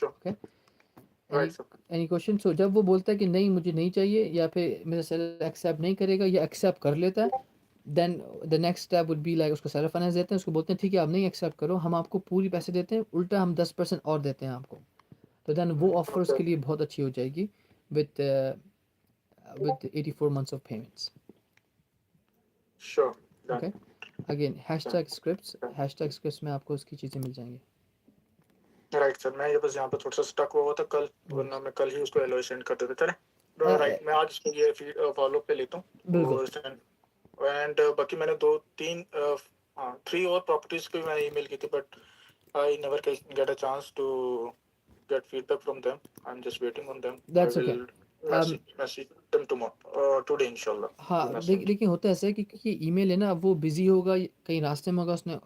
okay, right sir. Any question? So जब वो बोलता है कि नहीं मुझे नहीं चाहिए, या फिर मेरा सेलर एक्सेप्ट नहीं करेगा या एक्सेप्ट कर लेता है, then the next step would be like उसको सेलर फाइनेंस देते हैं, उसको बोलते हैं ठीक है आप नहीं एक्सेप्ट करो, हम आपको पूरी पैसे देते हैं, उल्टा हम 10% और देते हैं आपको। तो देन वो ऑफर उसके लिए बहुत अच्छी हो जाएगी with 84 months of payments. Sure Okay, again hashtag scripts में आपको उसकी चीज़ें मिल जाएंगी। Right sir. मैं ये बस यहाँ पे थोड़ा सा स्टक हुआ था कल, वरना मैं कल ही उसको एलओ सेंड कर देता। चले राइट, मैं आज इसको ये फॉलो पे लेता हूँ बिल्कुल। एंड बाकी मैंने 3 और प्रॉपर्टीज पे मैंने ईमेल की थी, but I never get a chance to get feedback from them. I'm just waiting on them. That's I okay. will message them tomorrow, today inshallah. हाँ, लेकिन होता है ऐसा है कि क्योंकि ईमेल है ना, वो बिजी होगा, कहीं रास्ते में होगा, उसने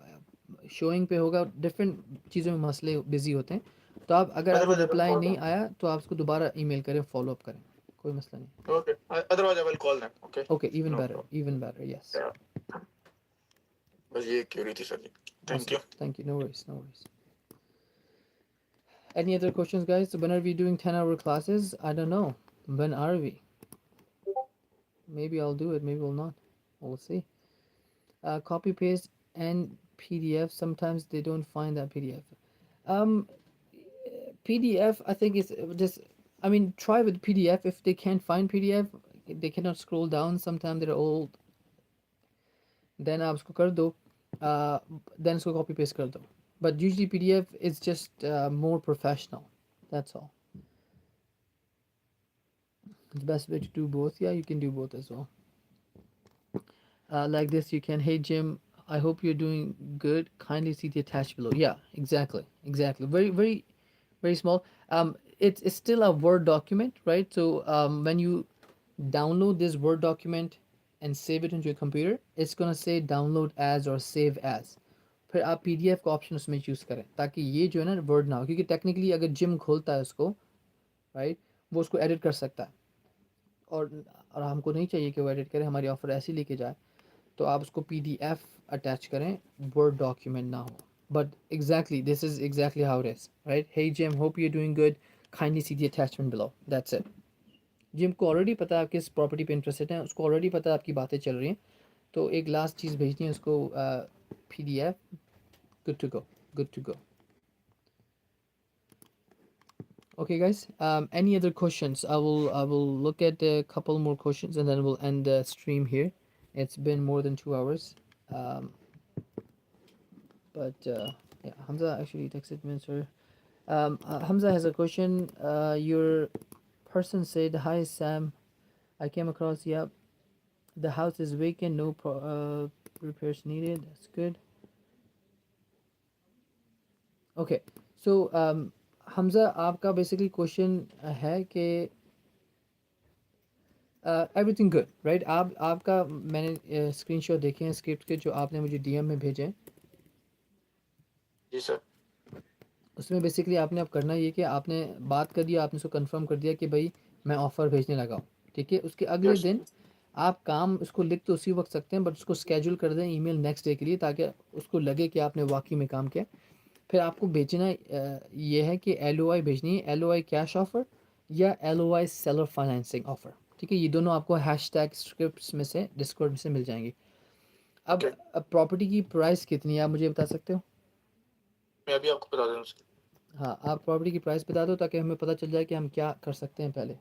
शोइंग पे होगा, डिफरेंट चीज़ों में मसले बिजी होते हैं। तो आप अगर आपको रिप्लाई नहीं आया तो आप उसको दोबारा ईमेल करें, फॉलो अप करें, कोई मसला नहीं। Okay. Otherwise, I will call them. Okay. Okay, even No better, problem. even better, yes. Yeah. बस ये क्यूरी थी sir. Thank you. Awesome. Thank you. No worries, no worries. Any other questions, guys? When are we doing 10-hour classes? I don't know. When are we? Maybe I'll do it, maybe we'll not. We'll see. Copy paste and PDF. Sometimes they don't find that PDF. Um, PDF, I think it's just. I mean, try with PDF. If they can't find PDF, they cannot scroll down. Sometimes they're old. Then आप उसको कर दो. Then उसको copy paste कर दो. But usually PDF is just more professional. That's all. The best way to do both. Yeah, you can do both as well. Like this, you can, hey Jim, I hope you're doing good, kindly see the attached below. Yeah, exactly, very very very small. It's still a Word document, right? So when you download this Word document and save it into your computer, it's gonna say download as or save as. फिर आप PDF का option उसमें choose करें, ताकि ये जो है ना वर्ड ना हो, क्योंकि टेक्निकली अगर जिम खोलता है उसको, राइट, वो उसको एडिट कर सकता है, और हमको नहीं चाहिए कि वो एडिट करे, हमारी ऑफर ऐसी लेके जाए। तो आप उसको PDF अटैच करें, वर्ड डॉक्यूमेंट ना हो। But exactly this is exactly how it is, right? Hey Jim, hope you doing good, kindly see the attachment below, that's it. Jim को ऑलरेडी पता है आप किस प्रॉपर्टी पे इंटरेस्टेड हैं, उसको ऑलरेडी पता है आपकी बातें चल रही हैं, तो एक लास्ट चीज़ भेजनी है उसको, PDF, good to go, good to go. Okay, guys. Any other questions? I will look at a couple more questions and then we'll end the stream here. It's been more than 2 hours. Um, but yeah, Hamza actually texted me, sir. Hamza has a question. Your person said, "Hi Sam, I came across. Yep, the house is vacant. No repairs needed. That's good." Okay, so Hamza, आपका basically question है कि everything good, right? आपका मैंने screenshot देखे हैं script के, जो आपने मुझे DM में भेजे हैं। जी सर। उसमें बेसिकली आपने अब करना ये कि आपने बात कर दिया, आपने उसको कंफर्म कर दिया कि भाई मैं ऑफ़र भेजने लगा हूँ, ठीक है? उसके अगले Yes. दिन आप काम उसको लिख तो उसी वक्त सकते हैं, बट उसको स्केड्यूल कर दें ईमेल नेक्स्ट डे के लिए, ताकि उसको लगे कि आपने वाकई में काम किया। फिर आपको बेचना ये है कि LOI भेजनी है, LOI कैश ऑफर या LOI सेलर फाइनेंसिंग ऑफर। ठीक है, ये दोनों आपको हैशटैग स्क्रिप्ट्स में से डिस्कॉर्ड में से मिल जाएंगे। अब Okay. प्रॉपर्टी की प्राइस कितनी है आप मुझे बता सकते हो? मैं अभी आपको बता दूँ उसकी। हाँ, आप प्रॉपर्टी की प्राइस बता दो ताकि हमें पता चल जाए कि हम क्या कर सकते हैं पहले।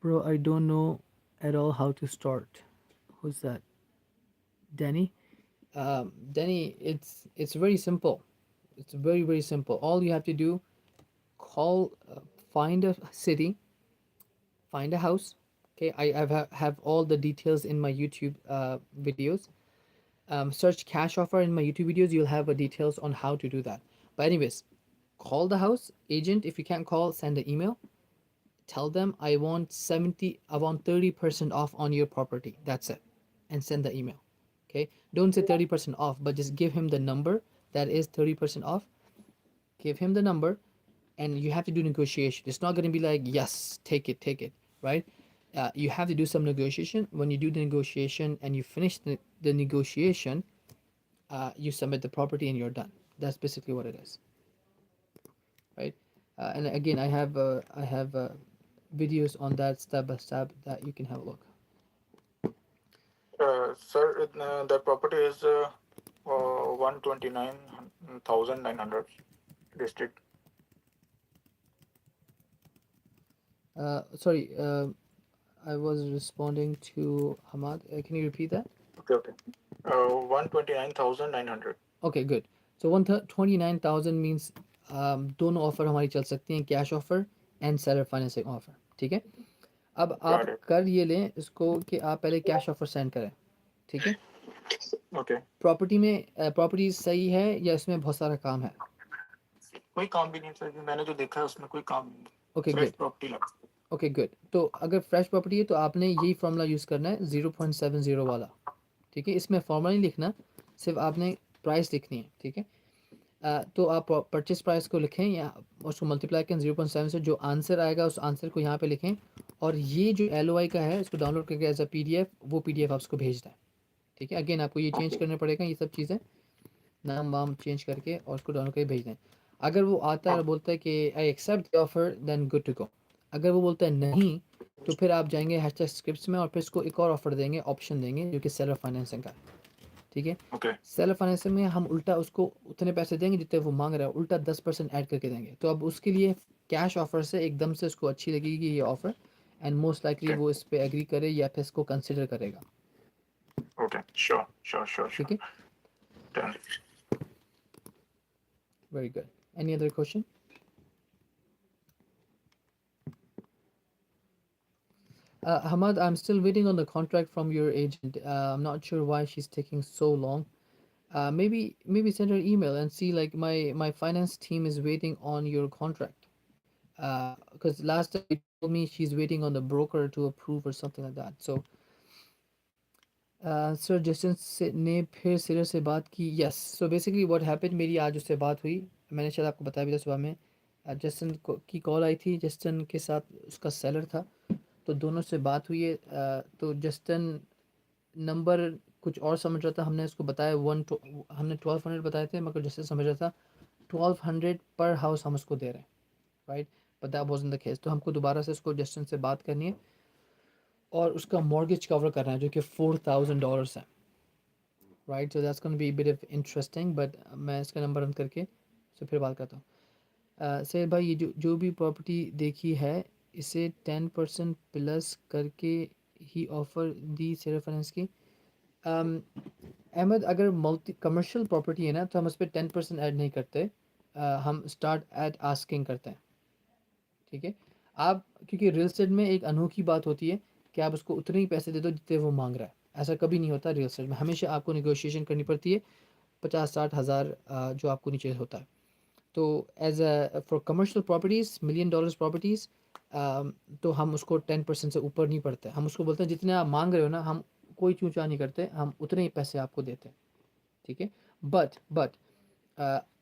Bro, I don't know at all how to start. Who's that? Danny? Danny, it's very simple. It's very simple. All you have to do, call, find a city, find a house. Okay, have all the details in my YouTube videos. Search cash offer in my YouTube videos. You'll have details on how to do that. But anyways, call the house agent. If you can't call, send an email. Tell them I want 30% off on your property. That's it, and send the email. Okay, don't say 30% off, but just give him the number that is 30% off. Give him the number, and you have to do negotiation. It's not going to be like, yes, take it, right? You have to do some negotiation. When you do the negotiation and you finish the negotiation, you submit the property and you're done. That's basically what it is, right? And again, I have videos on that step by step that you can have a look. Sir, the property is 129,900 district. Sorry, I was responding to Hamad. Can you repeat that? Okay. 129,900. Okay, good. So 129,000 means दोनों offer हमारी चल सकती हैं, cash offer and seller financing offer. ठीक है, अब आप Got it. कर ये लें इसको कि आप पहले कैश ऑफर सेंड करें। ठीक है, Okay. प्रॉपर्टी में प्रॉपर्टी सही है या इसमें बहुत सारा काम है? कोई काम भी नहीं सर, मैंने जो देखा है उसमें कोई काम नहीं। ओके फ्रेश गुड, प्रॉपर्टी लगता है। Okay good. तो अगर फ्रेश प्रॉपर्टी है तो आपने यही फॉर्मूला यूज़ करना है 0.70 वाला। ठीक है, इसमें फॉर्मूला नहीं लिखना, सिर्फ आपने प्राइस लिखनी है। ठीक है, तो आप परचेस प्राइस को लिखें या उसको मल्टीप्लाई करें 0.7 से, जो आंसर आएगा उस आंसर को यहाँ पे लिखें, और ये जो LOI का है इसको डाउनलोड करके एज अ PDF, वो PDF आप उसको भेज दें। ठीक है, अगेन आपको ये चेंज करना पड़ेगा, ये सब चीज़ें नाम वाम चेंज करके और उसको डाउनलोड करके भेज दें। अगर वो आता है और बोलता है कि I accept the offer, then good to go. अगर वो बोलता है नहीं, तो फिर आप जाएंगे हैशटैग स्क्रिप्ट्स में और फिर इसको एक और ऑफर देंगे, ऑप्शन देंगे जो कि सेलर फाइनेंसिंग का है। ठीक है, ओके सेलर फाइनेंसिंग में हम उल्टा उसको उतने पैसे देंगे जितने वो मांग रहा है, उल्टा 10% ऐड करके देंगे। तो अब उसके लिए कैश ऑफर से एकदम से उसको अच्छी लगेगी ये ऑफर, एंड मोस्ट लाइकली वो इस पे एग्री करे या फिर इसको कंसिडर करेगा। ओके श्योर श्योर श्योर ठीक है, done. Very good. Any other question? Hamad, I'm still waiting on the contract from your agent. I'm not sure why she's taking so long. Maybe send her email and see, like, my finance team is waiting on your contract. Because last time you told me she's waiting on the broker to approve or something like that. So sir Justin से ने फिर सिर से बात की। Yes, so basically what happened, मेरी आज उससे बात हुई, मैंने शायद आपको बताया भी था सुबह में। जस्टिन की कॉल आई थी, जस्टिन के साथ उसका सेलर था, तो दोनों से बात हुई है। तो जस्टिन नंबर कुछ और समझ रहा था, हमने उसको बताया हमने 1200 बताए थे, मगर जस्टिन समझ रहा था 1200 पर हाउस हम उसको दे रहे हैं, right? But that wasn't the case. तो हमको दोबारा से उसको जस्टिन से बात करनी है और उसका मॉर्गेज कवर करना है जो कि $4,000 है, right? So that's gonna be bit of interesting, but मैं इसका नंबर रन करके तो फिर बात करता हूँ। सैयद भाई, ये जो भी प्रॉपर्टी देखी है इसे 10% प्लस करके ही ऑफ़र दी सेलर फाइनेंस की। अहमद, अगर मल्टी कमर्शियल प्रॉपर्टी है ना तो हम उस पर 10% ऐड नहीं करते, हम स्टार्ट एट आस्किंग करते हैं। ठीक है, आप क्योंकि रियल एस्टेट में एक अनोखी बात होती है कि आप उसको उतने ही पैसे दे दो जितने वो मांग रहा है। ऐसा कभी नहीं होता रियल एस्टेट में, हमेशा आपको निगोशिएशन करनी पड़ती है 50-60 हज़ार जो आपको नीचे होता है। तो as a for commercial properties, $1 million properties, तो हम उसको 10% से ऊपर नहीं पड़ते, हम उसको बोलते हैं जितने आप मांग रहे हो ना, हम कोई चूँ चाँ नहीं करते, हम उतने ही पैसे आपको देते हैं। ठीक है, बट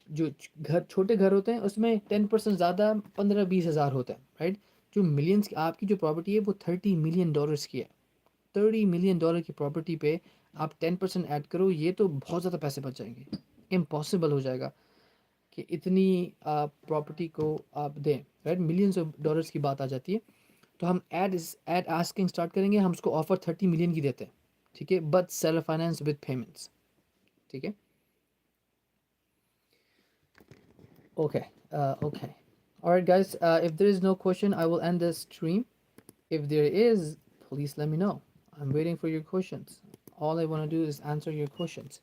जो घर छोटे घर होते हैं उसमें 10% ज़्यादा 15-20 हज़ार होता है, राइट। जो मिलियंस की आपकी जो प्रॉपर्टी है वो $30 मिलियन की है। $30 मिलियन की प्रॉपर्टी पे आप 10% ऐड करो, ये तो बहुत ज़्यादा पैसे बच जाएंगे। इम्पॉसिबल हो जाएगा कि इतनी प्रॉपर्टी को आप दें, राइट। मिलियंस ऑफ डॉलर्स की बात आ जाती है। तो हम एड आस्किंग स्टार्ट करेंगे, हम उसको ऑफर 30 मिलियन की देते हैं, ठीक है, but seller finance with payments, ठीक है। Okay, okay. All right, guys. If there is no question, I will end this stream. If there is, please let me know. I'm waiting for your questions. All I want to do is answer your questions.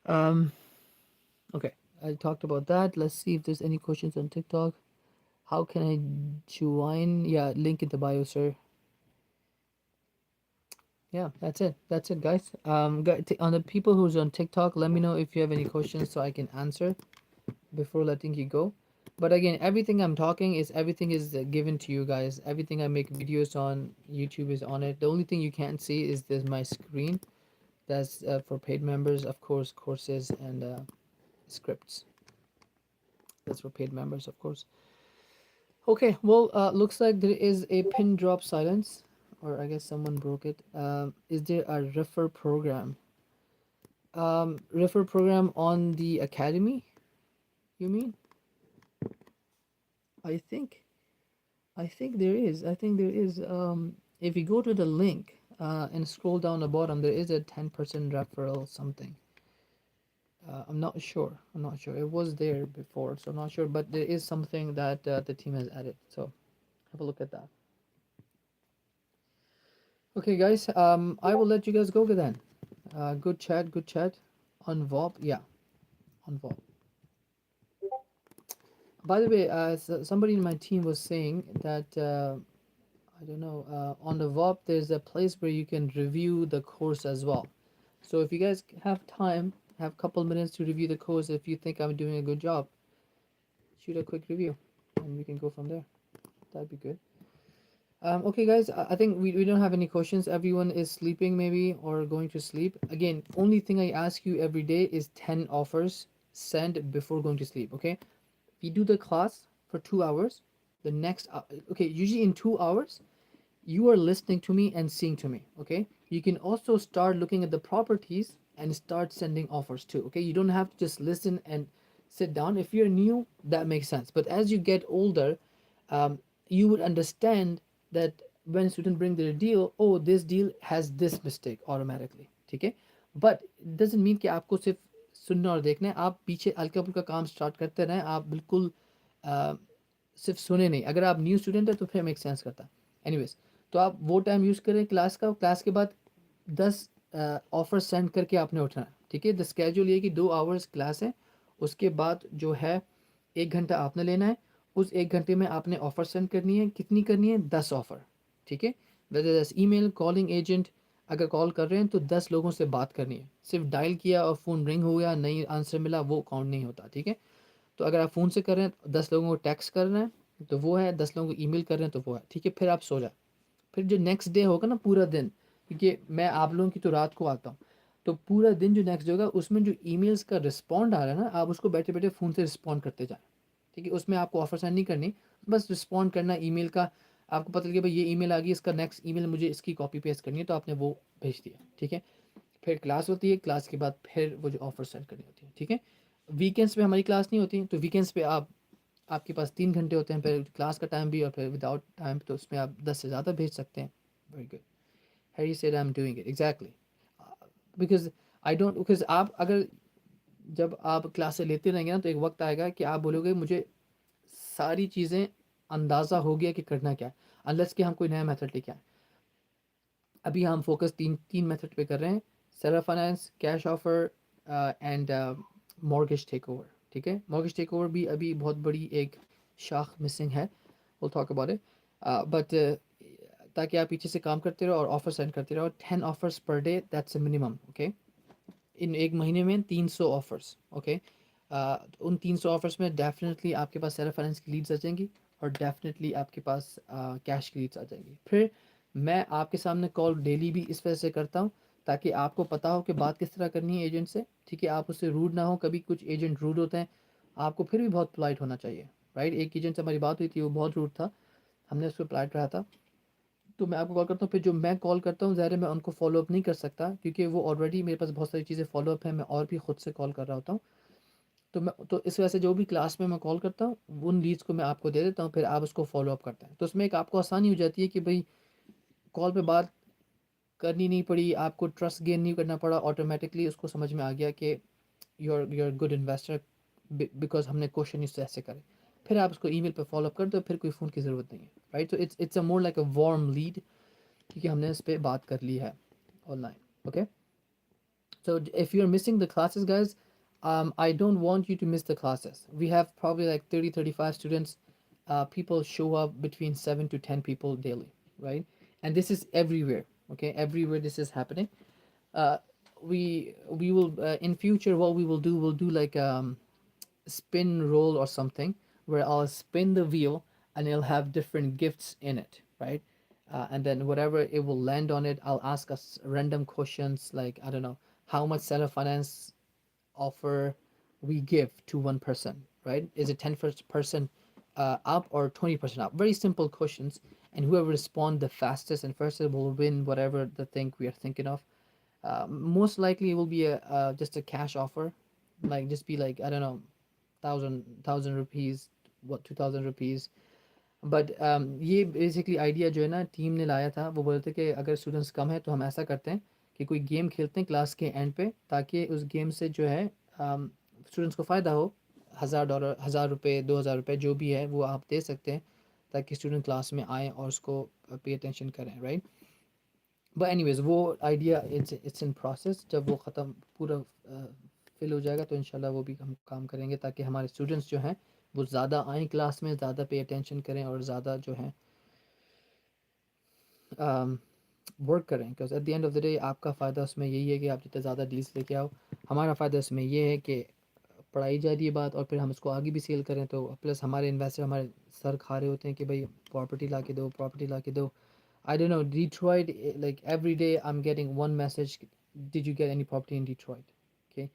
Um, okay. I talked about that. Let's see if there's any questions on TikTok. How can I join? Yeah, link in the bio, sir. Yeah, that's it. That's it, guys. On the people who's on TikTok, let me know if you have any questions so I can answer before letting you go. But again, everything is given to you guys. Everything I make videos on YouTube is on it. The only thing you can't see is this my screen. That's for paid members, of course, courses and scripts. That's for paid members, of course. Okay, well, looks like there is a pin drop silence, or I guess someone broke it. Is there a refer program? Refer program on the academy? You mean? I think I think there is. I think there is. If you go to the link and scroll down the bottom, there is a 10% referral something. I'm not sure. I'm not sure. It was there before, so I'm not sure. But there is something that the team has added. So have a look at that. Okay, guys. I will let you guys go then. Good chat. Good chat. On VOP, yeah, on VOP. By the way, somebody in my team was saying that I don't know. On the VOP, there's a place where you can review the course as well. So if you guys have time, have a couple minutes to review the course, if you think I'm doing a good job, shoot a quick review, and we can go from there. That'd be good. Okay, guys, I think we don't have any questions. Everyone is sleeping maybe or going to sleep. Again, only thing I ask you every day is 10 offers send before going to sleep. Okay, we do the class for 2 hours. The next, okay, usually in 2 hours you are listening to me and seeing to me. Okay, you can also start looking at the properties and start sending offers too. Okay, you don't have to just listen and sit down. If you're new, that makes sense, but as you get older, you would understand that when student bring their deal, oh, this deal has this mistake automatically, ठीक है, but it doesn't mean कि आपको सिर्फ सुनना और देखना है, आप पीछे हल्का फुल्का काम स्टार्ट करते रहें, आप बिल्कुल सिर्फ सुने नहीं। अगर आप न्यू स्टूडेंट है तो फिर मेक सेंस करता है। एनीवेज, तो आप वो टाइम यूज़ करें क्लास का, क्लास के बाद 10 ऑफर सेंड करके आपने उठना है, ठीक है। द स्केड्यूल ये कि 2 आवर्स क्लास है, उसके बाद जो है 1 घंटा आपने लेना है। उस 1 घंटे में आपने ऑफर सेंड करनी है, कितनी करनी है, 10 ऑफर, ठीक है। Weather that's email, calling agent, अगर कॉल कर रहे हैं तो 10 लोगों से बात करनी है। सिर्फ डायल किया और फ़ोन रिंग हो गया, नहीं आंसर मिला, वो काउंट नहीं होता, ठीक है। तो अगर आप फ़ोन से कर रहे हैं 10 लोगों को टेक्स्ट कर रहे हैं तो वो है, 10 लोगों को ईमेल कर रहे हैं तो वो है, ठीक है। फिर आप सो जाए। फिर जो नेक्स्ट डे होगा ना पूरा दिन, क्योंकि मैं आप लोगों की तो रात को आता हूँ, तो पूरा दिन जो नेक्स्ट डे होगा उसमें जो ईमेल्स का रिस्पॉन्ड आ रहा है ना, आप उसको बैठे बैठे फ़ोन से रिस्पॉन्ड करते जाएं, ठीक है। उसमें आपको ऑफर सेंड नहीं करनी, बस रिस्पॉन्ड करना ईमेल का। आपको पता लगे भाई ये ईमेल आ गई, इसका नेक्स्ट ईमेल मुझे इसकी कॉपी पेस्ट करनी है, तो आपने वो भेज दिया, ठीक है। फिर क्लास होती है, क्लास के बाद फिर वो जो ऑफर सेंड करनी होती है, ठीक है। वीकेंड्स पे हमारी क्लास नहीं होती, तो वीकेंड्स पे आपके पास 3 घंटे होते हैं, फिर क्लास का टाइम भी और फिर विदाउट टाइम, तो उसमें आप 10 से ज़्यादा भेज सकते हैं। Very good, Harry said I am doing it exactly, because I don't, because आप अगर जब आप क्लासें लेते रहेंगे ना, तो एक वक्त आएगा कि आप बोलोगे मुझे सारी चीज़ें अंदाज़ा हो गया कि करना क्या है, अनलेस कि हम कोई नया मेथड लेके आए। अभी हम फोकस तीन तीन मेथड पे कर रहे हैं, seller finance, cash offer and mortgage take over, ठीक है। मॉर्गेज टेक ओवर भी अभी बहुत बड़ी एक शाख मिसिंग है, will talk about it, but ताकि आप पीछे से काम करते रहो और ऑफर सेंड करते रहो। 10 offers per day, that's a minimum, okay. इन एक महीने में 300 ऑफर्स, ओके। उन 300 ऑफर्स में डेफिनेटली आपके पास सेलर फाइनेंस की लीड्स आ जाएंगी और डेफिनेटली आपके पास कैश की लीड्स आ जाएंगी। फिर मैं आपके सामने कॉल डेली भी इस वजह से करता हूँ ताकि आपको पता हो कि बात किस तरह करनी है एजेंट से, ठीक है, आप उससे रूड ना हो, कभी कुछ एजेंट रूड होते हैं, आपको फिर भी बहुत पोलाइट होना चाहिए, राइट। एक एजेंट से हमारी बात हुई थी, वो बहुत रूड था, हमने उसको पोलाइट रहा था। तो मैं आपको कॉल करता हूँ, फिर जो मैं कॉल करता हूँ ज़ाहिर है मैं उनको फॉलो अप नहीं कर सकता, क्योंकि वो ऑलरेडी मेरे पास बहुत सारी चीज़ें फॉलो अप है, मैं और भी खुद से कॉल कर रहा होता हूँ। तो इस वजह से जो भी क्लास में मैं कॉल करता हूँ उन लीड्स को मैं आपको दे देता हूँ, फिर आप उसको फॉलो अप करते हैं। तो उसमें एक आपको आसानी हो जाती है कि भाई कॉल पे बात करनी नहीं पड़ी, आपको ट्रस्ट गेन नहीं करना पड़ा, ऑटोमेटिकली उसको समझ में आ गया कि यूर गुड इन्वेस्टर, बिकॉज हमने क्वेश्चन इससे ऐसे करे। फिर आप उसको ईमेल पे फॉलो अप कर दो, फिर कोई फ़ोन की ज़रूरत नहीं है, राइट। तो it's a more like a warm lead, क्योंकि हमने इस पर बात कर ली है online, okay. So if you're missing the classes, guys, I don't want you to miss the classes. We have probably like 30, 35 students. People show up between 7 to 10 people daily, right? And this is everywhere, okay? Everywhere this is happening. Uh, we will in future what we will do, we'll do like spin roll or something where I'll spin the wheel and it'll have different gifts in it, right? And then whatever it will land on it, I'll ask us random questions like, I don't know, how much seller finance offer we give to one person, right? Is it 10% up or 20% up? Very simple questions. And whoever respond the fastest and first will win whatever the thing we are thinking of. Most likely it will be a just a cash offer, like just be like, I don't know, thousand rupees, what, 2000 rupees. But ये basically idea जो है ना team ने लाया था, वो बोलते कि अगर स्टूडेंट्स कम है तो हम ऐसा करते हैं कि कोई गेम खेलते हैं क्लास के एंड पे, ताकि उस गेम से जो है स्टूडेंट्स को फ़ायदा हो। $1000, 1000 रुपये, 2000 रुपये जो भी है वो आप दे सकते हैं, ताकि स्टूडेंट क्लास में आए और उसको पे अटेंशन करें, राइट। बट एनीवेज वो आइडिया इट्स इन प्रोसेस, जब वो ख़त्म पूरा फिल हो जाएगा तो इंशाल्लाह वो भी हम काम करेंगे, ताकि हमारे स्टूडेंट्स जो हैं वो ज़्यादा आएँ क्लास में, ज़्यादा पे अटेंशन करें और ज़्यादा जो है वर्क करें। Because at the end of the day आपका फ़ायदा उसमें यही है कि आप जितने ज़्यादा डील्स लेके आओ, हमारा फ़ायदा इसमें ये है कि पढ़ाई जा रही है बात, और फिर हम इसको आगे भी सेल करें, तो प्लस हमारे इन्वेस्टर हमारे सर खा रहे होते हैं कि भाई प्रॉपर्टी ला के दो, प्रॉपर्टी ला के दो। I don't know, Detroit, like every day I'm getting one message, did you get any property in Detroit? Okay,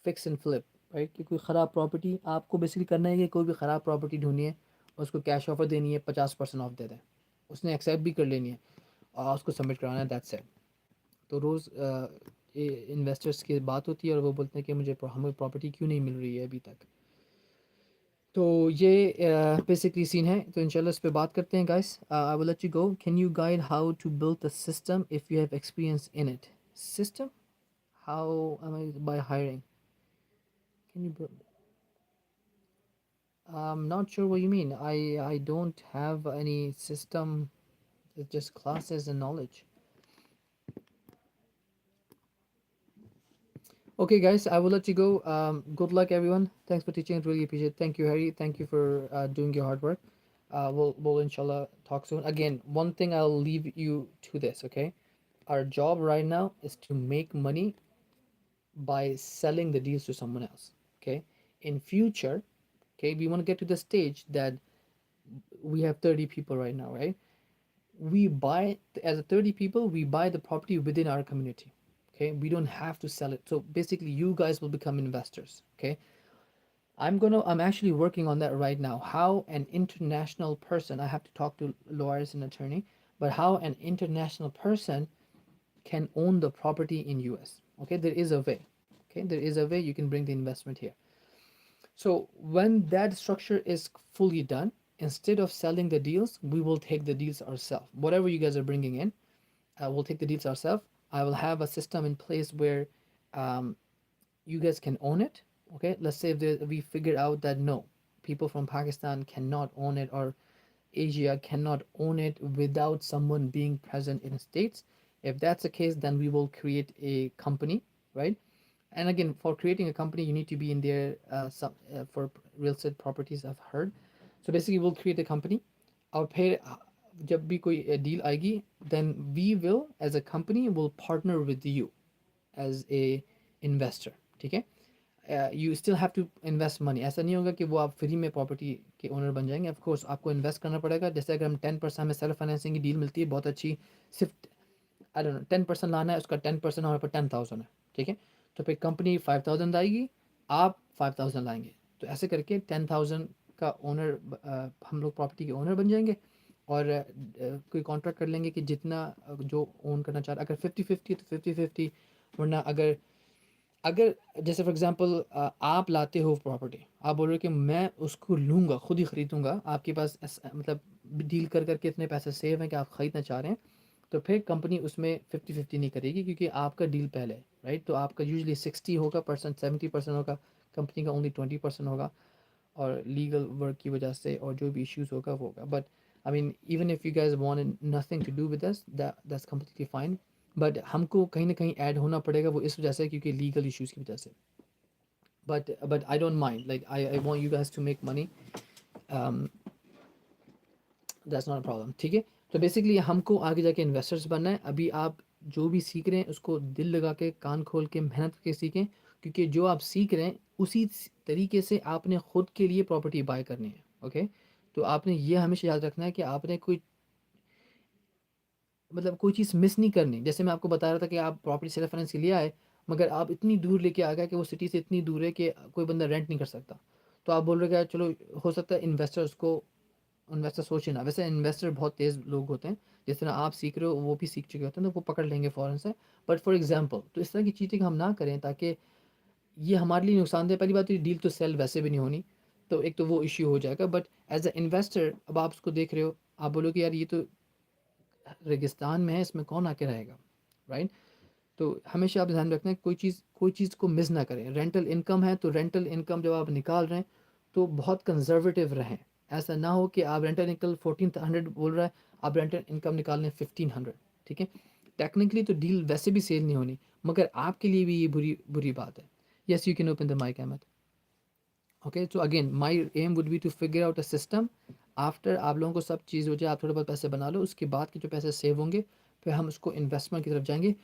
fix and flip, right? कि कोई ख़राब प्रॉपर्टी आपको बेसिकली करना है कि कोई भी ख़राब प्रॉपर्टी ढूंढनी है, उसको कैश ऑफर देनी है, 50% ऑफ दे दें, उसने एक्सेप्ट भी कर लेनी है और उसको सबमिट कराना है, दैट्स इट। तो रोज़ इन्वेस्टर्स की बात होती है और वो बोलते हैं कि मुझे हमें प्रॉपर्टी क्यों नहीं मिल रही है अभी तक। तो ये बेसिकली सीन है, तो इंशाल्लाह इस पे बात करते हैं guys. I will let you go. Can you guide how to build the system if you have experience in it? System, how am I by hiring? Can you build? I'm not sure what you mean. I don't have any system. It's just classes and knowledge. Okay, guys, I will let you go. Good luck, everyone. Thanks for teaching. Really appreciate it. Thank you, Harry. Thank you for doing your hard work. We'll inshallah talk soon. Again, one thing I'll leave you to this. Okay, our job right now is to make money by selling the deals to someone else. Okay, in future, okay, we want to get to the stage that we have 30 people right now, right? We buy, as a 30 people, we buy the property within our community. Okay, we don't have to sell it. So basically you guys will become investors. Okay, I'm actually working on that right now, how an international person, I have to talk to lawyers and attorney, but how an international person can own the property in US. Okay, there is a way. Okay, there is a way you can bring the investment here. So when that structure is fully done, instead of selling the deals, we will take the deals ourselves. Whatever you guys are bringing in, we'll take the deals ourselves. I will have a system in place where um, you guys can own it. Okay, let's say if we figure out that no, people from Pakistan cannot own it, or Asia cannot own it without someone being present in the States. If that's the case, then we will create a company, right? And again, for creating a company, you need to be in there for real estate properties, I've heard. So basically, we'll create a company. Our pay, जब भी कोई deal आएगी, then we will, as a company, will partner with you as a investor. ठीक है? You still have to invest money. ऐसा नहीं होगा कि वो आप फ्री में प्रॉपर्टी के ओनर बन जाएंगे. ऑफ कोर्स आपको इन्वेस्ट करना पड़ेगा. जैसे अगर हम 10% हमें सेल्फ फाइनेंसिंग की डील मिलती है बहुत अच्छी, सिर्फ आई डोंट नो 10% लाना है, उसका 10% हमारे पास 10,000 है, ठीक है। तो फिर कंपनी 5,000 आएगी, आप 5,000 लाएंगे, तो ऐसे करके 10,000 का ओनर, हम लोग प्रॉपर्टी के ओनर बन जाएंगे। और कोई कॉन्ट्रैक्ट कर लेंगे कि जितना जो ओन करना चाह रहा है, अगर 50-50 तो 50-50, वरना अगर अगर जैसे फॉर एग्जांपल आप लाते हो प्रॉपर्टी, आप बोल रहे हो कि मैं उसको लूँगा, खुद ही ख़रीदूँगा, आपके पास मतलब डील कर करके इतने पैसे सेव हैं कि आप ख़रीदना चाह रहे हैं, तो फिर कंपनी उसमें 50-50 नहीं करेगी, क्योंकि आपका डील पहले है, राइट। तो आपका यूजुअली 60 होगा परसेंट, 70% होगा, कंपनी का ओनली 20% होगा, और लीगल वर्क की वजह से और जो भी इश्यूज होगा वो होगा। But I mean even if you guys want nothing to do with us, that's completely fine. But हमको कहीं ना कहीं ऐड होना पड़ेगा, वो इस वजह से क्योंकि लीगल इश्यूज़ की वजह से। But I don't mind, like I want you guys to make money, that's not a problem, ठीक है। तो बेसिकली हमको आगे जाके इन्वेस्टर्स बनना है। अभी आप जो भी सीख रहे हैं उसको दिल लगा के, कान खोल के, मेहनत करके सीखें, क्योंकि जो आप सीख रहे हैं उसी तरीके से आपने खुद के लिए प्रॉपर्टी बाय करनी है, ओके। तो आपने ये हमेशा याद रखना है कि आपने कोई मतलब कोई चीज़ मिस नहीं करनी। जैसे मैं आपको बता रहा था कि आप प्रॉपर्टी सेल फाइनेंस के लिए आए, मगर आप इतनी दूर लेके आ गए कि वो सिटी से इतनी दूर है कि कोई बंदा रेंट नहीं कर सकता। तो आप बोल रहे हो कि यार चलो, हो सकता है इन्वेस्टर्स को, इन्वेस्टर सोचे ना, वैसे इन्वेस्टर बहुत तेज़ लोग होते हैं, जिस तरह आप सीख रहे हो वो भी सीख चुके होते हैं, तो वो पकड़ लेंगे फ़ौरन से। बट फॉर एग्जांपल, तो इस तरह की चीज़ें हम ना करें, ताकि ये हमारे लिए नुकसानदेह। पहली बात तो ये डील तो सेल वैसे भी नहीं होनी, तो एक तो वो इश्यू हो जाएगा। बट एज अ इन्वेस्टर, अब आप उसको देख रहे हो, आप बोलोगे यार ये तो रेगिस्तान में है, इसमें कौन आके रहेगा, राइट। तो हमेशा आप ध्यान रखना है कोई चीज़ को मिस ना करें। रेंटल इनकम है तो रेंटल इनकम जब आप निकाल रहे हैं तो बहुत कंजर्वेटिव रहें। ऐसा ना हो कि आप रेंटल इनकम 1400 बोल रहा है, आप रेंटल इनकम निकाल लें 1500, ठीक है। टेक्निकली तो डील वैसे भी सेल नहीं होनी, मगर आपके लिए भी ये बुरी बुरी बात है। Yes, you can open the mic, Ahmed. Okay, so again my aim would be to figure out a system. After आप लोगों को सब चीज़ हो जाए, आप थोड़े बहुत पैसे बना लो, उसके बाद के जो पैसे सेव होंगे फिर हम उसको इन्वेस्टमेंट की तरफ जाएंगे।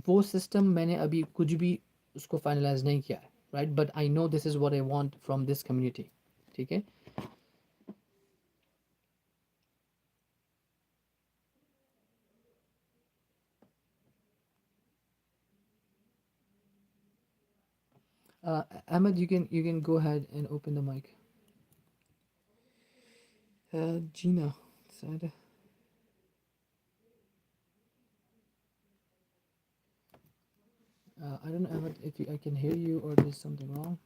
वो सिस्टम मैंने अभी कुछ भी उसको फाइनलाइज नहीं किया है, right. But I know this is what I want from this community, ठीक है। Ahmed, you can go ahead and open the mic. Gina said, I don't know, Ahmed, if I can hear you or there's something wrong.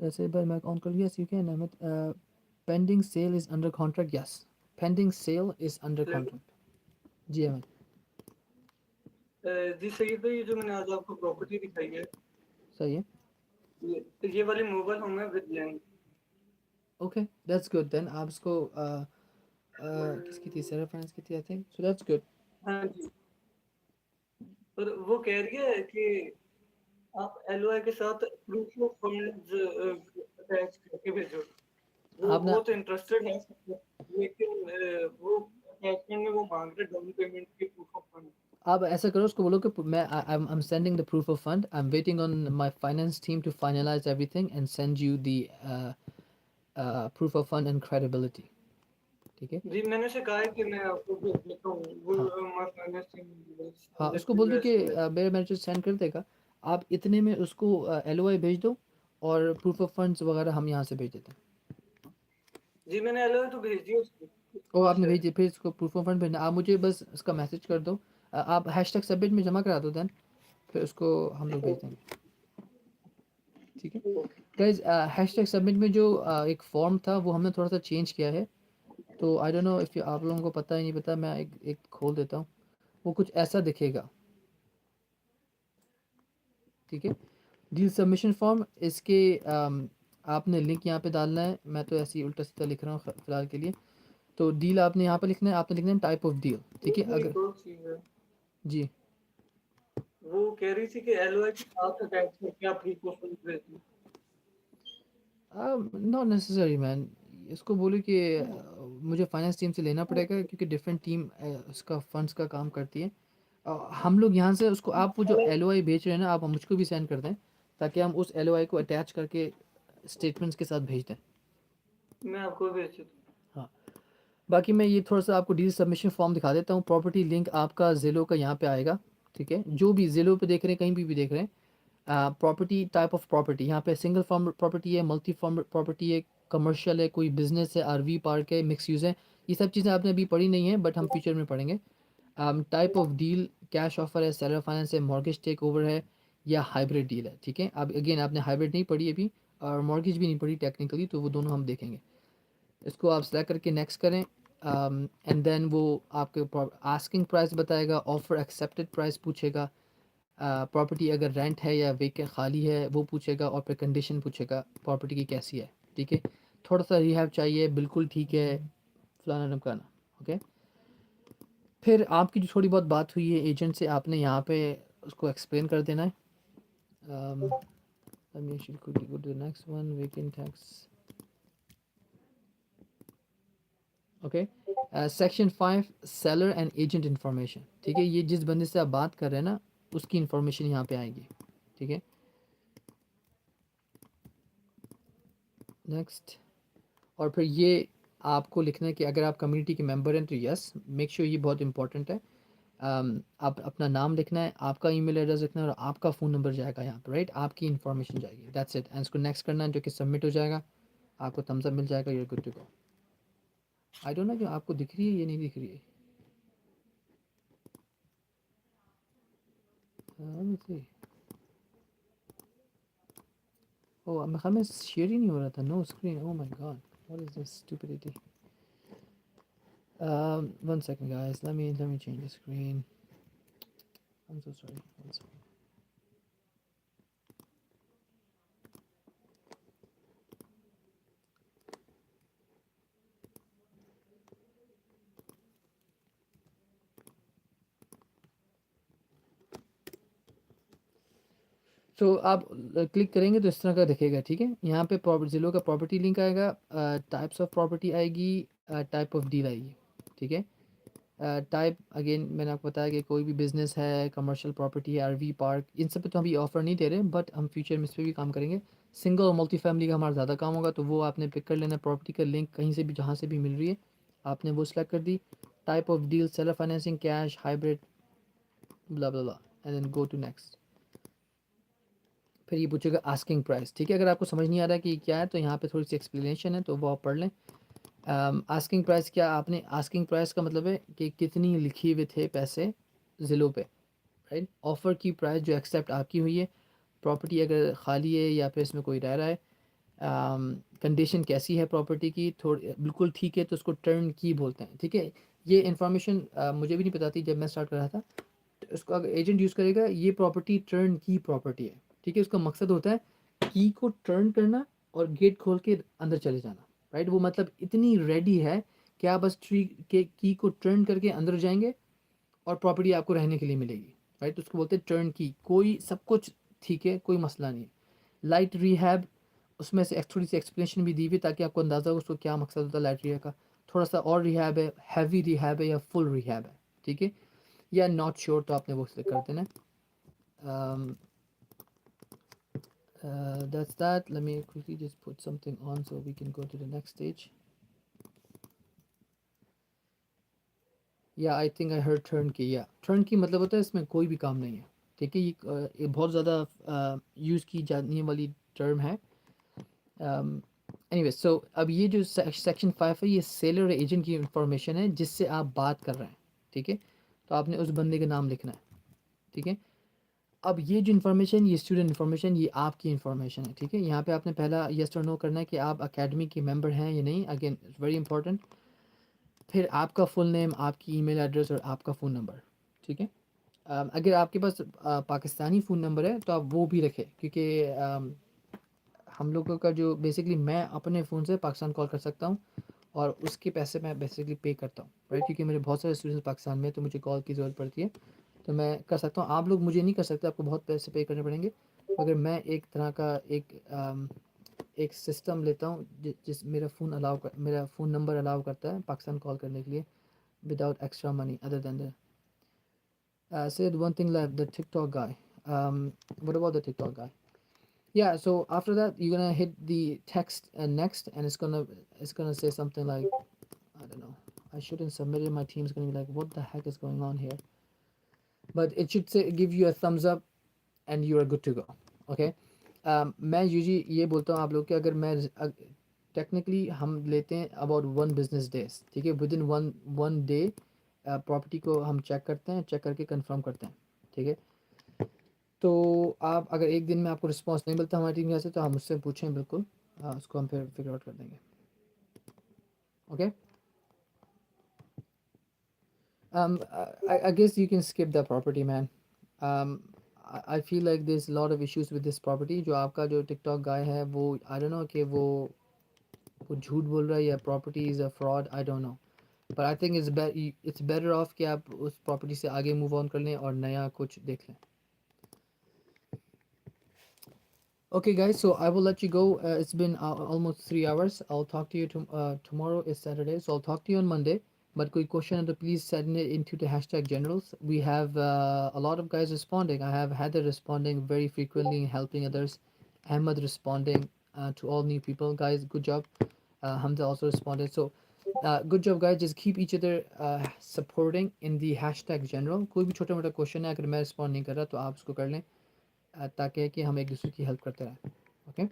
Say by mic on call. Yes, you can, Ahmed. Pending sale is under contract. Yes, pending sale is under contract. जी अहमद, जी सही है। तो ये जो मैंने आज आपको property दिखाई है, सही है। ये वाली मोबाइल होम है with land. Okay, that's good then. आप इसको किसकी थी, सेरा फाइनेंस की थी I think, so that's good. हाँ जी। और वो कह रही है कि आप एलओआई के साथ प्रूफ ऑफ फंड्स अटैच करके भेजो। वो आप ना, बहुत इंटरेस्टेड है, लेकिन वो अटैचमेंट में वो मांग रहे डाउन पेमेंट की प्रूफ ऑफ फंड। आप ऐसा करो, उसको बोलो कि मैं I am sending the proof of fund, I am waiting on my finance team to finalise everything and send you the proof of fund and credibility, ठीक है। जी मैंने उसे कहा है कि मैं आपको भेज देता हूँ। वो हाँ हमारा फाइनेंस टीम हाँ, send it उसको to बोल you दो as कि soon as- मेरा मैनेजर सेंड कर देगा। आप इतने में उसको एलओआई भेज दो, और प्रूफ ऑफ फंड्स वगैरह हम यहाँ से भेज देते हैं। जी मैंने एलओआई तो भेज दिया उसको, उसके ओ, पास आपने है। भेजी, फिर इसको प्रूफ ऑफ फंड भेजना। आप मुझे बस उसका मैसेज कर दो, आप हैशटैग सबमिट में जमा करा दो देन, फिर उसको हम लोग भेज देंगे, ठीक है। गाइज, हैशटैग सबमिट में जो एक फॉर्म था वो हमने थोड़ा सा चेंज किया है। तो आई डोंट नो इफ़ आप लोगों को पता है नहीं पता, मैं एक खोल देता हूँ। वो कुछ ऐसा दिखेगा, ठीक है। डील सबमिशन फॉर्म, इसके आपने लिंक यहाँ पे डालना है। मैं तो ऐसे ही उल्टा सीधा लिख रहा हूँ फिलहाल के लिए। तो डील आपने यहाँ पे लिखना है, आपने लिखना है टाइप ऑफ डील, ठीक है। वो अगर एक और चीज है, जी, वो कह रही थी कि एलओआई के साथ अटैच करके आप प्रूफ ऑफ फंड भेज दो। Not necessary man. इसको बोले कि मुझे फाइनेंस टीम से लेना पड़ेगा, क्योंकि डिफरेंट टीम उसका फंड्स का काम करती है। हम लोग यहाँ से उसको, आप वो जो एलओआई बेच रहे हैं ना, आप मुझको भी सेंड कर दें, ताकि हम उस एलओआई को अटैच करके स्टेटमेंट्स के साथ भेज दें। मैं आपको भेज देता हूँ। हाँ, बाकी मैं ये थोड़ा सा आपको डील सबमिशन फॉर्म दिखा देता हूँ। प्रॉपर्टी लिंक आपका ज़िलो का यहाँ पे आएगा, ठीक है। जो भी ज़िलो पे देख रहे हैं, कहीं भी देख रहे हैं, प्रॉपर्टी, टाइप ऑफ प्रॉपर्टी, यहाँ पे सिंगल फॉर्म प्रॉपर्टी है, मल्टी फॉर्म प्रॉपर्टी है, कमर्शियल है, कोई बिजनेस है, आरवी पार्क है, मिक्स यूज़ है। ये सब चीज़ें आपने अभी पढ़ी नहीं है, बट हम फ्यूचर में पढ़ेंगे। Type of deal, cash offer है, सेलर फाइनेंस है, मॉर्गेज टेक ओवर है, या हाइब्रिड डील है, ठीक है। अब अगेन आपने हाइब्रिड नहीं पढ़ी अभी, और मॉर्गेज भी नहीं पढ़ी टेक्निकली, तो वो दोनों हम देखेंगे। इसको आप सेलेक्ट करके नेक्स्ट करें, एंड देन वो आपके आस्किंग प्राइस बताएगा, ऑफर एक्सेप्टेड प्राइस पूछेगा, प्रॉपर्टी अगर रेंट है या वेकेंट खाली है वो पूछेगा, और फिर कंडीशन पूछेगा प्रॉपर्टी की कैसी है, ठीक है। थोड़ा सा रिहैब चाहिए, बिल्कुल ठीक है, फलाना ढमकाना, ओके। फिर आपकी जो थोड़ी बहुत बात हुई है एजेंट से, आपने यहाँ पे उसको एक्सप्लेन कर देना है। let me actually quickly go to the next one, vacant tax, okay. Section 5, seller and agent information, ठीक है। ये जिस बंदे से आप बात कर रहे हैं ना, उसकी इन्फॉर्मेशन यहाँ पे आएगी, ठीक है। नेक्स्ट, और फिर ये आपको लिखना है कि अगर आप कम्युनिटी के मेंबर हैं तो यस, मेक श्योर, ये बहुत इंपॉर्टेंट है। आप अपना नाम लिखना है, आपका ईमेल एड्रेस लिखना है, और आपका फ़ोन नंबर जाएगा यहाँ पर, राइट, आपकी इन्फॉर्मेशन जाएगी, दैट्स इट। एंड इसको नेक्स्ट करना है, जो कि सबमिट हो जाएगा, आपको थम्स अप मिल जाएगा, you're good to go. I don't know जो आपको दिख रही है ये नहीं दिख रही है। let me see. ओह, मेरे ख्याल में शेयर ही नहीं हो रहा था, no screen, oh my god, what is this stupidity. One second guys, let me change the screen, I'm so sorry, one second. तो आप क्लिक करेंगे तो इस तरह का दिखेगा, ठीक है। यहाँ पे ज़िलो का प्रॉपर्टी लिंक आएगा, टाइप्स ऑफ प्रॉपर्टी आएगी, टाइप ऑफ डील आएगी, ठीक है। टाइप अगेन मैंने आपको बताया कि कोई भी बिज़नेस है, कमर्शियल प्रॉपर्टी है, आरवी पार्क, इन सब पे तो अभी ऑफ़र नहीं दे रहे, बट हम फ्यूचर में इस पर भी काम करेंगे। सिंगल और मल्टी फैमिली का हमारा ज़्यादा काम होगा, तो वो आपने पिक कर लेना, प्रॉपर्टी का लिंक कहीं से भी जहाँ से भी मिल रही है आपने वो सेलेक्ट कर दी। Type of deal, seller financing, cash, hybrid, blah blah blah, and then go to next. फिर ये पूछेगा आस्किंग प्राइस, ठीक है। अगर आपको समझ नहीं आ रहा है कि क्या है, तो यहाँ पे थोड़ी सी एक्सप्लेनेशन है, तो वो आप पढ़ लें। आस्किंग प्राइस क्या, आपने आस्किंग प्राइस का मतलब है कि कितनी लिखी हुए थे पैसे ज़िलों पे, राइट। ऑफ़र की प्राइस जो एक्सेप्ट आपकी हुई है, प्रॉपर्टी अगर ख़ाली है या फिर इसमें कोई रह रहा है, कंडीशन कैसी है प्रॉपर्टी की, थोड़ी बिल्कुल ठीक है तो उसको टर्न की बोलते हैं, ठीक है। ये इन्फॉर्मेशन मुझे भी नहीं पता थी जब मैं स्टार्ट कर रहा था। तो इसको अगर एजेंट यूज़ करेगा, ये प्रॉपर्टी टर्न की प्रॉपर्टी है, ठीक है। उसका मकसद होता है की को टर्न करना और गेट खोल के अंदर चले जाना, राइट। वो मतलब इतनी रेडी है कि आप बस ट्री के की को टर्न करके अंदर जाएंगे और प्रॉपर्टी आपको रहने के लिए मिलेगी, राइट। उसको बोलते हैं टर्न की, कोई सब कुछ ठीक है, कोई मसला नहीं है। लाइट रिहैब, उसमें से थोड़ी सी एक्सप्लेनेशन भी दी हुई ताकि आपको अंदाज़ा हो उसको क्या मकसद होता है लाइट रिहैब का। थोड़ा सा और रिहैब है, हैवी रिहैब है, या फुल रिहैब है, ठीक है, या नॉट श्योर, तो आपने वो सिलेक्ट कर देना। That's that. Let me quickly just put something on so we can go to the next stage. या I think I heard turn की, या टर्न की मतलब होता है इसमें कोई भी काम नहीं है, ठीक है। ये बहुत ज़्यादा यूज़ की जाने वाली टर्म है। एनीवे, सो अब ये जो सेक्शन 5 है, ये सेलर एजेंट की इंफॉर्मेशन है जिससे आप बात कर रहे हैं, ठीक है। तो आपने उस बंदे का नाम लिखना है, ठीक है। अब ये जो इन्फॉर्मेशन, ये स्टूडेंट इन्फॉर्मेशन, ये आपकी इन्फॉर्मेशन है, ठीक है। यहाँ पे आपने पहला यस और नो करना है कि आप अकेडमी के मेंबर हैं या नहीं, अगेन इट्स वेरी इंपॉर्टेंट। फिर आपका फुल नेम, आपकी ईमेल एड्रेस और आपका फ़ोन नंबर, ठीक है। अगर आपके पास पाकिस्तानी फ़ोन नंबर है तो आप वो भी रखें, क्योंकि हम लोगों का जो बेसिकली मैं अपने फ़ोन से पाकिस्तान कॉल कर सकता हूँ, और उसके पैसे मैं बेसिकली पे करता हूँ, राइट। क्योंकि मेरे बहुत सारे स्टूडेंट्स पाकिस्तान में, तो मुझे कॉल की ज़रूरत पड़ती है, तो मैं कर सकता हूँ। आप लोग मुझे नहीं कर सकते, आपको बहुत पैसे पे करने पड़ेंगे। मगर मैं एक तरह का एक सिस्टम लेता हूँ जिस मेरा फ़ोन नंबर अलाउ करता है पाकिस्तान कॉल करने के लिए, without extra money other than the said one thing like the TikTok guy. What about the TikTok guy? Yeah, so after that you're gonna hit the text and next, and it's gonna say something like, I don't know, I shouldn't submit it. My team's gonna be like, what the heck is going on here? But it should say give you a thumbs up and you are good to go. Okay. मैं usually ये बोलता हूँ आप लोग कि अगर मैं technically हम लेते हैं अबाउट वन बिजनेस डेज, ठीक है, with in one one day property को हम चेक करते हैं, चेक करके कंफर्म करते हैं, ठीक है। तो आप अगर एक दिन में आपको रिस्पांस नहीं मिलता हमारी टीम से तो आप मुझसे पूछें, बिल्कुल उसको हम फिर फिगर आउट कर देंगे। Okay, I guess you can skip that property, man. I feel like there's a lot of issues with this property. जो आपका जो टिकटॉक गाय है वो I don't know कि वो झूठ बोल रहा है या property is a fraud, I don't know. But I think it's better off कि आप उस property से आगे move on कर लें और नया कुछ देख लें। Okay, guys, so I will let you go. It's been almost 3 hours. I'll talk to you tomorrow is Saturday, so I'll talk to you on Monday. But quick question, please send it into the hashtag generals. We have a lot of guys responding. I have Heather responding very frequently, helping others. Ahmed responding to all new people. Guys, good job. Hamza also responded. So, good job, guys. Just keep each other supporting in the hashtag general. कोई भी छोटा मोटा question है अगर मैं respond नहीं कर रहा तो आप उसको कर लें, ताकि कि हम एक दूसरे की हेल्प करते रहें। ओके,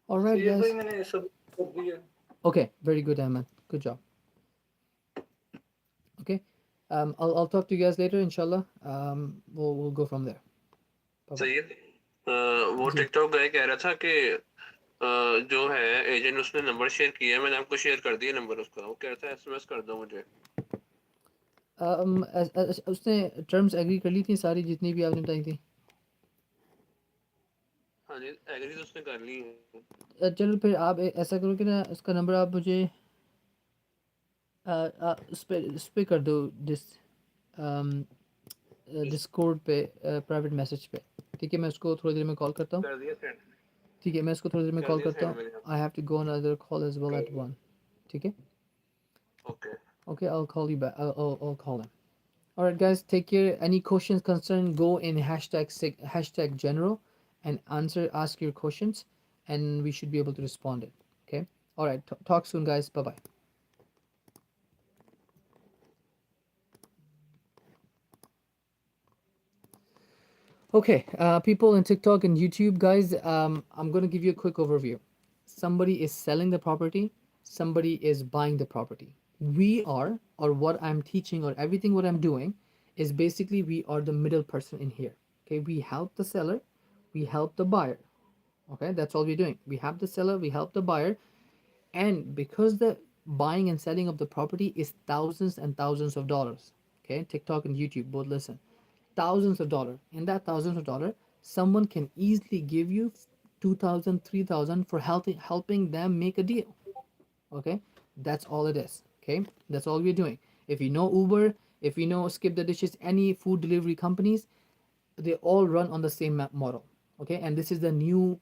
ऑलराइट ये भाई गाइस, मैंने सब कर दिया। Okay, very good Ahmed, good job. Okay, I'll talk to you guys later inshallah. We'll go from there. Bye bye. सही है। वो जी टिकटॉक गाय कह रहा था कि जो है एजेंट उसने नंबर शेयर किया है, मैंने आपको शेयर कर दिया नंबर उसका। वो कह रहा था एसएमएस कर दो मुझे। उसने टर्म्स एग्री कर ली थी सारी जितनी भी आपने बताई थी। हाँ जी, एग्री तो उसने कर ली है। चलो फिर आप ऐसा करो कि ना उसका नंबर आप मुझे उस पे कर दो, डिस्कॉर्ड पे प्राइवेट मैसेज पे, ठीक है। मैं उसको थोड़ी देर में कॉल करता हूँ, कर दिया सेंड, ठीक है। मैं उसको थोड़ी देर में कर कॉल दिया करता सेंड हूँ। मैंने आपको। I have to go on other call as well at कर 1, ठीक है। Okay. Okay, I'll call you back. I'll call him. All right, guys, take care. Any questions, concern, go in hashtag general and ask your questions, and we should be able to respond it. Okay. All right. Talk soon, guys. Bye bye. Okay, people in TikTok and YouTube, guys, I'm gonna give you a quick overview. Somebody is selling the property, somebody is buying the property. We are, or what I'm teaching, or everything what I'm doing, is basically we are the middle person in here. Okay, we help the seller, we help the buyer. Okay, that's all we're doing. We help the seller, we help the buyer, and because the buying and selling of the property is thousands and thousands of dollars, okay, TikTok and YouTube both listen, thousands of dollars. In that thousands of dollars, someone can easily give you 2,000, 3,000 for helping them make a deal. Okay, that's all it is. Okay, that's all we're doing. If you know Uber, if you know Skip the Dishes, any food delivery companies, they all run on the same model. Okay, and this is the new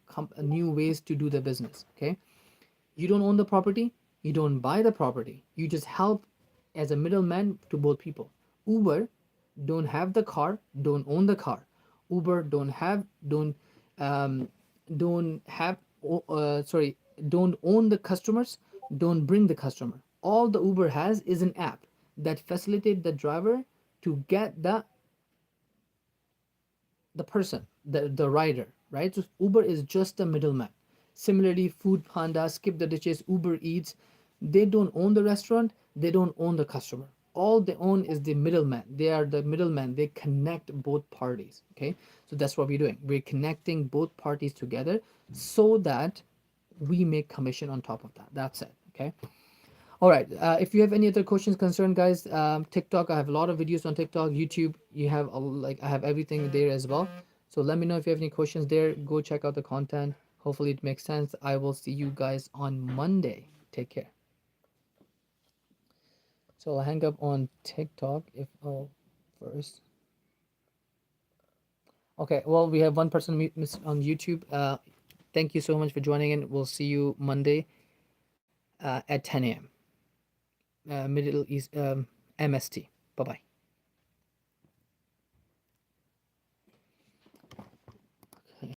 ways to do the business. Okay, you don't own the property, you don't buy the property, you just help as a middleman to both people. Uber don't have the car, don't own the car. Uber um, don't have sorry, don't own the customers, don't bring the customer. All the Uber has is an app that facilitate the driver to get the person, the rider, right? So Uber is just a middleman. Similarly, Food Panda, Skip the Dishes, Uber Eats, they don't own the restaurant, they don't own the customer. All they own is the middleman. They are the middleman. They connect both parties. Okay, so that's what we're doing. We're connecting both parties together so that we make commission on top of that. That's it. Okay. All right. If you have any other questions, concern, guys, TikTok, I have a lot of videos on TikTok, YouTube. You have like I have everything there as well. So let me know if you have any questions there. Go check out the content. Hopefully it makes sense. I will see you guys on Monday. Take care. So I'll hang up on TikTok if first. Okay. Well, we have one person on YouTube. Thank you so much for joining in. We'll see you Monday at 10 a.m. Middle East MST. Bye bye.